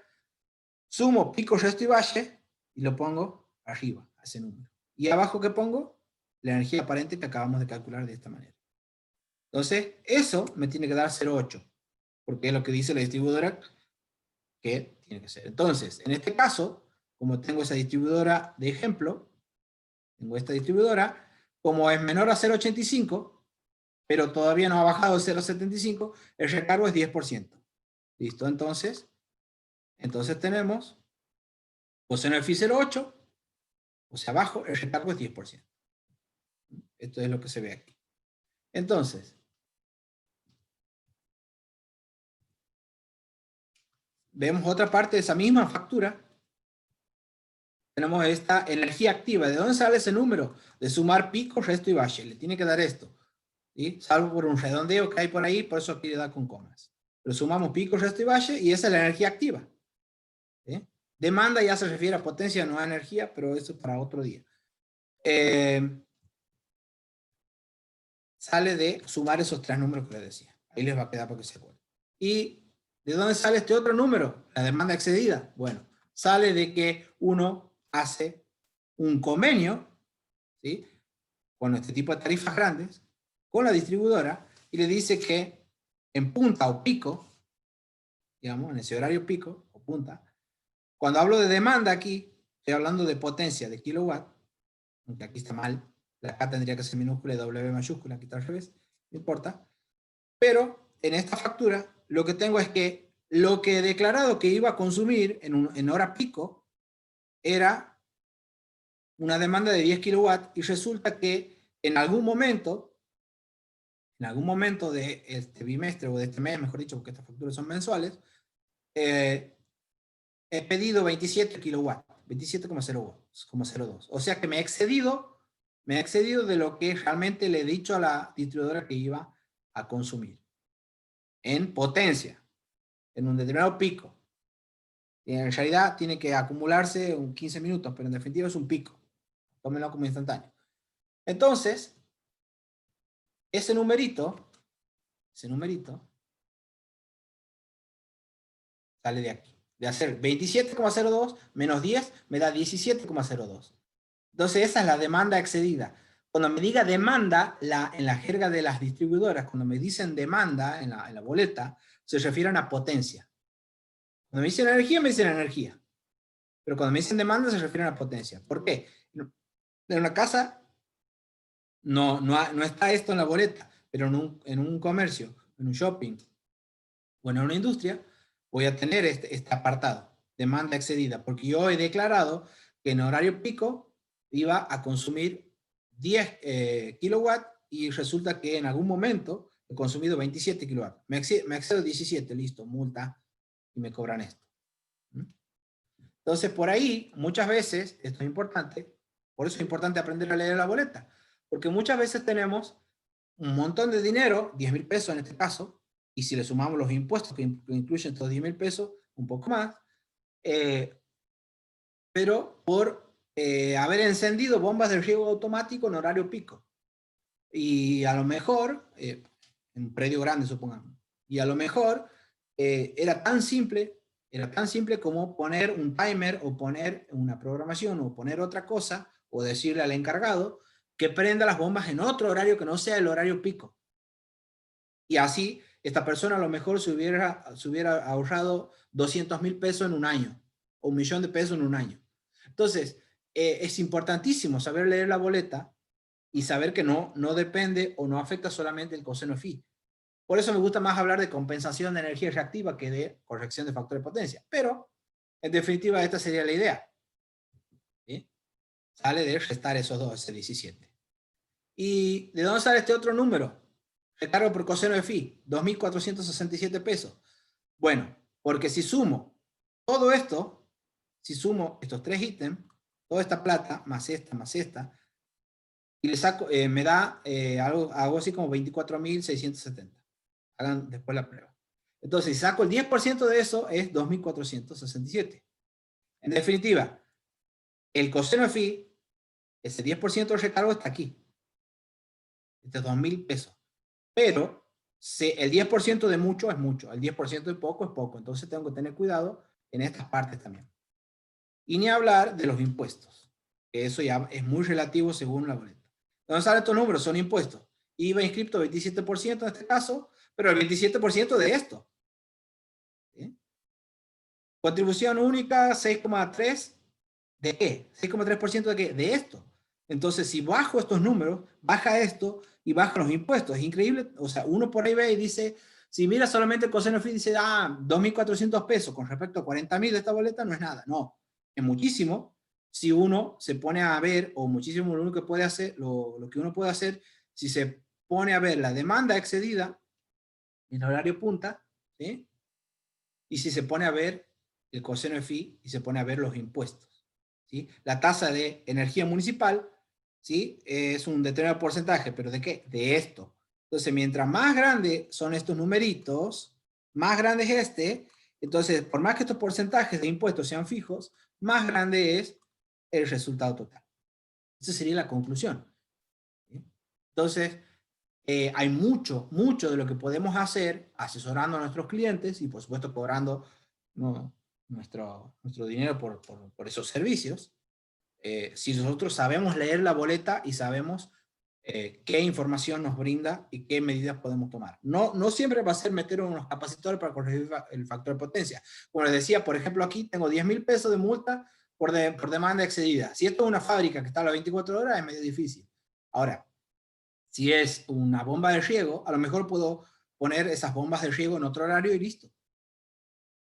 sumo pico, resto y valle, y lo pongo arriba, a ese número. Y abajo, ¿qué pongo? La energía aparente que acabamos de calcular de esta manera. Entonces, eso me tiene que dar 0,8, porque es lo que dice la distribuidora que tiene que ser. Entonces, en este caso, como tengo esa distribuidora de ejemplo, tengo esta distribuidora, como es menor a 0,85, pero todavía no ha bajado de 0,75, el recargo es 10%. ¿Listo? Entonces tenemos coseno de phi 0,8, o sea, abajo, el recargo es 10%. Esto es lo que se ve aquí. Entonces, vemos otra parte de esa misma factura. Tenemos esta energía activa. ¿De dónde sale ese número? De sumar pico, resto y valle. Le tiene que dar esto. ¿Sí? Salvo por un redondeo que hay por ahí, por eso aquí le da con comas. Pero sumamos pico, resto y valle y esa es la energía activa. ¿Sí? Demanda ya se refiere a potencia, no a energía, pero eso es para otro día. Sale de sumar esos 3 números que les decía. Ahí les va a quedar para que se acuerden. ¿Y de dónde sale este otro número? La demanda excedida. Bueno, sale de que uno hace un convenio, ¿sí? Con este tipo de tarifas grandes, con la distribuidora, y le dice que en punta o pico, digamos, en ese horario pico o punta, cuando hablo de demanda aquí, estoy hablando de potencia de kilowatt, aunque aquí está mal, la K tendría que ser minúscula y W mayúscula, aquí está al revés, no importa, pero en esta factura lo que tengo es que lo que he declarado que iba a consumir en hora pico era una demanda de 10 kilowatts y resulta que en algún momento de este bimestre o de este mes, mejor dicho, porque estas facturas son mensuales, he pedido 27 kilowatts, 27,02. O sea que me he excedido de lo que realmente le he dicho a la distribuidora que iba a consumir. En potencia, en un determinado pico. Y en realidad tiene que acumularse un 15 minutos, pero en definitiva es un pico. Tómenlo como instantáneo. Entonces, ese numerito sale de aquí. De hacer 27,02 menos 10 me da 17,02. Entonces esa es la demanda excedida. Cuando me diga demanda, en la jerga de las distribuidoras, cuando me dicen demanda en la boleta, se refieren a potencia. Cuando me dicen energía, me dicen energía. Pero cuando me dicen demanda, se refieren a potencia. ¿Por qué? En una casa no está esto en la boleta, pero en un comercio, en un shopping o en una industria, voy a tener este apartado, demanda excedida, porque yo he declarado que en horario pico iba a consumir 10 kilowatts y resulta que en algún momento he consumido 27 kilowatts. Me excedo 17, listo, multa, y me cobran esto. Entonces, por ahí, muchas veces, esto es importante, por eso es importante aprender a leer la boleta, porque muchas veces tenemos un montón de dinero, 10.000 pesos en este caso, y si le sumamos los impuestos que incluyen estos 10.000 pesos, un poco más, pero por haber encendido bombas de riego automático en horario pico. Y a lo mejor, en un predio grande supongamos, y a lo mejor era tan simple como poner un timer o poner una programación o poner otra cosa o decirle al encargado que prenda las bombas en otro horario que no sea el horario pico. Y así esta persona a lo mejor se hubiera ahorrado 200.000 pesos en un año o 1.000.000 de pesos en un año. Entonces, es importantísimo saber leer la boleta y saber que no depende o no afecta solamente el coseno phi. Por eso me gusta más hablar de compensación de energía reactiva que de corrección de factor de potencia. Pero, en definitiva, esta sería la idea. ¿Sí? Sale de restar esos dos, ese 17. ¿Y de dónde sale este otro número? Recargo por coseno de phi, 2.467 pesos. Bueno, porque si sumo todo esto, si sumo estos tres ítems, toda esta plata, más esta, y le saco, me da algo así como 24.670. Hagan después la prueba. Entonces, si saco el 10% de eso, es 2.467. En definitiva, el coseno de phi, ese 10% de recargo está aquí. Este es 2.000 pesos. Pero el 10% de mucho es mucho, el 10% de poco es poco. Entonces tengo que tener cuidado en estas partes también. Y ni hablar de los impuestos, que eso ya es muy relativo según la boleta. ¿Dónde salen estos números? Son impuestos. IVA inscripto 27% en este caso, pero el 27% de esto. ¿Sí? Contribución única 6,3%. ¿De qué? 6,3% de qué? De esto. Entonces, si bajo estos números, baja esto y baja los impuestos. Es increíble. O sea, uno por ahí ve y dice, si mira solamente el coseno phi, dice, 2.400 pesos con respecto a 40.000 de esta boleta, no es nada. No, es muchísimo. Si uno se pone a ver, o muchísimo lo único que puede hacer, lo que uno puede hacer, si se pone a ver la demanda excedida en horario punta, ¿sí? Y si se pone a ver el coseno de phi y se pone a ver los impuestos, ¿sí? La tasa de energía municipal, ¿sí? Es un determinado porcentaje, ¿pero de qué? De esto. Entonces, mientras más grandes son estos numeritos, más grande es este, entonces, por más que estos porcentajes de impuestos sean fijos, más grande es el resultado total. Esa sería la conclusión. ¿Sí? Entonces, hay mucho de lo que podemos hacer asesorando a nuestros clientes y por supuesto cobrando nuestro dinero por esos servicios, si nosotros sabemos leer la boleta y sabemos qué información nos brinda y qué medidas podemos tomar. No siempre va a ser meter unos capacitores para corregir el factor de potencia. Como les decía, por ejemplo, aquí tengo 10.000 pesos de multa por demanda excedida. Si esto es una fábrica que está a las 24 horas, es medio difícil. Ahora, si es una bomba de riego, a lo mejor puedo poner esas bombas de riego en otro horario y listo.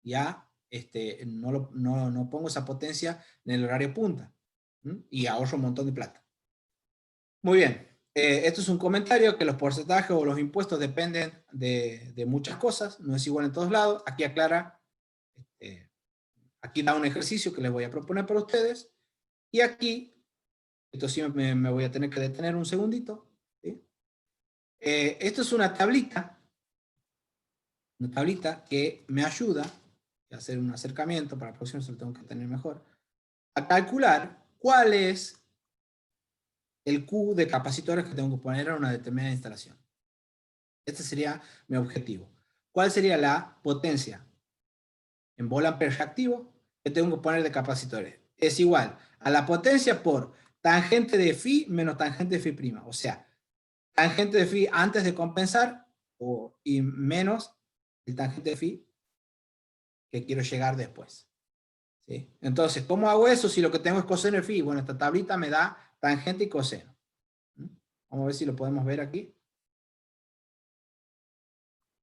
Ya no pongo esa potencia en el horario punta. Y ahorro un montón de plata. Muy bien. Esto es un comentario que los porcentajes o los impuestos dependen de muchas cosas. No es igual en todos lados. Aquí aclara Aquí da un ejercicio que les voy a proponer para ustedes. Y aquí, esto sí me voy a tener que detener un segundito. ¿Sí? Esto es una tablita que me ayuda a hacer un acercamiento, para la próxima se lo tengo que tener mejor, a calcular cuál es el Q de capacitores que tengo que poner a una determinada instalación. Este sería mi objetivo. ¿Cuál sería la potencia en volt-ampere reactivo que tengo que poner de capacitores? Es igual a la potencia por tangente de phi menos tangente de phi'. O sea, tangente de phi antes de compensar y menos el tangente de phi que quiero llegar después. ¿Sí? Entonces, ¿cómo hago eso si lo que tengo es coseno de phi? Bueno, esta tablita me da tangente y coseno. Vamos a ver si lo podemos ver aquí.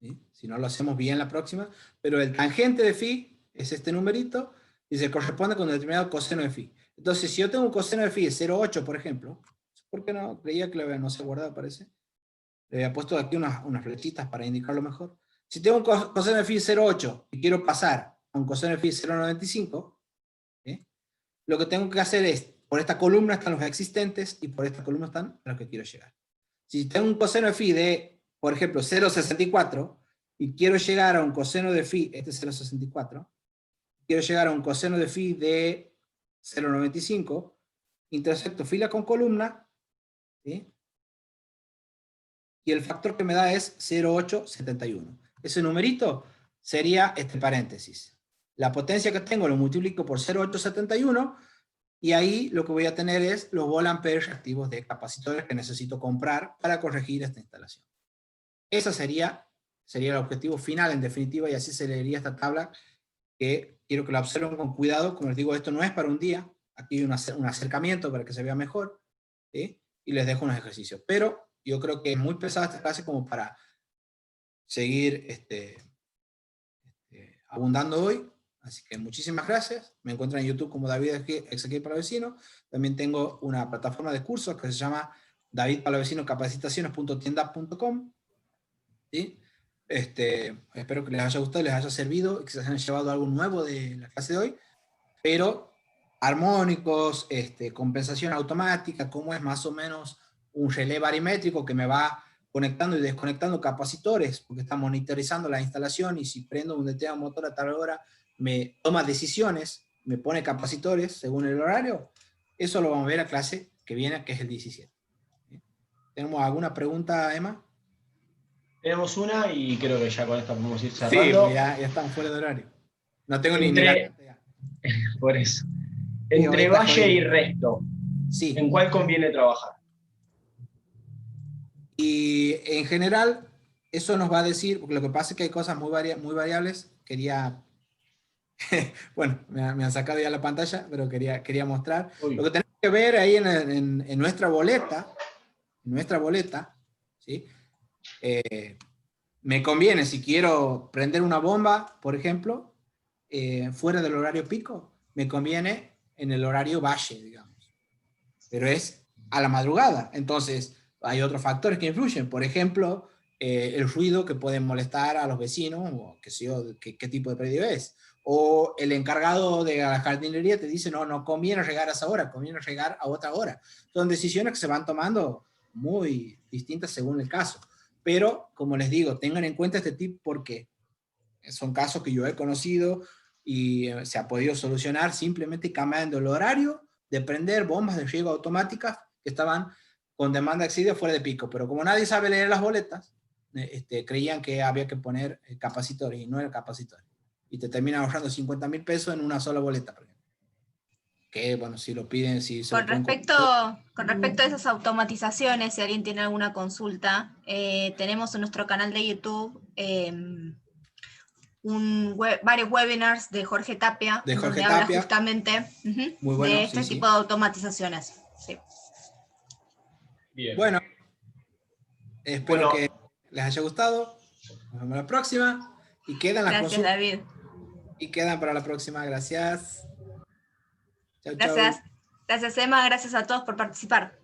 ¿Sí? Si no lo hacemos bien la próxima. Pero el tangente de phi es este numerito y se corresponde con un determinado coseno de phi. Entonces, si yo tengo un coseno de phi de 0,8, por ejemplo, ¿por qué no? Creía que no se guardaba, parece. Le había puesto aquí unas flechitas para indicarlo mejor. Si tengo un coseno de phi de 0,8 y quiero pasar a un coseno de phi de 0,95, ¿sí? Lo que tengo que hacer es, por esta columna están los existentes y por esta columna están los que quiero llegar. Si tengo un coseno de phi de, por ejemplo, 0,64 y quiero llegar a un coseno de phi, este es 0,64, quiero llegar a un coseno de phi de 0,95, intersecto fila con columna, ¿sí? Y el factor que me da es 0,871. Ese numerito sería este paréntesis. La potencia que tengo lo multiplico por 0,871 y ahí lo que voy a tener es los volt-ampere reactivos de capacitores que necesito comprar para corregir esta instalación. Ese sería el objetivo final, en definitiva, y así se leería esta tabla, que quiero que la observen con cuidado. Como les digo, esto no es para un día, aquí hay un acercamiento para que se vea mejor, ¿sí? Y les dejo unos ejercicios. Pero yo creo que es muy pesada esta clase como para seguir abundando hoy. Así que muchísimas gracias. Me encuentran en YouTube como David Ezequiel Palavecino. También tengo una plataforma de cursos que se llama David Palavecino capacitaciones.tienda.com. ¿Sí? Espero que les haya gustado, les haya servido, que se hayan llevado algo nuevo de la clase de hoy. Pero armónicos, compensación automática, cómo es más o menos un relé barimétrico que me va conectando y desconectando capacitores, porque está monitorizando la instalación y si prendo un determinado motor a tal hora, me toma decisiones, me pone capacitores según el horario. Eso lo vamos a ver a clase que viene, que es el 17. ¿Tenemos alguna pregunta, Emma? Tenemos una y creo que ya con esta podemos ir Sí, cerrando. ya estamos fuera de horario. No tengo ni la carta ya. Por eso. Sí, hoy Entre está valle y jodido. resto, Sí. ¿en cuál conviene trabajar? Y en general, eso nos va a decir, porque lo que pasa es que hay cosas muy variables. Quería, bueno, me han sacado ya la pantalla, pero quería mostrar. Uy. Lo que tenemos que ver ahí en nuestra boleta, ¿sí? Me conviene, si quiero prender una bomba, por ejemplo, fuera del horario pico, me conviene en el horario valle, digamos. Pero es a la madrugada. Entonces, hay otros factores que influyen. Por ejemplo, el ruido que puede molestar a los vecinos, o qué sé yo, qué tipo de predio es. O el encargado de la jardinería te dice, no conviene regar a esa hora, conviene regar a otra hora. Son decisiones que se van tomando muy distintas según el caso. Pero, como les digo, tengan en cuenta este tip porque son casos que yo he conocido y se ha podido solucionar simplemente cambiando el horario de prender bombas de riego automáticas que estaban con demanda excedida fuera de pico. Pero como nadie sabe leer las boletas, creían que había que poner capacitores y no era capacitor. Y te terminan ahorrando 50.000 pesos en una sola boleta, por ejemplo. Que, bueno, si lo piden, si se Con lo pueden... respecto a esas automatizaciones, si alguien tiene alguna consulta, tenemos en nuestro canal de YouTube varios webinars de Jorge Tapia, donde habla justamente muy bueno, de este tipo de automatizaciones. Sí. Bien. Bueno, espero que les haya gustado. Nos vemos la próxima. Y quedan las Gracias, consultas. David. Y quedan para la próxima. Gracias. Chau, Gracias. chau. Gracias, Emma. Gracias a todos por participar.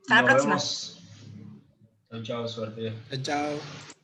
Hasta la próxima. Nos vemos. Chao, suerte. Chau, chau.